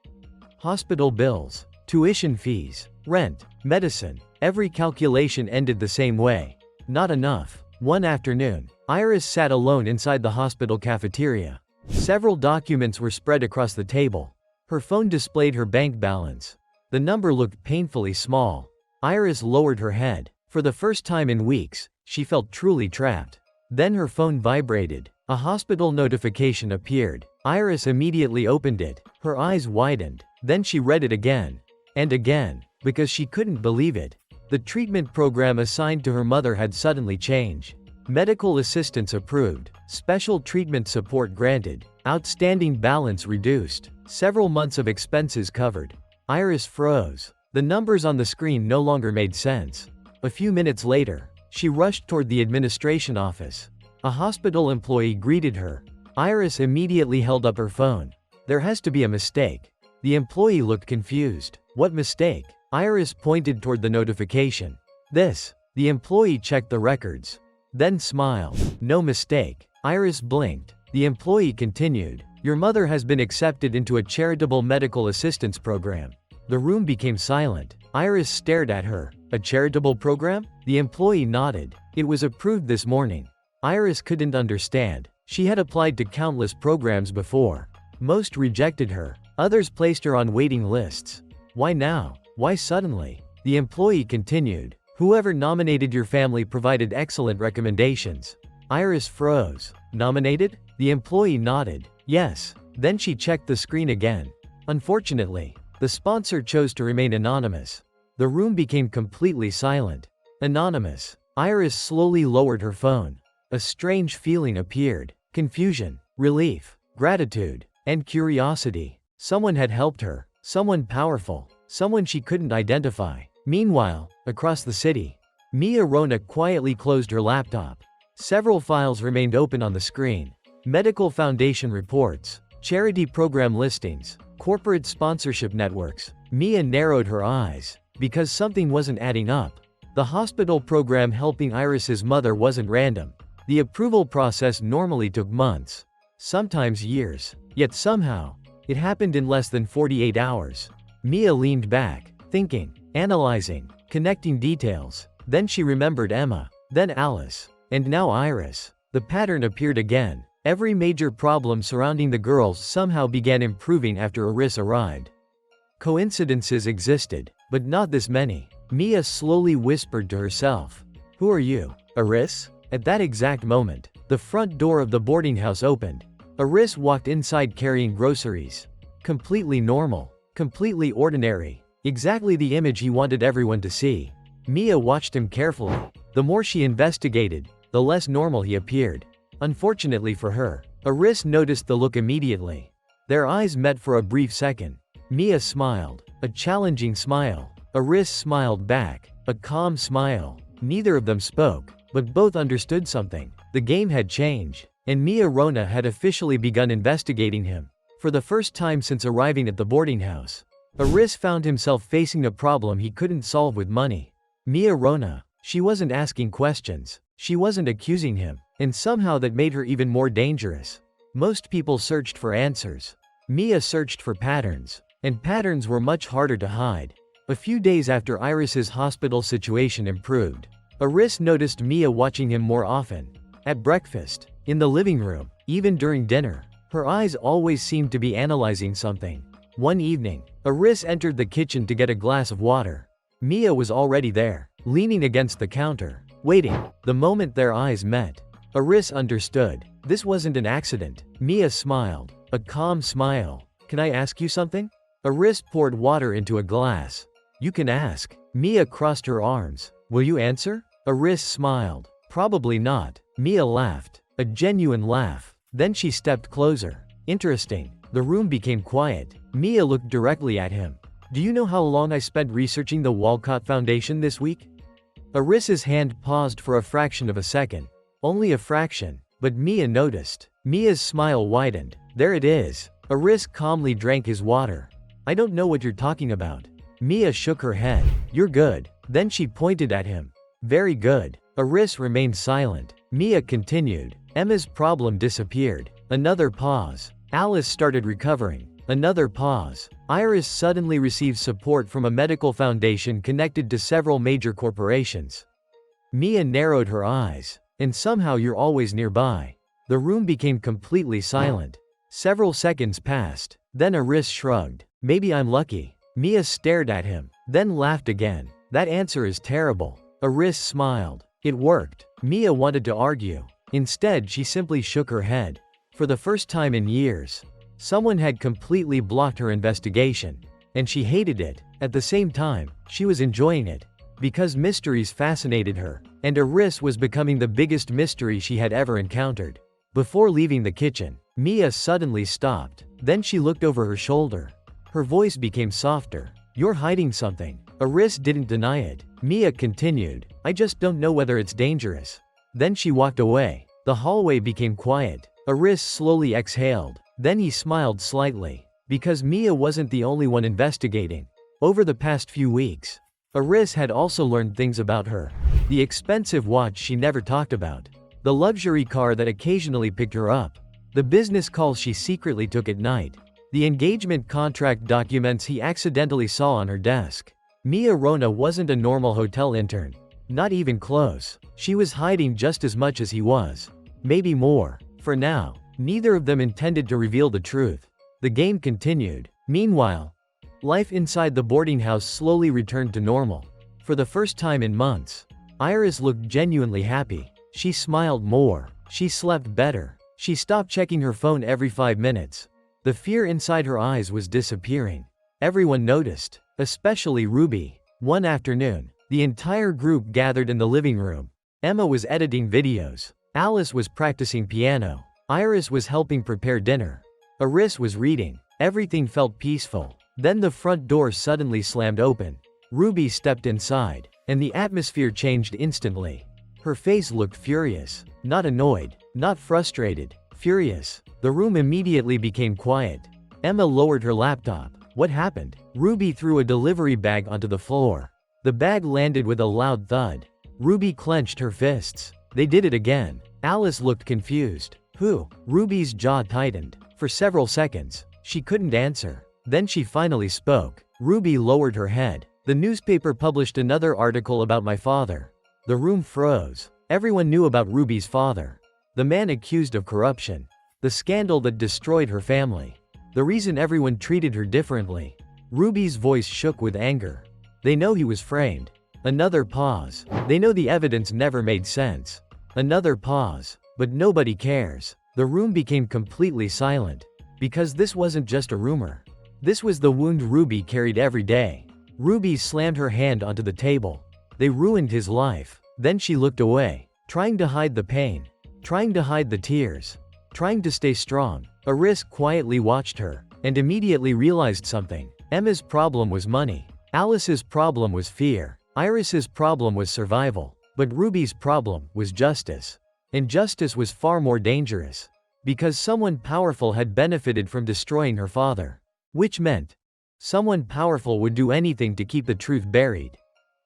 Hospital bills, tuition fees, rent, medicine, every calculation ended the same way. Not enough. One afternoon, Iris sat alone inside the hospital cafeteria. Several documents were spread across the table. Her phone displayed her bank balance. The number looked painfully small. Iris lowered her head. For the first time in weeks, she felt truly trapped. Then her phone vibrated. A hospital notification appeared. Iris immediately opened it. Her eyes widened. Then she read it again. And again. Because she couldn't believe it. The treatment program assigned to her mother had suddenly changed. Medical assistance approved. Special treatment support granted. Outstanding balance reduced. Several months of expenses covered. Iris froze. The numbers on the screen no longer made sense. A few minutes later, she rushed toward the administration office. A hospital employee greeted her. Iris immediately held up her phone. There has to be a mistake. The employee looked confused. What mistake? Iris pointed toward the notification. This. The employee checked the records. Then smiled. No mistake. Iris blinked. The employee continued. Your mother has been accepted into a charitable medical assistance program. The room became silent. Iris stared at her. A charitable program? The employee nodded. It was approved this morning. Iris couldn't understand. She had applied to countless programs before. Most rejected her. Others placed her on waiting lists. Why now? Why suddenly? The employee continued. Whoever nominated your family provided excellent recommendations. Iris froze. Nominated? The employee nodded. Yes. Then she checked the screen again. Unfortunately, the sponsor chose to remain anonymous. The room became completely silent. Anonymous. Iris slowly lowered her phone. A strange feeling appeared. Confusion, relief, gratitude, and curiosity. Someone had helped her. Someone powerful. Someone she couldn't identify. Meanwhile, across the city, Mia Rona quietly closed her laptop. Several files remained open on the screen. Medical Foundation reports, charity program listings, corporate sponsorship networks. Mia narrowed her eyes. Because something wasn't adding up. The hospital program helping Iris's mother wasn't random. The approval process normally took months. Sometimes years. Yet somehow, it happened in less than 48 hours. Mia leaned back, thinking, analyzing, connecting details. Then she remembered Emma. Then Alice. And now Iris. The pattern appeared again. Every major problem surrounding the girls somehow began improving after Iris arrived. Coincidences existed, but not this many. Mia slowly whispered to herself. Who are you? Iris? At that exact moment, the front door of the boarding house opened. Iris walked inside carrying groceries. Completely normal. Completely ordinary. Exactly the image he wanted everyone to see. Mia watched him carefully. The more she investigated, the less normal he appeared. Unfortunately for her, Iris noticed the look immediately. Their eyes met for a brief second. Mia smiled. A challenging smile. Iris smiled back. A calm smile. Neither of them spoke, but both understood something. The game had changed, and Mia Rona had officially begun investigating him. For the first time since arriving at the boarding house, Iris found himself facing a problem he couldn't solve with money. Mia Rona. She wasn't asking questions. She wasn't accusing him, and somehow that made her even more dangerous. Most people searched for answers. Mia searched for patterns. And patterns were much harder to hide. A few days after Iris's hospital situation improved, Iris noticed Mia watching him more often. At breakfast, in the living room, even during dinner. Her eyes always seemed to be analyzing something. One evening, Iris entered the kitchen to get a glass of water. Mia was already there, leaning against the counter, waiting. The moment their eyes met, Iris understood. This wasn't an accident. Mia smiled, a calm smile. "Can I ask you something?" Iris poured water into a glass. "You can ask." Mia crossed her arms. "Will you answer?" Iris smiled. "Probably not." Mia laughed, a genuine laugh. Then she stepped closer. "Interesting." The room became quiet. Mia looked directly at him. "Do you know how long I spent researching the Walcott Foundation this week?" Iris's hand paused for a fraction of a second. Only a fraction, but Mia noticed. Mia's smile widened. "There it is." Iris calmly drank his water. "I don't know what you're talking about." Mia shook her head. "You're good." Then she pointed at him. "Very good." Iris remained silent. Mia continued. Emma's problem disappeared. Another pause. Alice started recovering. Another pause. Iris suddenly received support from a medical foundation connected to several major corporations. Mia narrowed her eyes. "And somehow you're always nearby." The room became completely silent. Several seconds passed. Then Iris shrugged. "Maybe I'm lucky." Mia stared at him, then laughed again. "That answer is terrible." Iris smiled. It worked. Mia wanted to argue. Instead, she simply shook her head. For the first time in years, someone had completely blocked her investigation. And she hated it. At the same time, she was enjoying it. Because mysteries fascinated her, and Iris was becoming the biggest mystery she had ever encountered. Before leaving the kitchen, Mia suddenly stopped. Then she looked over her shoulder. Her voice became softer. "You're hiding something." Iris didn't deny it. Mia continued. "I just don't know whether it's dangerous." Then she walked away. The hallway became quiet. Iris slowly exhaled. Then he smiled slightly. Because Mia wasn't the only one investigating. Over the past few weeks, Iris had also learned things about her. The expensive watch she never talked about. The luxury car that occasionally picked her up. The business calls she secretly took at night. The engagement contract documents he accidentally saw on her desk. Mia Rona wasn't a normal hotel intern. Not even close. She was hiding just as much as he was. Maybe more. For now, neither of them intended to reveal the truth. The game continued. Meanwhile, life inside the boarding house slowly returned to normal. For the first time in months, Iris looked genuinely happy. She smiled more. She slept better. She stopped checking her phone every 5 minutes. The fear inside her eyes was disappearing. Everyone noticed, especially Ruby. One afternoon, the entire group gathered in the living room. Emma was editing videos. Alice was practicing piano. Iris was helping prepare dinner. Iris was reading. Everything felt peaceful. Then the front door suddenly slammed open. Ruby stepped inside, and the atmosphere changed instantly. Her face looked furious. Not annoyed, not frustrated, furious. The room immediately became quiet. Emma lowered her laptop. What happened? Ruby threw a delivery bag onto the floor. The bag landed with a loud thud. Ruby clenched her fists. They did it again. Alice looked confused. Who? Ruby's jaw tightened. For several seconds, she couldn't answer. Then she finally spoke. Ruby lowered her head. The newspaper published another article about my father. The room froze. Everyone knew about Ruby's father. The man accused of corruption. The scandal that destroyed her family. The reason everyone treated her differently. Ruby's voice shook with anger. They know he was framed. Another pause. They know the evidence never made sense. Another pause. But nobody cares. The room became completely silent. Because this wasn't just a rumor. This was the wound Ruby carried every day. Ruby slammed her hand onto the table. They ruined his life. Then she looked away, trying to hide the pain, trying to hide the tears, trying to stay strong. Iris quietly watched her, and immediately realized something. Emma's problem was money. Alice's problem was fear. Iris's problem was survival. But Ruby's problem was justice. And justice was far more dangerous. Because someone powerful had benefited from destroying her father. Which meant, someone powerful would do anything to keep the truth buried.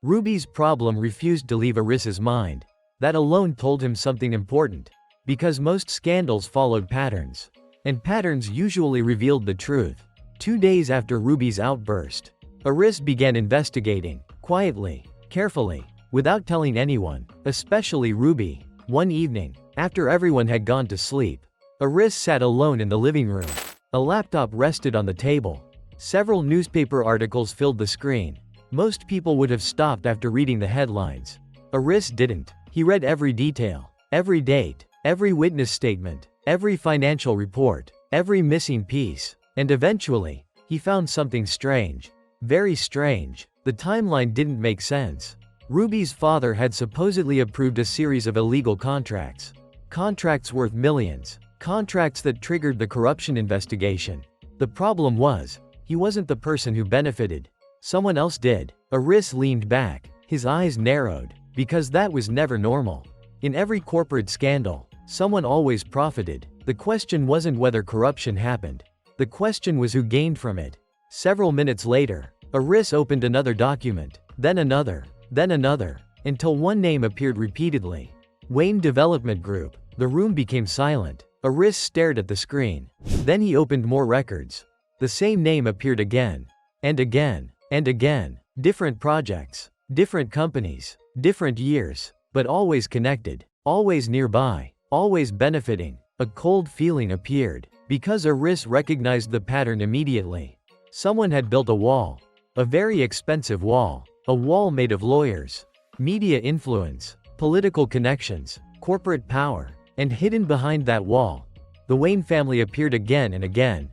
Ruby's problem refused to leave Iris's mind. That alone told him something important. Because most scandals followed patterns. And patterns usually revealed the truth. 2 days after Ruby's outburst, Iris began investigating, quietly, carefully, without telling anyone, especially Ruby. One evening, after everyone had gone to sleep, Aris sat alone in the living room. A laptop rested on the table. Several newspaper articles filled the screen. Most people would have stopped after reading the headlines. Aris didn't. He read every detail, every date, every witness statement, every financial report, every missing piece, and eventually, he found something strange. Very strange. The timeline didn't make sense. Ruby's father had supposedly approved a series of illegal contracts. Contracts worth millions. Contracts that triggered the corruption investigation. The problem was, he wasn't the person who benefited. Someone else did. Aris leaned back, his eyes narrowed, because that was never normal. In every corporate scandal, someone always profited. The question wasn't whether corruption happened. The question was who gained from it. Several minutes later, Aris opened another document, then another, until one name appeared repeatedly. Wayne Development Group. The room became silent. Aris stared at the screen. Then he opened more records. The same name appeared again. And again. And again. Different projects. Different companies. Different years. But always connected. Always nearby. Always benefiting. A cold feeling appeared. Because Aris recognized the pattern immediately. Someone had built a wall. A very expensive wall. A wall made of lawyers. Media influence. Political connections. Corporate power. And hidden behind that wall, the Wayne family appeared again and again.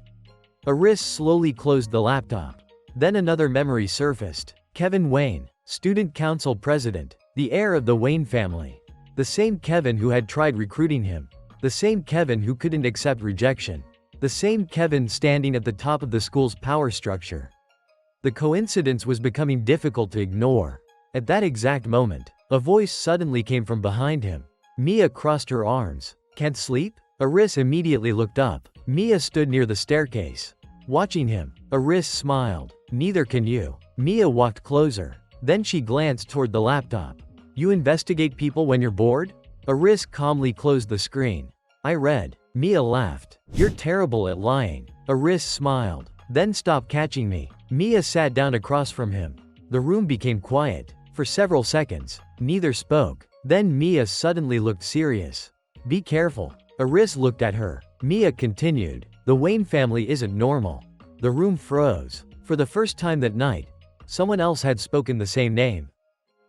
Aris slowly closed the laptop. Then another memory surfaced. Kevin Wayne, student council president, the heir of the Wayne family. The same Kevin who had tried recruiting him. The same Kevin who couldn't accept rejection. The same Kevin standing at the top of the school's power structure. The coincidence was becoming difficult to ignore. At that exact moment, a voice suddenly came from behind him. Mia crossed her arms. Can't sleep? Aris immediately looked up. Mia stood near the staircase. Watching him, Aris smiled. Neither can you. Mia walked closer. Then she glanced toward the laptop. You investigate people when you're bored? Aris calmly closed the screen. I read. Mia laughed. You're terrible at lying. Aris smiled. Then stop catching me. Mia sat down across from him. The room became quiet. For several seconds, neither spoke. Then Mia suddenly looked serious. Be careful. Aris looked at her. Mia continued. The Wayne family isn't normal. The room froze. For the first time that night, someone else had spoken the same name.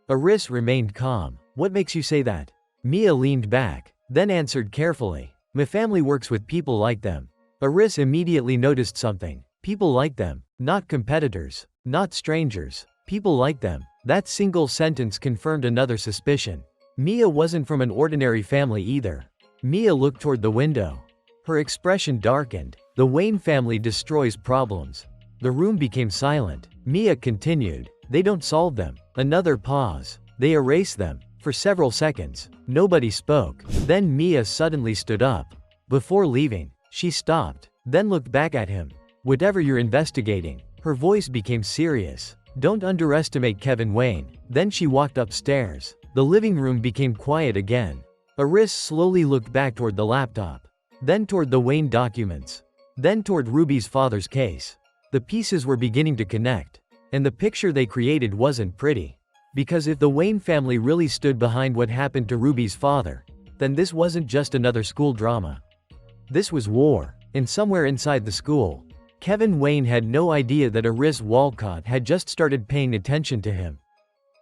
Aris remained calm. What makes you say that? Mia leaned back, then answered carefully. My family works with people like them. Aris immediately noticed something. People like them. Not competitors. Not strangers. People like them. That single sentence confirmed another suspicion. Mia wasn't from an ordinary family either. Mia looked toward the window. Her expression darkened. The Wayne family destroys problems. The room became silent. Mia continued. They don't solve them. Another pause. They erase them. For several seconds, nobody spoke. Then Mia suddenly stood up. Before leaving, she stopped, then looked back at him. Whatever you're investigating. Her voice became serious. Don't underestimate Kevin Wayne. Then she walked upstairs. The living room became quiet again. Aris slowly looked back toward the laptop. Then toward the Wayne documents. Then toward Ruby's father's case. The pieces were beginning to connect. And the picture they created wasn't pretty. Because if the Wayne family really stood behind what happened to Ruby's father, then this wasn't just another school drama. This was war. And somewhere inside the school, Kevin Wayne had no idea that Aris Walcott had just started paying attention to him.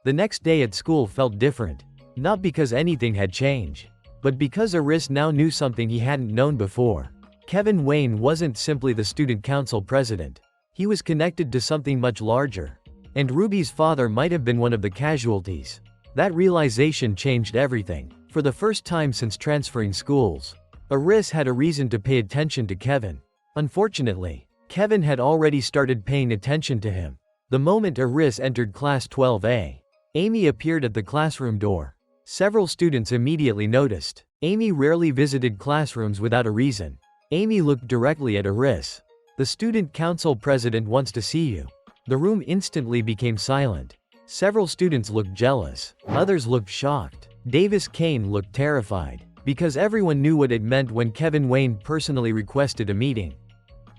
The next day at school felt different. Not because anything had changed, but because Aris now knew something he hadn't known before. Kevin Wayne wasn't simply the student council president. He was connected to something much larger. And Ruby's father might have been one of the casualties. That realization changed everything. For the first time since transferring schools, Aris had a reason to pay attention to Kevin. Unfortunately, Kevin had already started paying attention to him. The moment Aris entered class 12A, Amy appeared at the classroom door. Several students immediately noticed. Amy rarely visited classrooms without a reason. Amy looked directly at Aris. The student council president wants to see you. The room instantly became silent. Several students looked jealous. Others looked shocked. Davis Kane looked terrified. Because everyone knew what it meant when Kevin Wayne personally requested a meeting.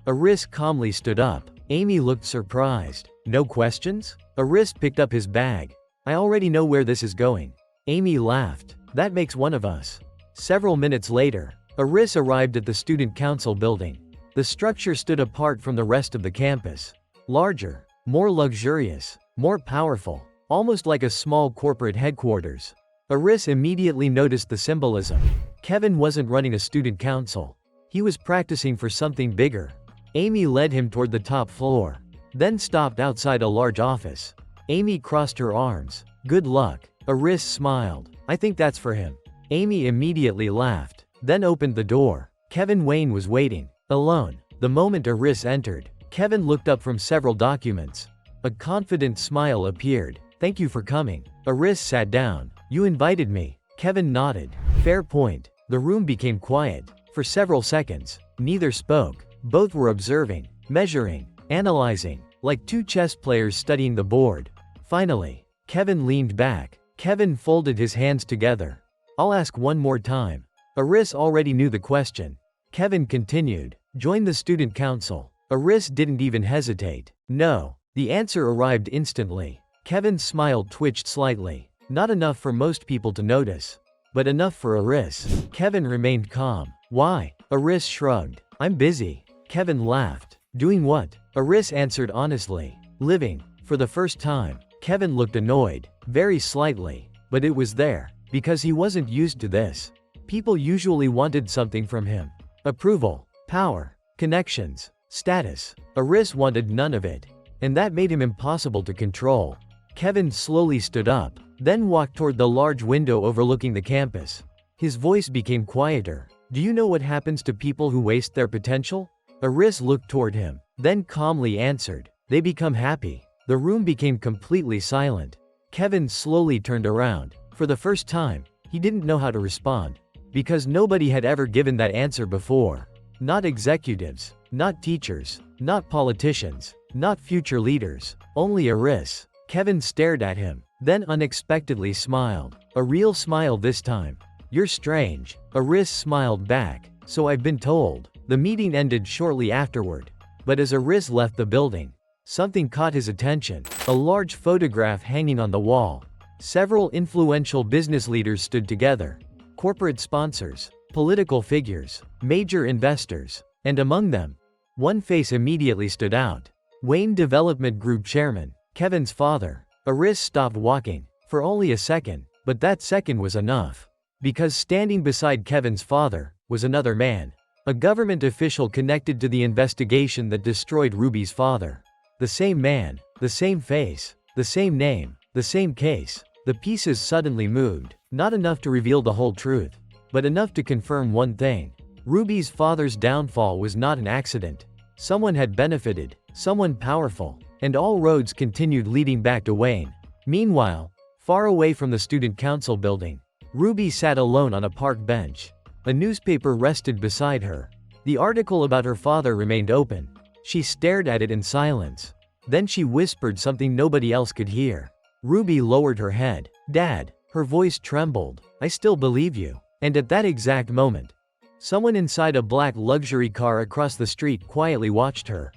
Aris calmly stood up. Amy looked surprised. No questions? Aris picked up his bag. I already know where this is going. Amy laughed. That makes one of us. Several minutes later, Aris arrived at the student council building. The structure stood apart from the rest of the campus. Larger, more luxurious, more powerful, almost like a small corporate headquarters. Aris immediately noticed the symbolism. Kevin wasn't running a student council. He was practicing for something bigger. Amy led him toward the top floor, then stopped outside a large office. Amy crossed her arms. "Good luck." Aris smiled. "I think that's for him." Amy immediately laughed, then opened the door. Kevin Wayne was waiting, alone. The moment Aris entered, Kevin looked up from several documents. A confident smile appeared. "Thank you for coming." Aris sat down. "You invited me." Kevin nodded. "Fair point." The room became quiet. For several seconds, neither spoke. Both were observing, measuring, analyzing, like two chess players studying the board. Finally, Kevin leaned back. Kevin folded his hands together. "I'll ask one more time." Aris already knew the question. Kevin continued. "Join the student council." Aris didn't even hesitate. "No." The answer arrived instantly. Kevin's smile twitched slightly. Not enough for most people to notice, but enough for Aris. Kevin remained calm. "Why?" Aris shrugged. "I'm busy." Kevin laughed. "Doing what?" Aris answered honestly. "Living." For the first time, Kevin looked annoyed. Very slightly. But it was there. Because he wasn't used to this. People usually wanted something from him. Approval, power, connections, status. Aris wanted none of it. And that made him impossible to control. Kevin slowly stood up, then walked toward the large window overlooking the campus. His voice became quieter. "Do you know what happens to people who waste their potential?" Aris looked toward him, then calmly answered. "They become happy." The room became completely silent. Kevin slowly turned around. For the first time, he didn't know how to respond. Because nobody had ever given that answer before. Not executives, not teachers, not politicians, not future leaders, only Aris. Kevin stared at him, then unexpectedly smiled. A real smile this time. "You're strange." Aris smiled back. "So I've been told." The meeting ended shortly afterward. But as Aris left the building, something caught his attention. A large photograph hanging on the wall. Several influential business leaders stood together. Corporate sponsors, political figures, major investors, and among them, one face immediately stood out. Wayne Development Group Chairman, Kevin's father. Aris stopped walking, for only a second, but that second was enough. Because standing beside Kevin's father, was another man. A government official connected to the investigation that destroyed Ruby's father. The same man, the same face, the same name, the same case. The pieces suddenly moved, not enough to reveal the whole truth, but enough to confirm one thing. Ruby's father's downfall was not an accident. Someone had benefited, someone powerful, and all roads continued leading back to Wayne. Meanwhile, far away from the student council building, Ruby sat alone on a park bench. A newspaper rested beside her. The article about her father remained open. She stared at it in silence. Then she whispered something nobody else could hear. Ruby lowered her head. "Dad." Her voice trembled. "I still believe you." And at that exact moment, someone inside a black luxury car across the street quietly watched her.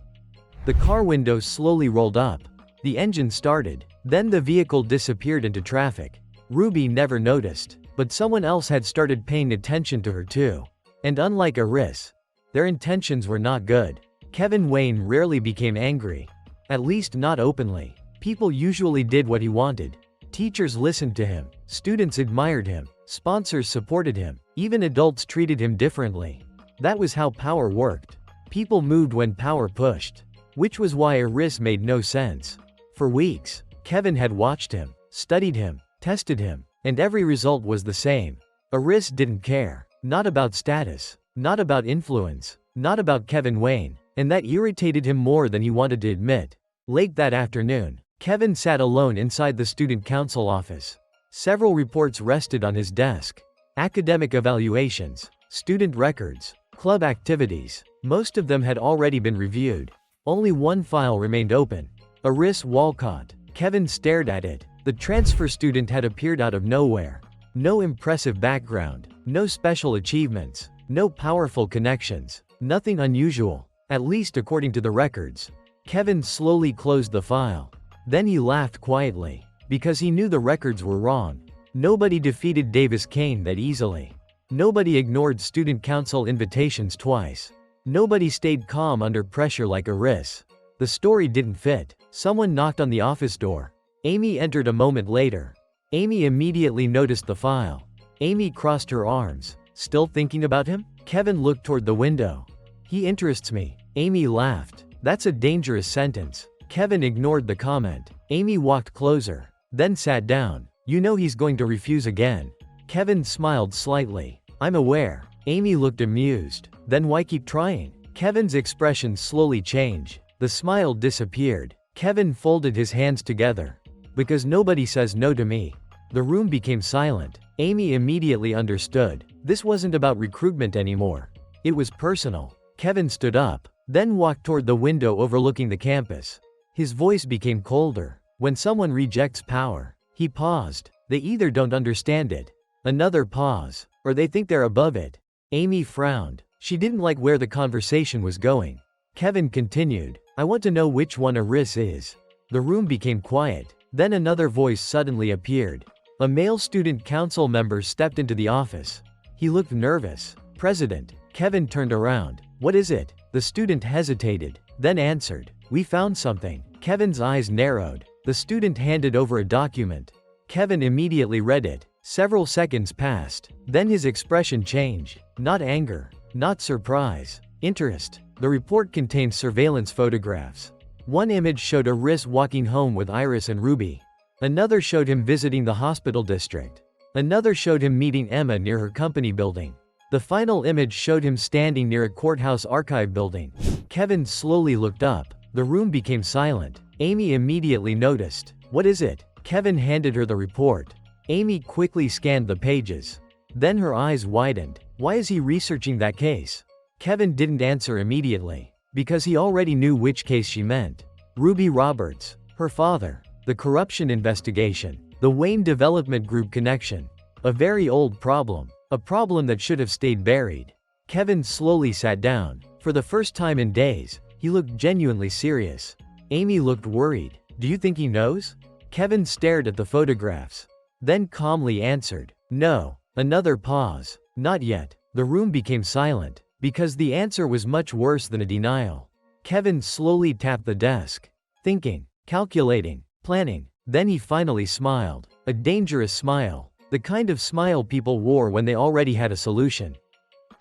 The car window slowly rolled up. The engine started. Then the vehicle disappeared into traffic. Ruby never noticed, but someone else had started paying attention to her too. And unlike Aris, their intentions were not good. Kevin Wayne rarely became angry. At least not openly. People usually did what he wanted. Teachers listened to him. Students admired him. Sponsors supported him. Even adults treated him differently. That was how power worked. People moved when power pushed. Which was why Aris made no sense. For weeks, Kevin had watched him, studied him, tested him, and every result was the same. Aris didn't care. Not about status. Not about influence. Not about Kevin Wayne. And that irritated him more than he wanted to admit. Late that afternoon, Kevin sat alone inside the student council office. Several reports rested on his desk. Academic evaluations, student records, club activities. Most of them had already been reviewed. Only one file remained open. Aris Walcott. Kevin stared at it. The transfer student had appeared out of nowhere. No impressive background. No special achievements. No powerful connections. Nothing unusual. At least according to the records. Kevin slowly closed the file. Then he laughed quietly. Because he knew the records were wrong. Nobody defeated Davis Kane that easily. Nobody ignored student council invitations twice. Nobody stayed calm under pressure like Aris. The story didn't fit. Someone knocked on the office door. Amy entered a moment later. Amy immediately noticed the file. Amy crossed her arms. Still thinking about him? Kevin looked toward the window. He interests me. Amy laughed. That's a dangerous sentence. Kevin ignored the comment. Amy walked closer, then sat down. You know he's going to refuse again. Kevin smiled slightly. I'm aware. Amy looked amused. Then why keep trying? Kevin's expression slowly changed. The smile disappeared. Kevin folded his hands together. Because nobody says no to me. The room became silent. Amy immediately understood. This wasn't about recruitment anymore. It was personal. Kevin stood up, then walked toward the window overlooking the campus. His voice became colder. When someone rejects power, he paused. They either don't understand it, another pause, or they think they're above it. Amy frowned. She didn't like where the conversation was going. Kevin continued, I want to know which one Aris is. The room became quiet. Then another voice suddenly appeared. A male student council member stepped into the office. He looked nervous. President. Kevin turned around. What is it? The student hesitated, then answered. We found something. Kevin's eyes narrowed. The student handed over a document. Kevin immediately read it. Several seconds passed. Then his expression changed. Not anger. Not surprise. Interest. The report contained surveillance photographs. One image showed Aris walking home with Iris and Ruby. Another showed him visiting the hospital district. Another showed him meeting Emma near her company building. The final image showed him standing near a courthouse archive building. Kevin slowly looked up. The room became silent. Amy immediately noticed. What is it? Kevin handed her the report. Amy quickly scanned the pages. Then her eyes widened. Why is he researching that case? Kevin didn't answer immediately. Because he already knew which case she meant. Ruby Roberts, her father, the corruption investigation, the Wayne Development Group connection. A very old problem. A problem that should have stayed buried. Kevin slowly sat down. For the first time in days, he looked genuinely serious. Amy looked worried. Do you think he knows? Kevin stared at the photographs. Then calmly answered. No. Another pause. Not yet. The room became silent. Because the answer was much worse than a denial. Kevin slowly tapped the desk. Thinking. Calculating. Planning. Then he finally smiled. A dangerous smile. The kind of smile people wore when they already had a solution.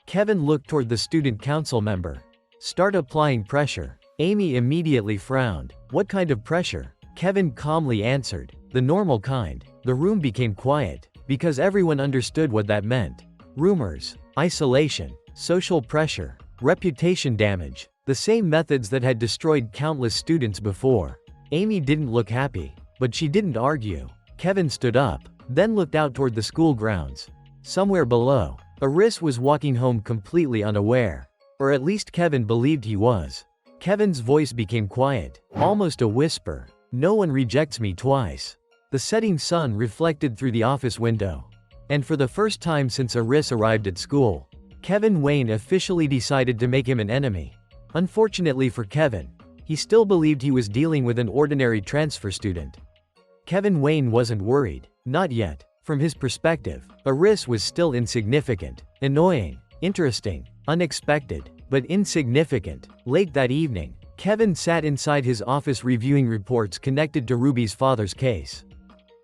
Kevin looked toward the student council member. Start applying pressure. Amy immediately frowned. What kind of pressure? Kevin calmly answered. The normal kind. The room became quiet, because everyone understood what that meant. Rumors, isolation, social pressure, reputation damage. The same methods that had destroyed countless students before. Amy didn't look happy, but she didn't argue. Kevin stood up, then looked out toward the school grounds. Somewhere below, Aris was walking home completely unaware. Or at least Kevin believed he was. Kevin's voice became quiet, almost a whisper. No one rejects me twice. The setting sun reflected through the office window. And for the first time since Aris arrived at school, Kevin Wayne officially decided to make him an enemy. Unfortunately for Kevin, he still believed he was dealing with an ordinary transfer student. Kevin Wayne wasn't worried. Not yet. From his perspective, Aris was still insignificant, annoying, interesting, unexpected, but insignificant. Late that evening, Kevin sat inside his office reviewing reports connected to Ruby's father's case.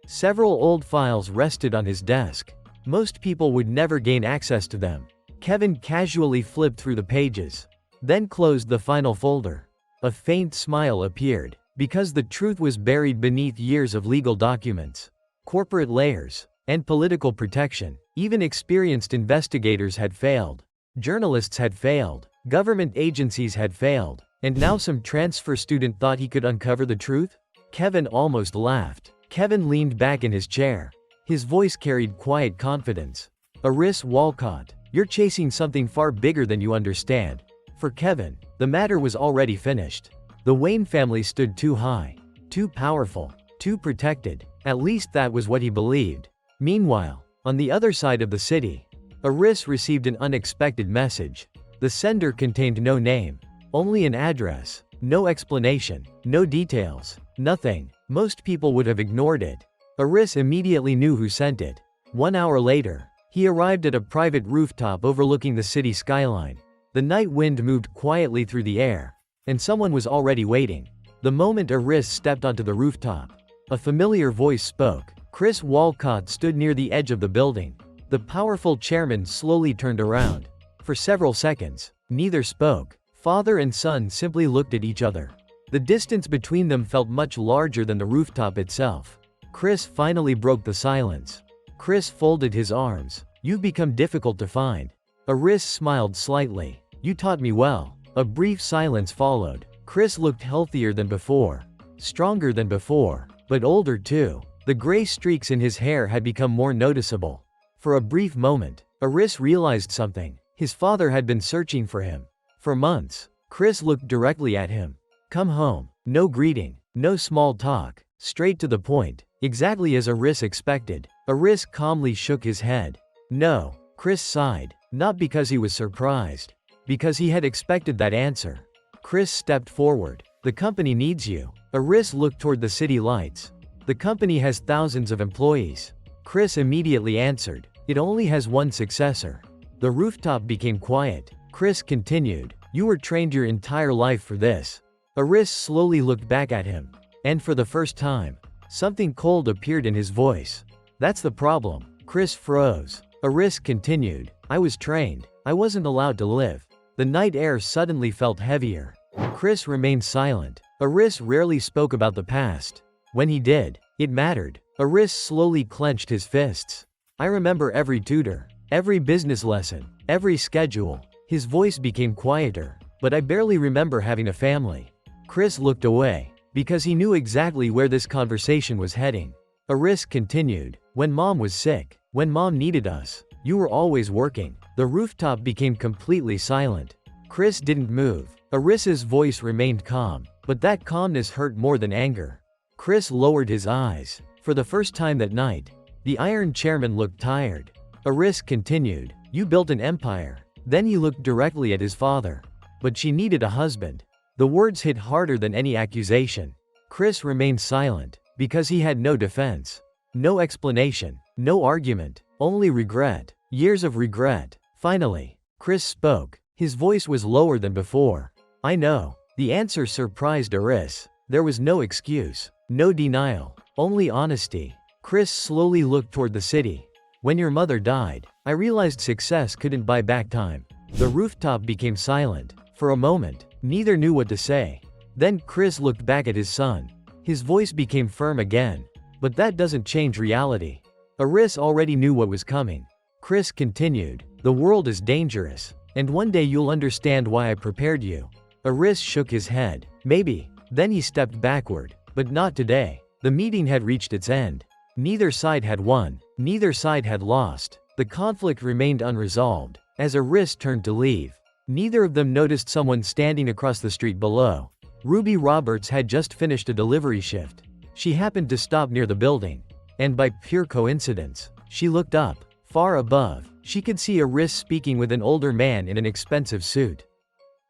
Several old files rested on his desk. Most people would never gain access to them. Kevin casually flipped through the pages, then closed the final folder. A faint smile appeared, because the truth was buried beneath years of legal documents, corporate layers, and political protection. Even experienced investigators had failed. Journalists had failed. Government agencies had failed. And now some transfer student thought he could uncover the truth? Kevin almost laughed. Kevin leaned back in his chair. His voice carried quiet confidence. Aris Walcott, you're chasing something far bigger than you understand. For Kevin, the matter was already finished. The Wayne family stood too high, too powerful, too protected. At least that was what he believed. Meanwhile, on the other side of the city, Aris received an unexpected message. The sender contained no name, only an address, no explanation, no details, nothing. Most people would have ignored it. Aris immediately knew who sent it. 1 hour later, He arrived at a private rooftop overlooking the city skyline. The night wind moved quietly through the air, and someone was already waiting. The moment Aris stepped onto the rooftop, a familiar voice spoke. Chris Walcott stood near the edge of the building. The powerful chairman slowly turned around. For several seconds, neither spoke. Father and son simply looked at each other. The distance between them felt much larger than the rooftop itself. Chris finally broke the silence. Chris folded his arms. You've become difficult to find. Aris smiled slightly. You taught me well. A brief silence followed. Chris looked healthier than before. Stronger than before. But older too. The gray streaks in his hair had become more noticeable. For a brief moment, Aris realized something. His father had been searching for him. For months. Chris looked directly at him. Come home. No greeting. No small talk. Straight to the point. Exactly as Aris expected. Aris calmly shook his head. No. Chris sighed. Not because he was surprised. Because he had expected that answer. Chris stepped forward. The company needs you. Aris looked toward the city lights. The company has thousands of employees. Chris immediately answered. It only has one successor. The rooftop became quiet. Chris continued. You were trained your entire life for this. Aris slowly looked back at him. And for the first time, something cold appeared in his voice. That's the problem. Chris froze. Aris continued. I was trained. I wasn't allowed to live. The night air suddenly felt heavier. Chris remained silent. Aris rarely spoke about the past. When he did, it mattered. Aris slowly clenched his fists. I remember every tutor, every business lesson, every schedule. His voice became quieter. But I barely remember having a family. Chris looked away, because he knew exactly where this conversation was heading. Aris continued. When mom was sick, when mom needed us, you were always working. The rooftop became completely silent. Chris didn't move. Aris's voice remained calm, but that calmness hurt more than anger. Chris lowered his eyes. For the first time that night, the Iron Chairman looked tired. Aris continued. You built an empire. Then he looked directly at his father. But she needed a husband. The words hit harder than any accusation. Chris remained silent, because he had no defense. No explanation. No argument. Only regret. Years of regret. Finally, Chris spoke. His voice was lower than before. I know. The answer surprised Aris. There was no excuse. No denial. Only honesty. Chris slowly looked toward the city. When your mother died, I realized success couldn't buy back time. The rooftop became silent. For a moment, neither knew what to say. Then Chris looked back at his son. His voice became firm again. But that doesn't change reality. Aris already knew what was coming. Chris continued. The world is dangerous. And one day you'll understand why I prepared you. Aris shook his head. Maybe. Then he stepped backward. But not today. The meeting had reached its end. Neither side had won. Neither side had lost. The conflict remained unresolved. As Aris turned to leave, neither of them noticed someone standing across the street below. Ruby Roberts had just finished a delivery shift. She happened to stop near the building. And by pure coincidence, she looked up. Far above, she could see Aris speaking with an older man in an expensive suit.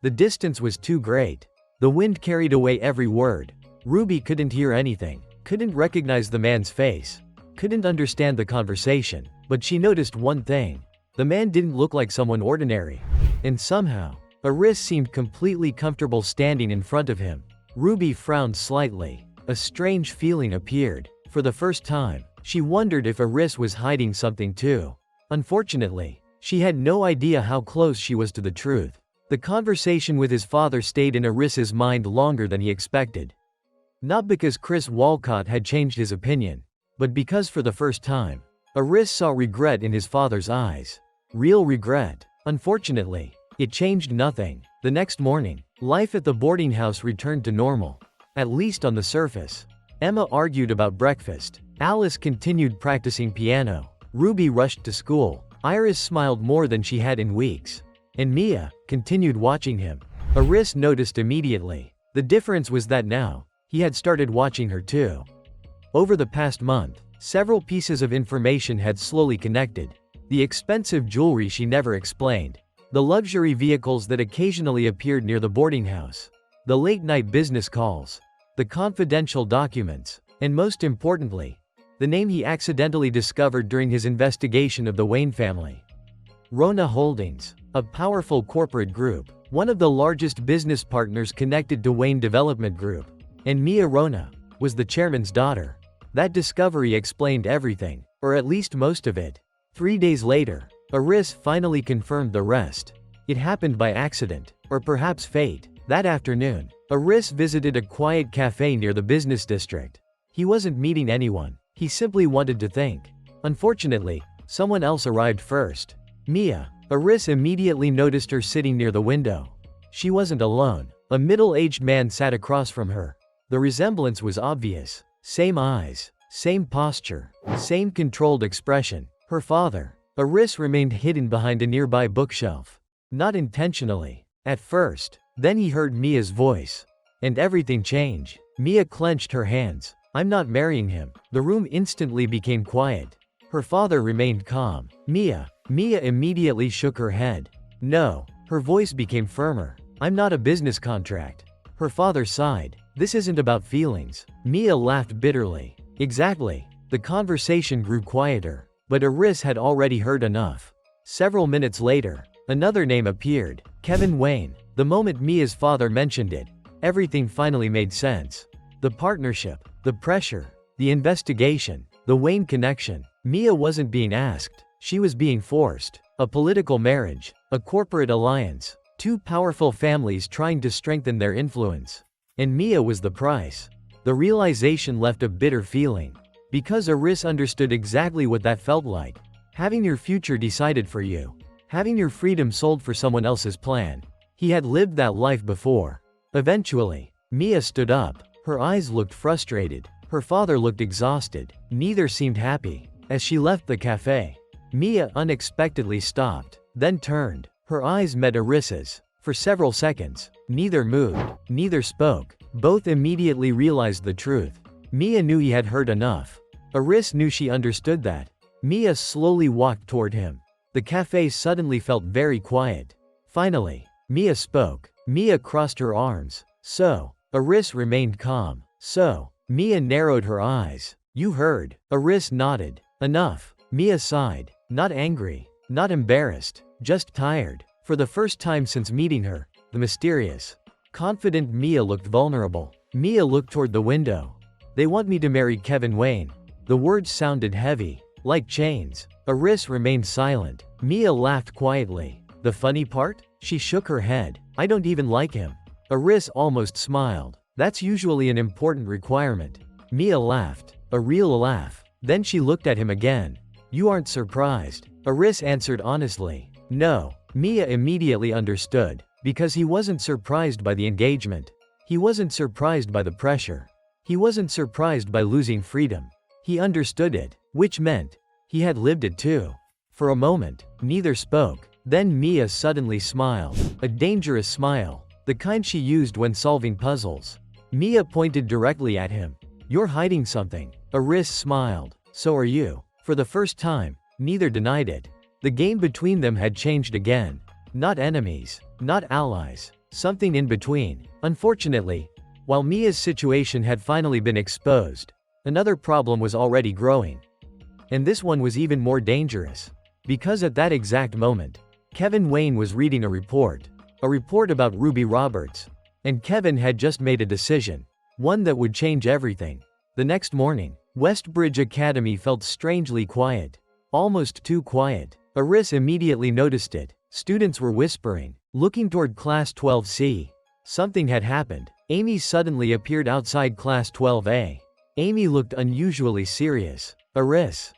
The distance was too great. The wind carried away every word. Ruby couldn't hear anything, couldn't recognize the man's face, couldn't understand the conversation, but she noticed one thing. The man didn't look like someone ordinary. And somehow, Aris seemed completely comfortable standing in front of him. Ruby frowned slightly. A strange feeling appeared. For the first time, she wondered if Aris was hiding something too. Unfortunately, she had no idea how close she was to the truth. The conversation with his father stayed in Aris's mind longer than he expected. Not because Chris Walcott had changed his opinion, but because for the first time, Aris saw regret in his father's eyes. Real regret. Unfortunately, it changed nothing. The next morning, life at the boarding house returned to normal. At least on the surface. Emma argued about breakfast. Alice continued practicing piano. Ruby rushed to school. Iris smiled more than she had in weeks. And Mia continued watching him. Aris noticed immediately. The difference was that now, he had started watching her too. Over the past month, several pieces of information had slowly connected. The expensive jewelry she never explained. The luxury vehicles that occasionally appeared near the boarding house. The late-night business calls. The confidential documents. And most importantly, the name he accidentally discovered during his investigation of the Wayne family. Rona Holdings, a powerful corporate group, one of the largest business partners connected to Wayne Development Group, and Mia Rona was the chairman's daughter. That discovery explained everything, or at least most of it. 3 days later, Aris finally confirmed the rest. It happened by accident, or perhaps fate. That afternoon, Aris visited a quiet cafe near the business district. He wasn't meeting anyone, he simply wanted to think. Unfortunately, someone else arrived first. Mia. Aris immediately noticed her sitting near the window. She wasn't alone. A middle-aged man sat across from her. The resemblance was obvious. Same eyes, same posture, same controlled expression. Her father. Aris remained hidden behind a nearby bookshelf. Not intentionally. At first. Then he heard Mia's voice. And everything changed. Mia clenched her hands. I'm not marrying him. The room instantly became quiet. Her father remained calm. Mia. Mia immediately shook her head. No. Her voice became firmer. I'm not a business contract. Her father sighed. This isn't about feelings. Mia laughed bitterly. Exactly. The conversation grew quieter. But Aris had already heard enough. Several minutes later, another name appeared. Kevin Wayne. The moment Mia's father mentioned it, everything finally made sense. The partnership, the pressure, the investigation, the Wayne connection. Mia wasn't being asked. She was being forced. A political marriage, a corporate alliance, two powerful families trying to strengthen their influence. And Mia was the price. The realization left a bitter feeling. Because Aris understood exactly what that felt like. Having your future decided for you. Having your freedom sold for someone else's plan. He had lived that life before. Eventually, Mia stood up. Her eyes looked frustrated. Her father looked exhausted. Neither seemed happy. As she left the cafe, Mia unexpectedly stopped, then turned. Her eyes met Aris's. For several seconds, neither moved, neither spoke. Both immediately realized the truth. Mia knew he had heard enough. Aris knew she understood that. Mia slowly walked toward him. The cafe suddenly felt very quiet. Finally, Mia spoke. Mia crossed her arms. So. Aris remained calm. So. Mia narrowed her eyes. You heard. Aris nodded. Enough. Mia sighed. Not angry. Not embarrassed. Just tired. For the first time since meeting her, the mysterious, confident Mia looked vulnerable. Mia looked toward the window. They want me to marry Kevin Wayne. The words sounded heavy, like chains. Aris remained silent. Mia laughed quietly. The funny part? She shook her head. I don't even like him. Aris almost smiled. That's usually an important requirement. Mia laughed. A real laugh. Then she looked at him again. You aren't surprised. Aris answered honestly. No. Mia immediately understood. Because he wasn't surprised by the engagement. He wasn't surprised by the pressure. He wasn't surprised by losing freedom. He understood it, which meant he had lived it too. For a moment, neither spoke. Then Mia suddenly smiled. A dangerous smile. The kind she used when solving puzzles. Mia pointed directly at him. You're hiding something. Aris smiled. So are you. For the first time, neither denied it. The game between them had changed again. Not enemies. Not allies. Something in between. Unfortunately, while Mia's situation had finally been exposed, another problem was already growing. And this one was even more dangerous. Because at that exact moment, Kevin Wayne was reading a report about Ruby Roberts. And Kevin had just made a decision. One that would change everything. The next morning, Westbridge Academy felt strangely quiet. Almost too quiet. Aris immediately noticed it. Students were whispering, looking toward Class 12C. Something had happened. Amy suddenly appeared outside Class 12A. Amy looked unusually serious. Aris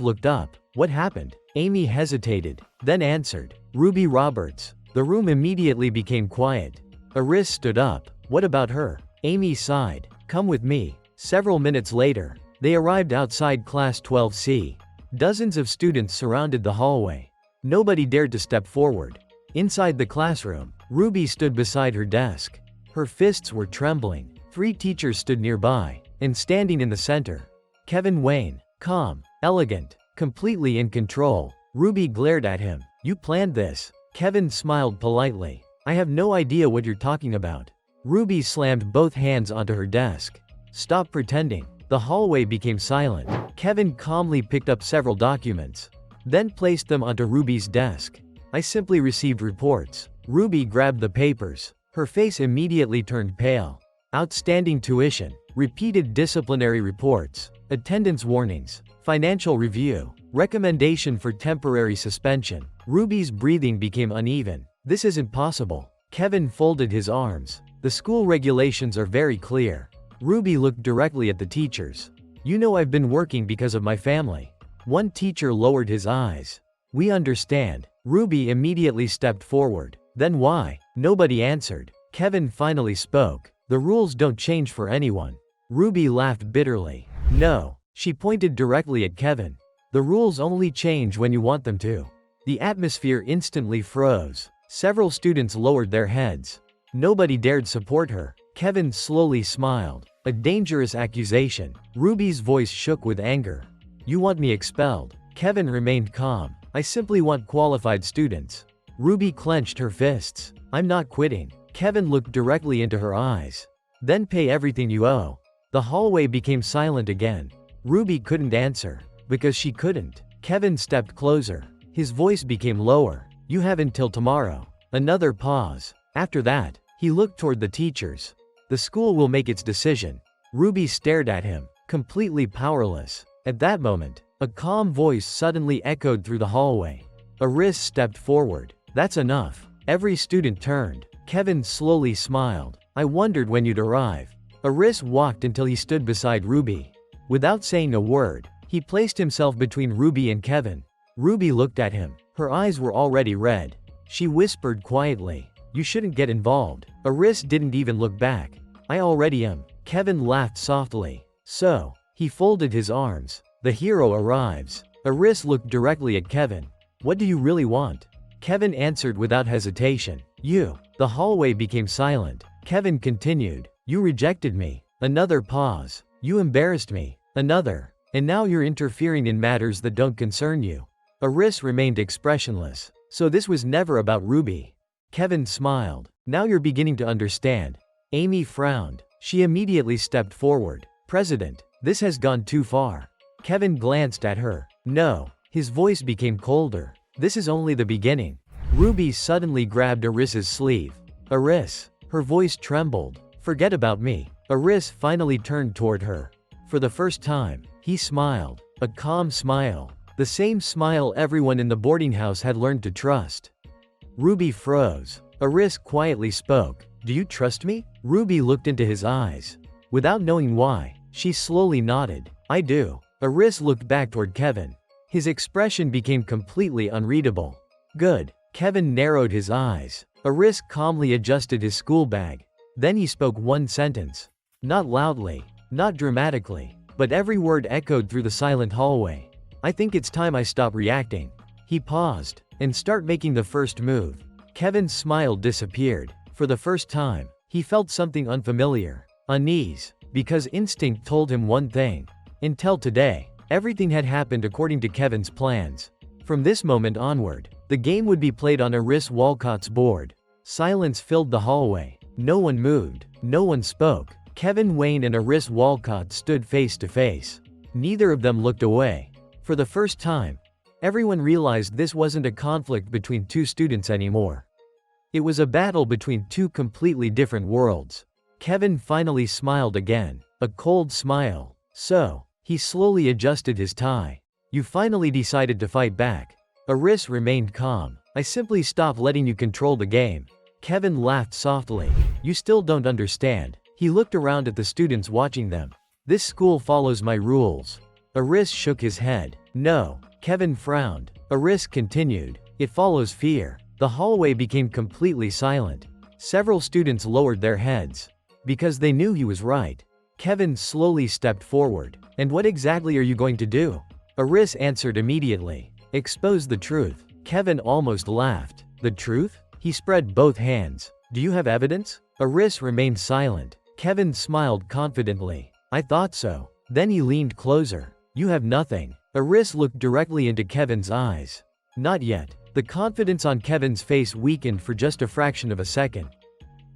looked up. What happened? Amy hesitated, then answered. Ruby Roberts. The room immediately became quiet. Aris stood up. What about her? Amy sighed. Come with me. Several minutes later, they arrived outside Class 12C. Dozens of students surrounded the hallway. Nobody dared to step forward. Inside the classroom, Ruby stood beside her desk. Her fists were trembling. 3 teachers stood nearby, and standing in the center. Kevin Wayne, calm, elegant, completely in control. Ruby glared at him. You planned this. Kevin smiled politely. I have no idea what you're talking about. Ruby slammed both hands onto her desk. Stop pretending. The hallway became silent. Kevin calmly picked up several documents, then placed them onto Ruby's desk. I simply received reports. Ruby grabbed the papers. Her face immediately turned pale. Outstanding tuition, repeated disciplinary reports, attendance warnings, financial review, recommendation for temporary suspension. Ruby's breathing became uneven. This isn't possible. Kevin folded his arms. The school regulations are very clear. Ruby looked directly at the teachers. You know I've been working because of my family. One teacher lowered his eyes. We understand. Ruby immediately stepped forward. Then why? Nobody answered. Kevin finally spoke. The rules don't change for anyone. Ruby laughed bitterly. No. She pointed directly at Kevin. The rules only change when you want them to. The atmosphere instantly froze. Several students lowered their heads. Nobody dared support her. Kevin slowly smiled. A dangerous accusation. Ruby's voice shook with anger. You want me expelled? Kevin remained calm. I simply want qualified students. Ruby clenched her fists. I'm not quitting. Kevin looked directly into her eyes. Then pay everything you owe. The hallway became silent again. Ruby couldn't answer. Because she couldn't. Kevin stepped closer. His voice became lower. You have until tomorrow. Another pause. After that, he looked toward the teachers. The school will make its decision. Ruby stared at him, completely powerless. At that moment, a calm voice suddenly echoed through the hallway. Aris stepped forward. That's enough. Every student turned. Kevin slowly smiled. I wondered when you'd arrive. Aris walked until he stood beside Ruby. Without saying a word, he placed himself between Ruby and Kevin. Ruby looked at him. Her eyes were already red. She whispered quietly, you shouldn't get involved. Aris didn't even look back. I already am. Kevin laughed softly. So, he folded his arms. The hero arrives. Aris looked directly at Kevin. What do you really want? Kevin answered without hesitation. You. The hallway became silent. Kevin continued. You rejected me. Another pause. You embarrassed me. Another. And now you're interfering in matters that don't concern you. Aris remained expressionless. So this was never about Ruby. Kevin smiled. Now you're beginning to understand. Amy frowned. She immediately stepped forward. President, this has gone too far. Kevin glanced at her. No. His voice became colder. This is only the beginning. Ruby suddenly grabbed Aris's sleeve. Aris. Her voice trembled. Forget about me. Aris finally turned toward her. For the first time, he smiled. A calm smile. The same smile everyone in the boarding house had learned to trust. Ruby froze. Aris quietly spoke. Do you trust me? Ruby looked into his eyes. Without knowing why, she slowly nodded. I do. Aris looked back toward Kevin. His expression became completely unreadable. Good. Kevin narrowed his eyes. Aris calmly adjusted his school bag. Then he spoke one sentence. Not loudly, not dramatically, but every word echoed through the silent hallway. I think it's time I stop reacting. He paused and start making the first move. Kevin's smile disappeared. For the first time, he felt something unfamiliar. Unease. Because instinct told him one thing. Until today, everything had happened according to Kevin's plans. From this moment onward, the game would be played on Aris Walcott's board. Silence filled the hallway. No one moved. No one spoke. Kevin Wayne and Aris Walcott stood face to face. Neither of them looked away. For the first time, everyone realized this wasn't a conflict between two students anymore. It was a battle between two completely different worlds. Kevin finally smiled again. A cold smile. So, he slowly adjusted his tie. You finally decided to fight back. Aris remained calm. I simply stopped letting you control the game. Kevin laughed softly. You still don't understand. He looked around at the students watching them. This school follows my rules. Aris shook his head. No. Kevin frowned. Aris continued. It follows fear. The hallway became completely silent. Several students lowered their heads. Because they knew he was right. Kevin slowly stepped forward. And what exactly are you going to do? Aris answered immediately. Expose the truth. Kevin almost laughed. The truth? He spread both hands. Do you have evidence? Aris remained silent. Kevin smiled confidently. I thought so. Then he leaned closer. You have nothing. Aris looked directly into Kevin's eyes. Not yet. The confidence on Kevin's face weakened for just a fraction of a second.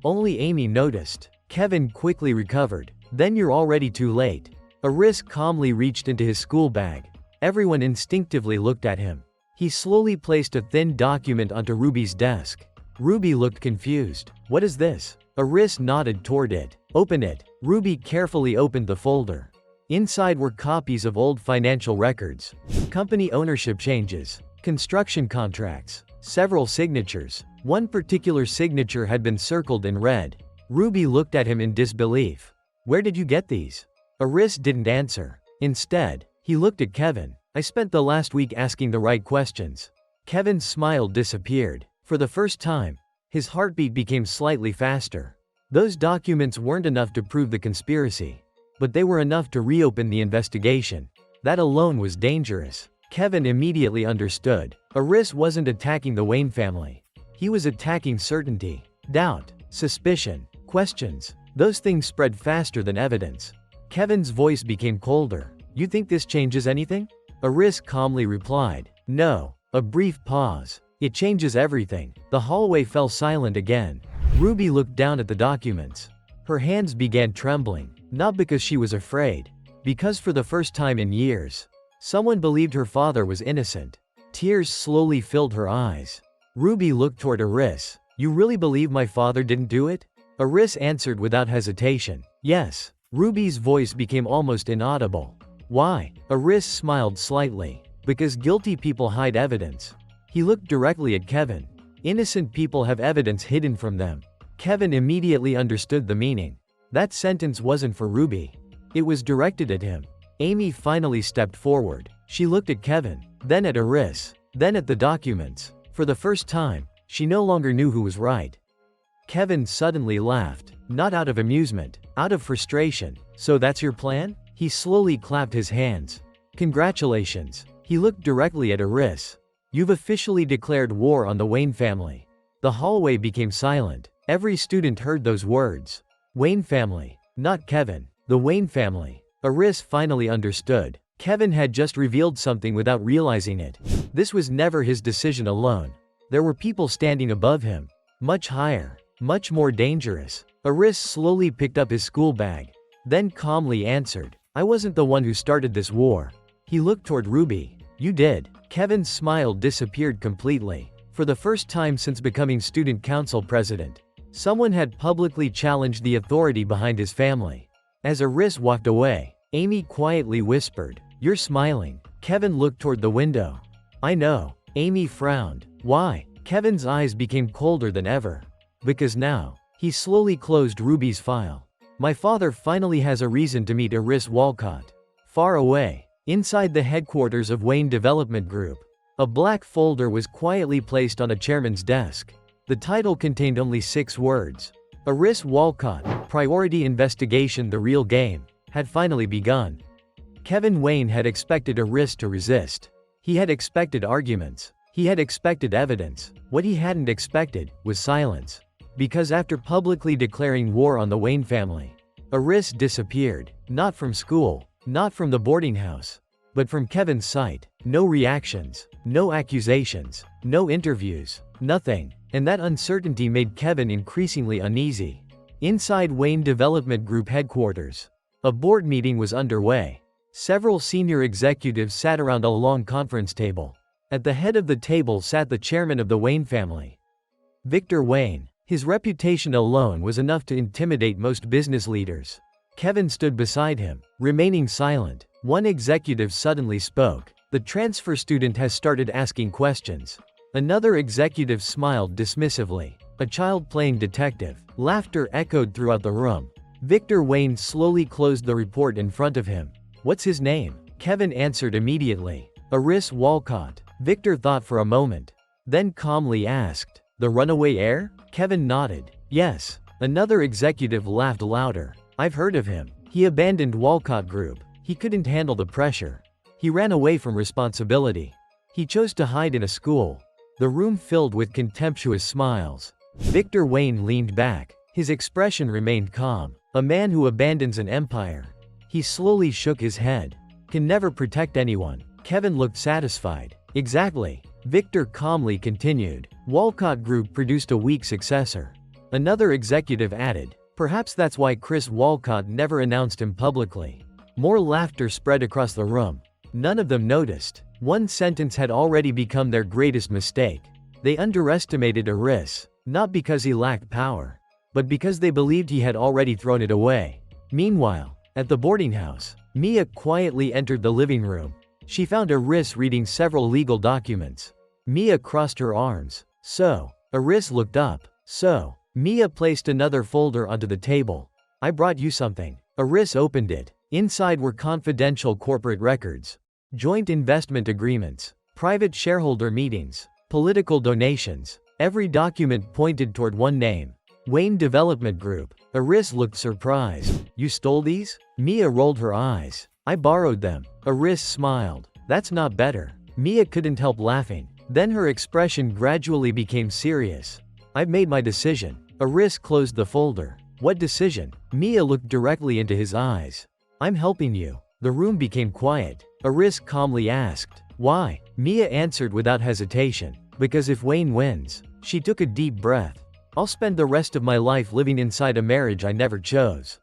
Only Amy noticed. Kevin quickly recovered. Then you're already too late. Aris calmly reached into his school bag. Everyone instinctively looked at him. He slowly placed a thin document onto Ruby's desk. Ruby looked confused. What is this? Aris nodded toward it. Open it. Ruby carefully opened the folder. Inside were copies of old financial records, company ownership changes, construction contracts, several signatures. One particular signature had been circled in red. Ruby looked at him in disbelief. Where did you get these? Aris didn't answer. Instead, he looked at Kevin. I spent the last week asking the right questions. Kevin's smile disappeared. For the first time, his heartbeat became slightly faster. Those documents weren't enough to prove the conspiracy, but they were enough to reopen the investigation. That alone was dangerous. Kevin immediately understood. Aris wasn't attacking the Wayne family. He was attacking certainty, doubt, suspicion, questions. Those things spread faster than evidence. Kevin's voice became colder. You think this changes anything? Aris calmly replied. No. A brief pause. It changes everything. The hallway fell silent again. Ruby looked down at the documents. Her hands began trembling, not because she was afraid, because for the first time in years, someone believed her father was innocent. Tears slowly filled her eyes. Ruby looked toward Aris. You really believe my father didn't do it? Aris answered without hesitation. Yes. Ruby's voice became almost inaudible. Why? Aris smiled slightly. Because guilty people hide evidence. He looked directly at Kevin. Innocent people have evidence hidden from them. Kevin immediately understood the meaning. That sentence wasn't for Ruby. It was directed at him. Amy finally stepped forward. She looked at Kevin, then at Aris, then at the documents. For the first time, she no longer knew who was right. Kevin suddenly laughed, not out of amusement, out of frustration. So that's your plan? He slowly clapped his hands. Congratulations. He looked directly at Aris. You've officially declared war on the Wayne family. The hallway became silent. Every student heard those words. Wayne family. Not Kevin. The Wayne family. Aris finally understood. Kevin had just revealed something without realizing it. This was never his decision alone. There were people standing above him. Much higher. Much more dangerous. Aris slowly picked up his school bag. Then calmly answered. I wasn't the one who started this war. He looked toward Ruby. You did. Kevin's smile disappeared completely. For the first time since becoming student council president, someone had publicly challenged the authority behind his family. As Aris walked away, Amy quietly whispered, You're smiling. Kevin looked toward the window. I know. Amy frowned. Why? Kevin's eyes became colder than ever. Because now, he slowly closed Ruby's file. My father finally has a reason to meet Aris Walcott. Far away, inside the headquarters of Wayne Development Group, a black folder was quietly placed on a chairman's desk. The title contained only 6 words. Aris Walcott, Priority Investigation. The real game had finally begun. Kevin Wayne had expected Aris to resist. He had expected arguments. He had expected evidence. What he hadn't expected was silence. Because after publicly declaring war on the Wayne family, Aris disappeared. Not from school, not from the boarding house, but from Kevin's sight. No reactions, no accusations, no interviews, nothing. And that uncertainty made Kevin increasingly uneasy. Inside Wayne Development Group headquarters, a board meeting was underway. Several senior executives sat around a long conference table. At the head of the table sat the chairman of the Wayne family, Victor Wayne. His reputation alone was enough to intimidate most business leaders. Kevin stood beside him, remaining silent. One executive suddenly spoke. The transfer student has started asking questions. Another executive smiled dismissively. A child playing detective. Laughter echoed throughout the room. Victor Wayne slowly closed the report in front of him. What's his name? Kevin answered immediately. Aris Walcott. Victor thought for a moment, then calmly asked, The runaway heir? Kevin nodded. Yes. Another executive laughed louder. I've heard of him. He abandoned Walcott Group. He couldn't handle the pressure. He ran away from responsibility. He chose to hide in a school. The room filled with contemptuous smiles. Victor Wayne leaned back. His expression remained calm. A man who abandons an empire. He slowly shook his head. Can never protect anyone. Kevin looked satisfied. Exactly. Victor calmly continued. Walcott Group produced a weak successor. Another executive added. Perhaps that's why Chris Walcott never announced him publicly. More laughter spread across the room. None of them noticed. One sentence had already become their greatest mistake. They underestimated Aris, not because he lacked power, but because they believed he had already thrown it away. Meanwhile, at the boarding house, Mia quietly entered the living room. She found Aris reading several legal documents. Mia crossed her arms. So, Aris looked up. So, Mia placed another folder onto the table. I brought you something. Aris opened it. Inside were confidential corporate records, joint investment agreements, private shareholder meetings, political donations. Every document pointed toward one name: Wayne Development Group. Aris looked surprised. You stole these? Mia rolled her eyes. I borrowed them. Aris smiled. That's not better. Mia couldn't help laughing. Then her expression gradually became serious. I've made my decision. Aris closed the folder. What decision? Mia looked directly into his eyes. I'm helping you. The room became quiet. Aris calmly asked, why? Mia answered without hesitation. Because if Wayne wins. She took a deep breath. I'll spend the rest of my life living inside a marriage I never chose.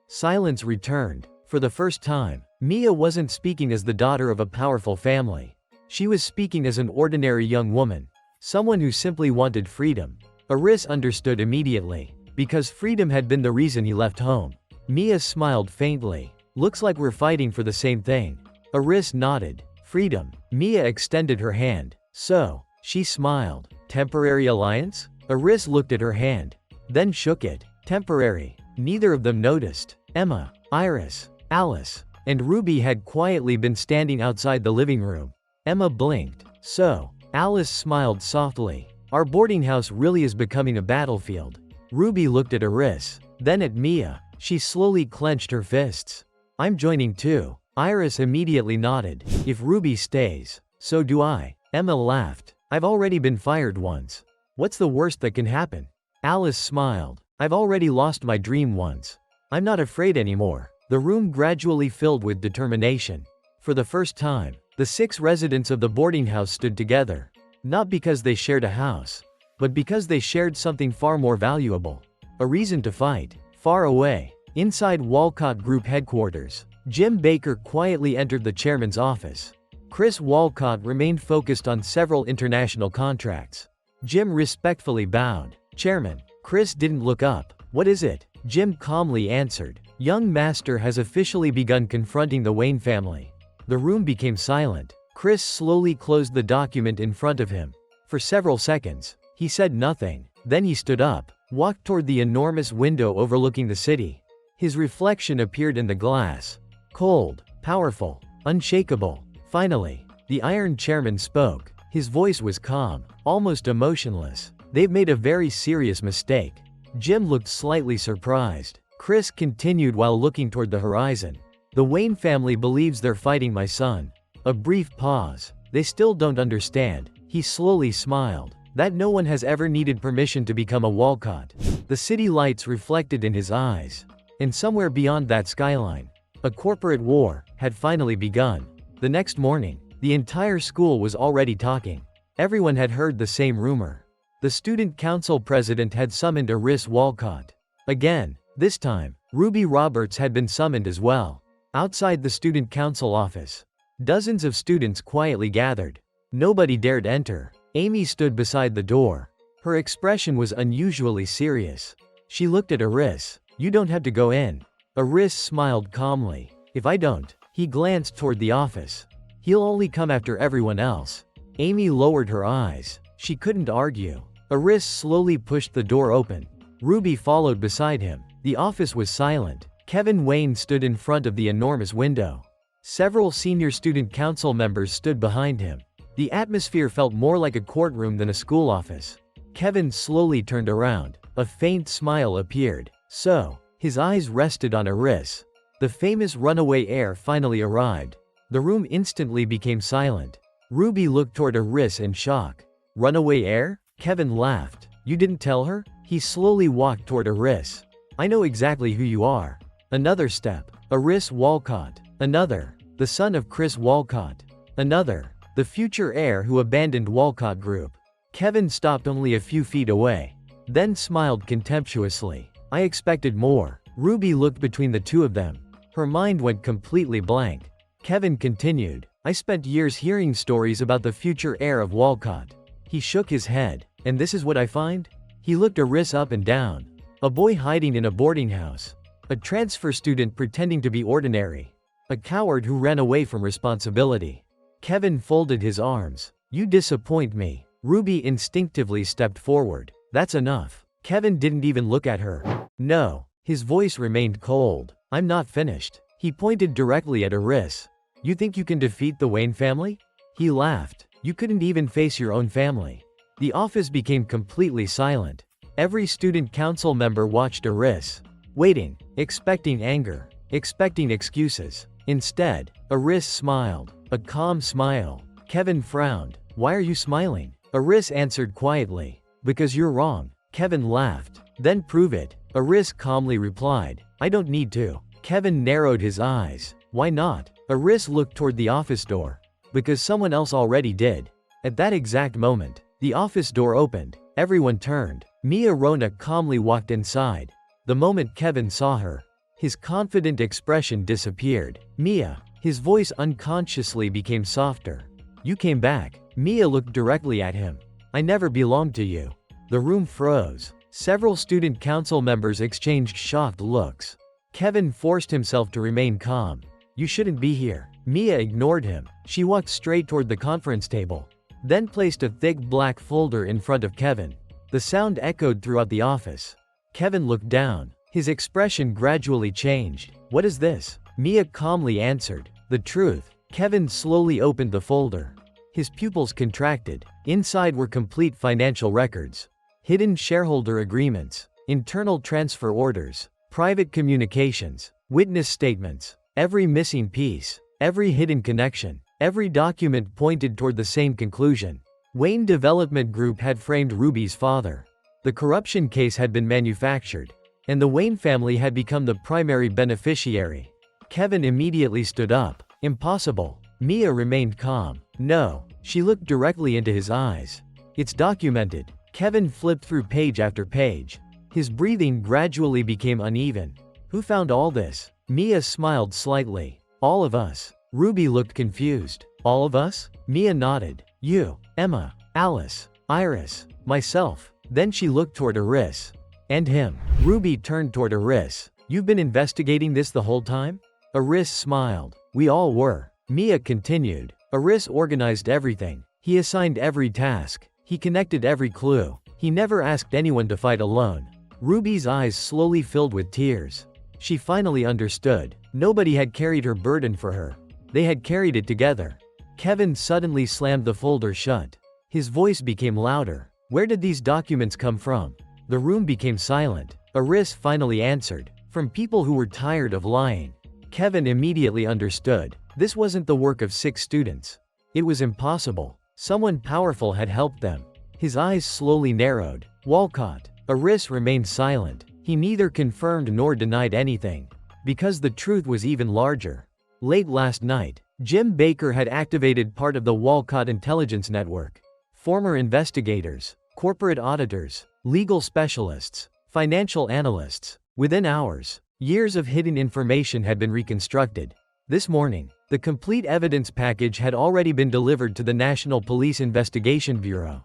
Silence returned. For the first time, Mia wasn't speaking as the daughter of a powerful family. She was speaking as an ordinary young woman. Someone who simply wanted freedom. Aris understood immediately. Because freedom had been the reason he left home. Mia smiled faintly. Looks like we're fighting for the same thing. Aris nodded. Freedom. Mia extended her hand. So, she smiled. Temporary alliance? Aris looked at her hand. Then shook it. Temporary. Neither of them noticed. Emma, Iris, Alice, and Ruby had quietly been standing outside the living room. Emma blinked. So, Alice smiled softly. Our boarding house really is becoming a battlefield. Ruby looked at Aris, then at Mia. She slowly clenched her fists. I'm joining too. Iris immediately nodded. If Ruby stays, so do I. Emma laughed. I've already been fired once. What's the worst that can happen? Alice smiled. I've already lost my dream once. I'm not afraid anymore. The room gradually filled with determination. For the first time, the 6 residents of the boarding house stood together. Not because they shared a house, but because they shared something far more valuable. A reason to fight. Far away, inside Walcott Group headquarters, Jim Baker quietly entered the chairman's office. Chris Walcott remained focused on several international contracts. Jim respectfully bowed. Chairman. Chris didn't look up. What is it? Jim calmly answered. Young Master has officially begun confronting the Wayne family. The room became silent. Chris slowly closed the document in front of him. For several seconds, he said nothing. Then he stood up, walked toward the enormous window overlooking the city. His reflection appeared in the glass. Cold, powerful, unshakable. Finally, the Iron Chairman spoke. His voice was calm, almost emotionless. They've made a very serious mistake. Jim looked slightly surprised. Chris continued while looking toward the horizon. The Wayne family believes they're fighting my son. A brief pause. They still don't understand. He slowly smiled. That no one has ever needed permission to become a Walcott. The city lights reflected in his eyes. And somewhere beyond that skyline, a corporate war had finally begun. The next morning, the entire school was already talking. Everyone had heard the same rumor. The student council president had summoned Aris Walcott. Again, this time, Ruby Roberts had been summoned as well. Outside the student council office, dozens of students quietly gathered. Nobody dared enter. Amy stood beside the door. Her expression was unusually serious. She looked at Aris. You don't have to go in. Aris smiled calmly. If I don't, he glanced toward the office. He'll only come after everyone else. Amy lowered her eyes. She couldn't argue. Aris slowly pushed the door open. Ruby followed beside him. The office was silent. Kevin Wayne stood in front of the enormous window. Several senior student council members stood behind him. The atmosphere felt more like a courtroom than a school office. Kevin slowly turned around. A faint smile appeared. So, his eyes rested on Aris. The famous runaway heir finally arrived. The room instantly became silent. Ruby looked toward Aris in shock. Runaway heir? Kevin laughed. You didn't tell her? He slowly walked toward Aris. I know exactly who you are. Another step. Aris Walcott. Another. The son of Chris Walcott. Another. The future heir who abandoned Walcott Group. Kevin stopped only a few feet away. Then smiled contemptuously. I expected more. Ruby looked between the two of them. Her mind went completely blank. Kevin continued, I spent years hearing stories about the future heir of Walcott. He shook his head. And this is what I find? He looked Aris up and down. A boy hiding in a boarding house. A transfer student pretending to be ordinary. A coward who ran away from responsibility. Kevin folded his arms. You disappoint me. Ruby instinctively stepped forward. That's enough. Kevin didn't even look at her. No. His voice remained cold. I'm not finished. He pointed directly at Aris. You think you can defeat the Wayne family? He laughed. You couldn't even face your own family. The office became completely silent. Every student council member watched Aris. Waiting, expecting anger, expecting excuses. Instead, Aris smiled. A calm smile. Kevin frowned. Why are you smiling? Aris answered quietly. Because you're wrong. Kevin laughed. Then prove it. Aris calmly replied. I don't need to. Kevin narrowed his eyes. Why not? Aris looked toward the office door. Because someone else already did. At that exact moment, the office door opened. Everyone turned. Mia Rona calmly walked inside. The moment Kevin saw her, his confident expression disappeared. Mia. His voice unconsciously became softer. You came back. Mia looked directly at him. I never belonged to you. The room froze. Several student council members exchanged shocked looks. Kevin forced himself to remain calm. You shouldn't be here. Mia ignored him. She walked straight toward the conference table. Then placed a thick black folder in front of Kevin. The sound echoed throughout the office. Kevin looked down. His expression gradually changed. What is this? Mia calmly answered. The truth. Kevin slowly opened the folder. His pupils contracted. Inside were complete financial records. Hidden shareholder agreements. Internal transfer orders. Private communications. Witness statements. Every missing piece. Every hidden connection. Every document pointed toward the same conclusion. Wayne Development Group had framed Ruby's father. The corruption case had been manufactured. And the Wayne family had become the primary beneficiary. Kevin immediately stood up. Impossible. Mia remained calm. No. She looked directly into his eyes. It's documented. Kevin flipped through page after page. His breathing gradually became uneven. Who found all this? Mia smiled slightly. All of us. Ruby looked confused. All of us? Mia nodded. You, Emma, Alice, Iris, myself. Then she looked toward Aris. And him. Ruby turned toward Aris. You've been investigating this the whole time? Aris smiled. We all were. Mia continued. Aris organized everything. He assigned every task. He connected every clue. He never asked anyone to fight alone. Ruby's eyes slowly filled with tears. She finally understood. Nobody had carried her burden for her. They had carried it together. Kevin suddenly slammed the folder shut. His voice became louder. Where did these documents come from? The room became silent. Aris finally answered. From people who were tired of lying. Kevin immediately understood. This wasn't the work of 6 students. It was impossible. Someone powerful had helped them. His eyes slowly narrowed. Walcott. Aris remained silent. He neither confirmed nor denied anything. Because the truth was even larger. Late last night, Jim Baker had activated part of the Walcott intelligence network. Former investigators, corporate auditors, legal specialists, financial analysts. Within hours, years of hidden information had been reconstructed. This morning, the complete evidence package had already been delivered to the National Police Investigation Bureau.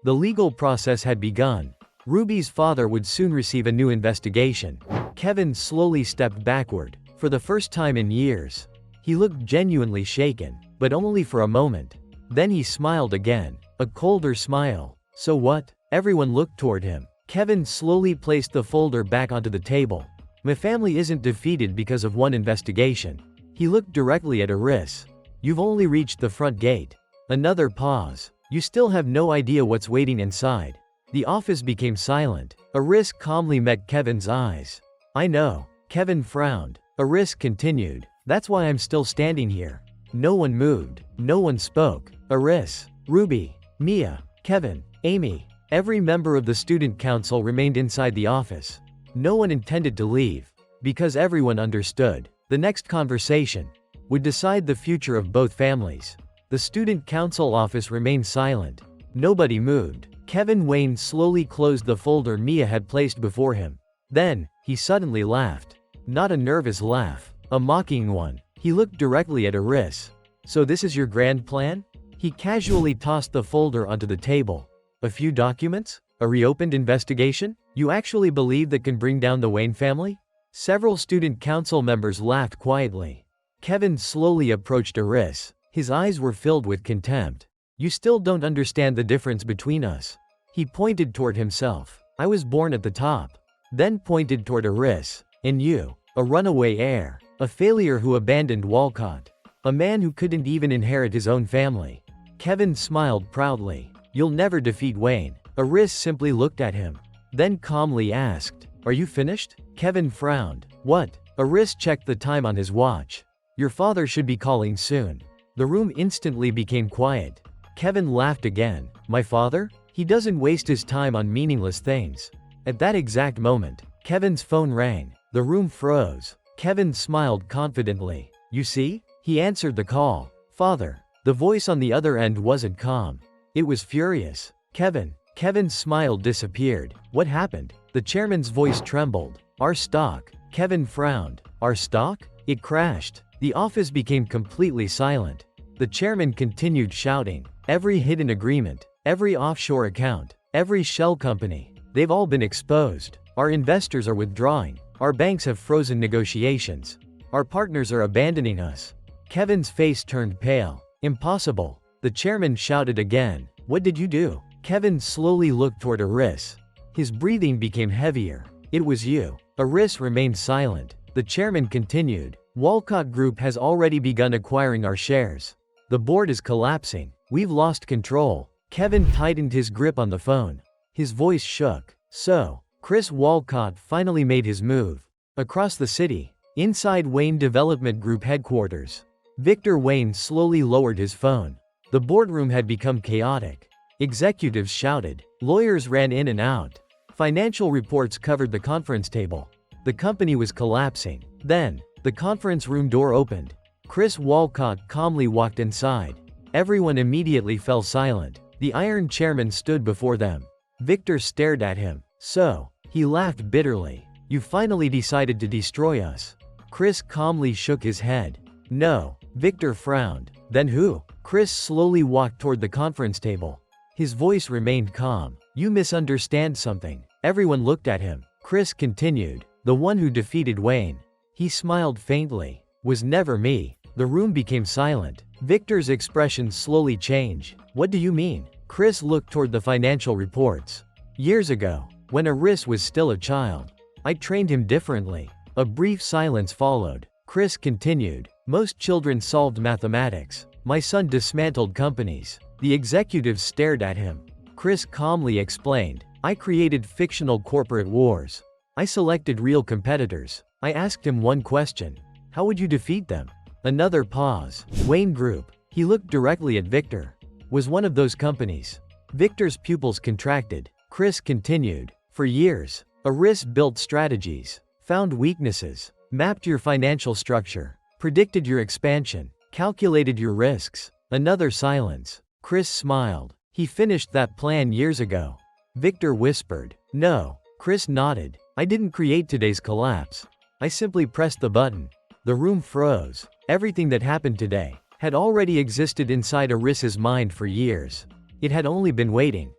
The legal process had begun. Ruby's father would soon receive a new investigation. Kevin slowly stepped backward. For the first time in years. He looked genuinely shaken, but only for a moment. Then he smiled again. A colder smile. So what? Everyone looked toward him. Kevin slowly placed the folder back onto the table. My family isn't defeated because of one investigation. He looked directly at Aris. You've only reached the front gate. Another pause. You still have no idea what's waiting inside. The office became silent. Aris calmly met Kevin's eyes. I know. Kevin frowned. Aris continued. That's why I'm still standing here. No one moved. No one spoke. Aris, Ruby, Mia, Kevin, Amy. Every member of the student council remained inside the office. No one intended to leave. Because everyone understood. The next conversation would decide the future of both families. The student council office remained silent. Nobody moved. Kevin Wayne slowly closed the folder Mia had placed before him. Then, he suddenly laughed. Not a nervous laugh. A mocking one. He looked directly at Aris. So this is your grand plan? He casually tossed the folder onto the table. A few documents? A reopened investigation? You actually believe that can bring down the Wayne family? Several student council members laughed quietly. Kevin slowly approached Aris. His eyes were filled with contempt. You still don't understand the difference between us. He pointed toward himself. I was born at the top. Then pointed toward Aris. And you, a runaway heir, a failure who abandoned Walcott, a man who couldn't even inherit his own family. Kevin smiled proudly. You'll never defeat Wayne. Aris simply looked at him. Then calmly asked, are you finished? Kevin frowned. What? Aris checked the time on his watch. Your father should be calling soon. The room instantly became quiet. Kevin laughed again. My father? He doesn't waste his time on meaningless things. At that exact moment, Kevin's phone rang. The room froze. Kevin smiled confidently. You see? He answered the call. Father. The voice on the other end wasn't calm. It was furious. Kevin. Kevin's smile disappeared. What happened? The chairman's voice trembled. Our stock. Kevin frowned. Our stock? It crashed. The office became completely silent. The chairman continued shouting. Every hidden agreement, every offshore account, every shell company, they've all been exposed. Our investors are withdrawing. Our banks have frozen negotiations. Our partners are abandoning us. Kevin's face turned pale. Impossible. The chairman shouted again. What did you do? Kevin slowly looked toward Aris. His breathing became heavier. It was you. Aris remained silent. The chairman continued. Walcott Group has already begun acquiring our shares. The board is collapsing. We've lost control. Kevin tightened his grip on the phone. His voice shook. So, Chris Walcott finally made his move. Across the city, inside Wayne Development Group headquarters, Victor Wayne slowly lowered his phone. The boardroom had become chaotic. Executives shouted. Lawyers ran in and out. Financial reports covered the conference table. The company was collapsing. Then, the conference room door opened. Chris Walcott calmly walked inside. Everyone immediately fell silent. The Iron Chairman stood before them. Victor stared at him. So, he laughed bitterly. You finally decided to destroy us. Chris calmly shook his head. No. Victor frowned. Then who? Chris slowly walked toward the conference table. His voice remained calm. You misunderstand something. Everyone looked at him. Chris continued. The one who defeated Wayne. He smiled faintly. Was never me. The room became silent. Victor's expression slowly changed. What do you mean? Chris looked toward the financial reports. Years ago, when Aris was still a child, I trained him differently. A brief silence followed. Chris continued. Most children solved mathematics. My son dismantled companies. The executives stared at him. Chris calmly explained. I created fictional corporate wars. I selected real competitors. I asked him one question. How would you defeat them? Another pause. Wayne Group. He looked directly at Victor. Was one of those companies. Victor's pupils contracted. Chris continued. For years, Aris built strategies, found weaknesses, mapped your financial structure, predicted your expansion, calculated your risks. Another silence. Chris smiled. He finished that plan years ago. Victor whispered. No. Chris nodded. I didn't create today's collapse. I simply pressed the button. The room froze. Everything that happened today had already existed inside Aris's mind for years. It had only been waiting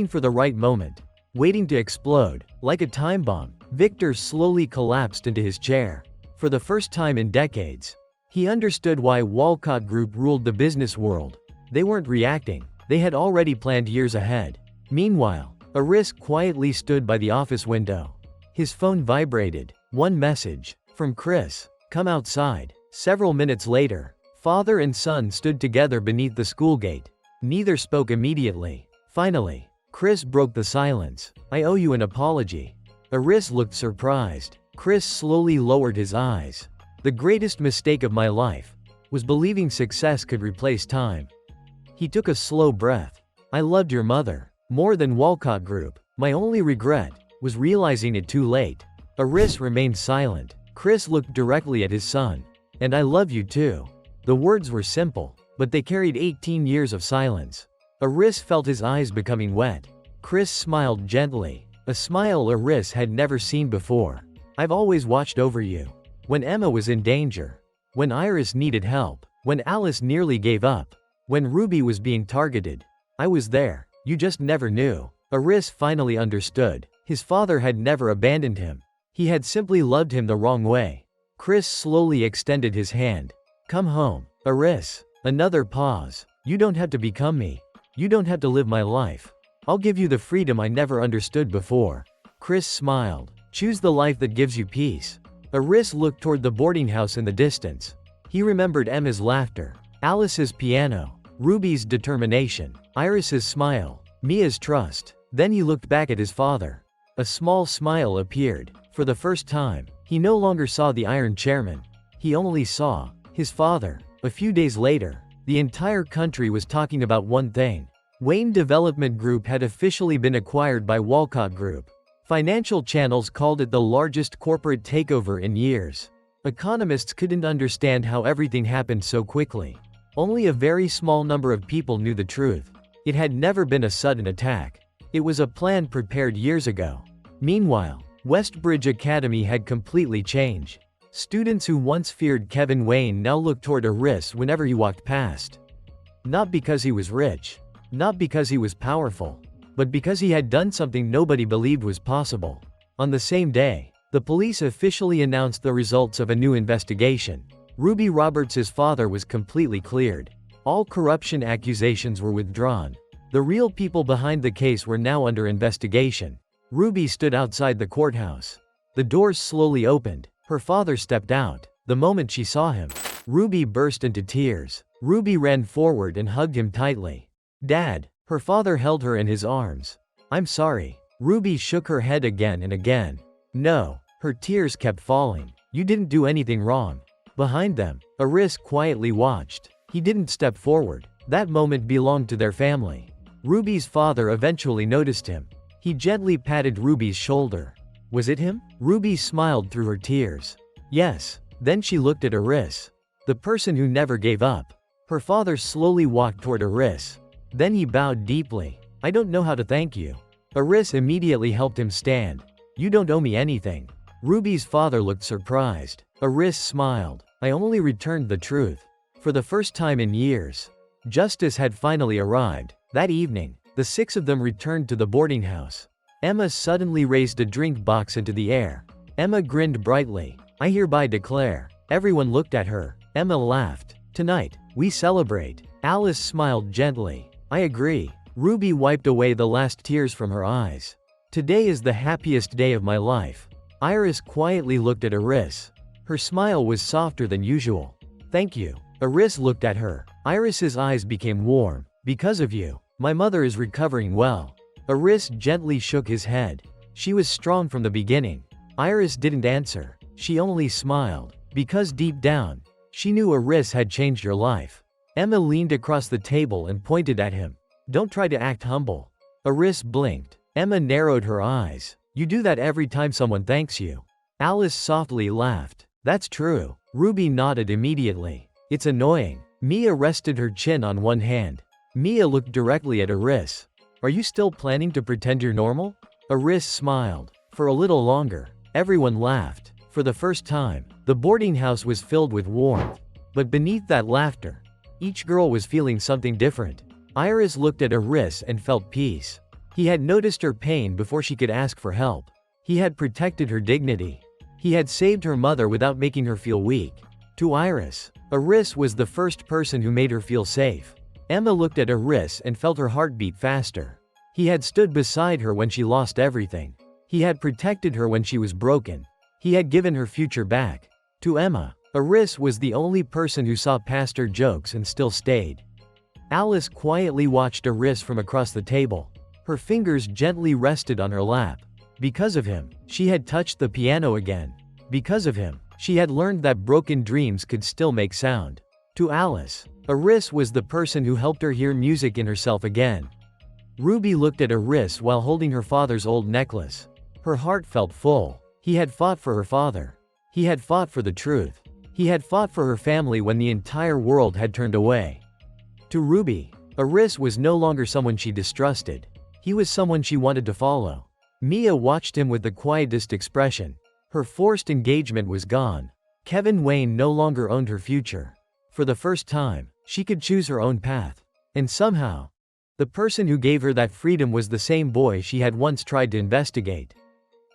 for the right moment, waiting to explode. Like a time bomb, Victor slowly collapsed into his chair. For the first time in decades, he understood why Walcott Group ruled the business world. They weren't reacting. They had already planned years ahead. Meanwhile, Aris quietly stood by the office window. His phone vibrated. One message. From Chris. Come outside. Several minutes later, father and son stood together beneath the school gate. Neither spoke immediately. Finally, Chris broke the silence. I owe you an apology. Aris looked surprised. Chris slowly lowered his eyes. The greatest mistake of my life was believing success could replace time. He took a slow breath. I loved your mother more than Walcott Group. My only regret was realizing it too late. Aris remained silent. Chris looked directly at his son. And I love you too. The words were simple, but they carried 18 years of silence. Aris felt his eyes becoming wet. Chris smiled gently, a smile Aris had never seen before. I've always watched over you. When Emma was in danger. When Iris needed help. When Alice nearly gave up. When Ruby was being targeted. I was there. You just never knew. Iris finally understood. His father had never abandoned him. He had simply loved him the wrong way. Chris slowly extended his hand. Come home. Iris. Another pause. You don't have to become me. You don't have to live my life. I'll give you the freedom I never understood before. Chris smiled. Choose the life that gives you peace. Iris looked toward the boarding house in the distance. He remembered Emma's laughter, Alice's piano, Ruby's determination, Iris's smile, Mia's trust. Then he looked back at his father. A small smile appeared. For the first time, he no longer saw the Iron Chairman. He only saw his father. A few days later, the entire country was talking about one thing. Wayne Development Group had officially been acquired by Walcott Group. Financial channels called it the largest corporate takeover in years. Economists couldn't understand how everything happened so quickly. Only a very small number of people knew the truth. It had never been a sudden attack. It was a plan prepared years ago. Meanwhile, Westbridge Academy had completely changed. Students who once feared Kevin Wayne now looked toward Iris whenever he walked past. Not because he was rich. Not because he was powerful. But because he had done something nobody believed was possible. On the same day, the police officially announced the results of a new investigation. Ruby Roberts' father was completely cleared. All corruption accusations were withdrawn. The real people behind the case were now under investigation. Ruby stood outside the courthouse. The doors slowly opened. Her father stepped out. The moment she saw him, Ruby burst into tears. Ruby ran forward and hugged him tightly. Dad. Her father held her in his arms. I'm sorry. Ruby shook her head again and again. No. Her tears kept falling. You didn't do anything wrong. Behind them, Iris quietly watched. He didn't step forward. That moment belonged to their family. Ruby's father eventually noticed him. He gently patted Ruby's shoulder. Was it him? Ruby smiled through her tears. Yes. Then she looked at Iris. The person who never gave up. Her father slowly walked toward Iris. Then he bowed deeply. I don't know how to thank you. Iris immediately helped him stand. You don't owe me anything. Ruby's father looked surprised. Iris smiled. I only returned the truth. For the first time in years, justice had finally arrived. That evening, the six of them returned to the boarding house. Emma suddenly raised a drink box into the air. Emma grinned brightly. I hereby declare. Everyone looked at her. Emma laughed. Tonight, we celebrate. Alice smiled gently. I agree. Ruby wiped away the last tears from her eyes. Today is the happiest day of my life. Iris quietly looked at Iris. Her smile was softer than usual. Thank you. Iris looked at her. Iris's eyes became warm. Because of you, my mother is recovering well. Iris gently shook his head. She was strong from the beginning. Iris didn't answer. She only smiled. Because deep down, she knew Iris had changed her life. Emma leaned across the table and pointed at him. Don't try to act humble. Iris blinked. Emma narrowed her eyes. You do that every time someone thanks you. Alice softly laughed. That's true. Ruby nodded immediately. It's annoying. Mia rested her chin on one hand. Mia looked directly at Iris. Are you still planning to pretend you're normal? Iris smiled. For a little longer. Everyone laughed. For the first time, the boarding house was filled with warmth. But beneath that laughter, each girl was feeling something different. Iris looked at Iris and felt peace. He had noticed her pain before she could ask for help. He had protected her dignity. He had saved her mother without making her feel weak. To Iris was the first person who made her feel safe. Emma looked at Iris and felt her heartbeat faster. He had stood beside her when she lost everything. He had protected her when she was broken. He had given her future back. To Emma, Iris was the only person who saw past her jokes and still stayed. Alice quietly watched Iris from across the table. Her fingers gently rested on her lap. Because of him, she had touched the piano again. Because of him, she had learned that broken dreams could still make sound. To Alice, Iris was the person who helped her hear music in herself again. Ruby looked at Iris while holding her father's old necklace. Her heart felt full. He had fought for her father. He had fought for the truth. He had fought for her family when the entire world had turned away. To Ruby, Iris was no longer someone she distrusted. He was someone she wanted to follow. Mia watched him with the quietest expression. Her forced engagement was gone. Kevin Wayne no longer owned her future. For the first time, she could choose her own path. And somehow, the person who gave her that freedom was the same boy she had once tried to investigate.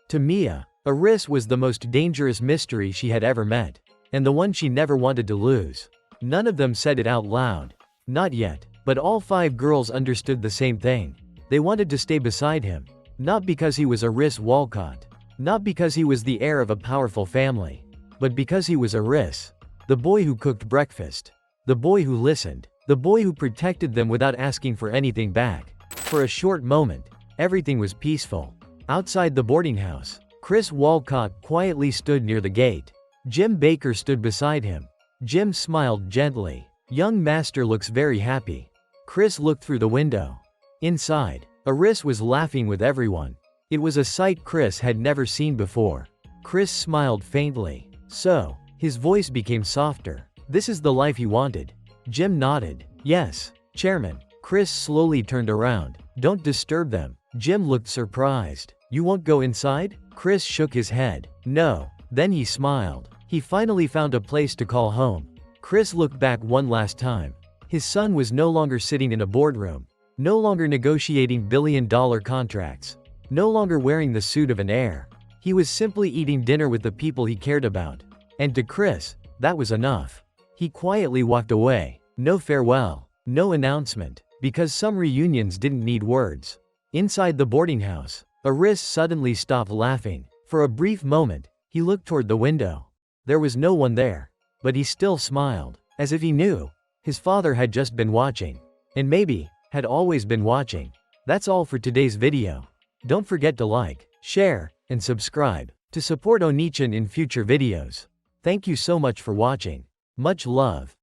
To Mia, Aris was the most dangerous mystery she had ever met. And the one she never wanted to lose. None of them said it out loud. Not yet, but all 5 girls understood the same thing. They wanted to stay beside him. Not because he was Aris Walcott. Not because he was the heir of a powerful family. But because he was Aris. The boy who cooked breakfast. The boy who listened. The boy who protected them without asking for anything back. For a short moment, everything was peaceful. Outside the boarding house, Chris Walcott quietly stood near the gate. Jim Baker stood beside him. Jim smiled gently. Young master looks very happy. Chris looked through the window. Inside, Aris was laughing with everyone. It was a sight Chris had never seen before. Chris smiled faintly. So, his voice became softer. This is the life he wanted. Jim nodded. Yes, Chairman. Chris slowly turned around. Don't disturb them. Jim looked surprised. You won't go inside? Chris shook his head. No. Then he smiled. He finally found a place to call home. Chris looked back one last time. His son was no longer sitting in a boardroom. No longer negotiating billion-dollar contracts. No longer wearing the suit of an heir. He was simply eating dinner with the people he cared about. And to Chris, that was enough. He quietly walked away. No farewell. No announcement. Because some reunions didn't need words. Inside the boarding house, Aris suddenly stopped laughing. For a brief moment, he looked toward the window. There was no one there. But he still smiled. As if he knew. His father had just been watching. And maybe, had always been watching. That's all for today's video. Don't forget to like, share, and subscribe to support Onichan in future videos. Thank you so much for watching. Much love.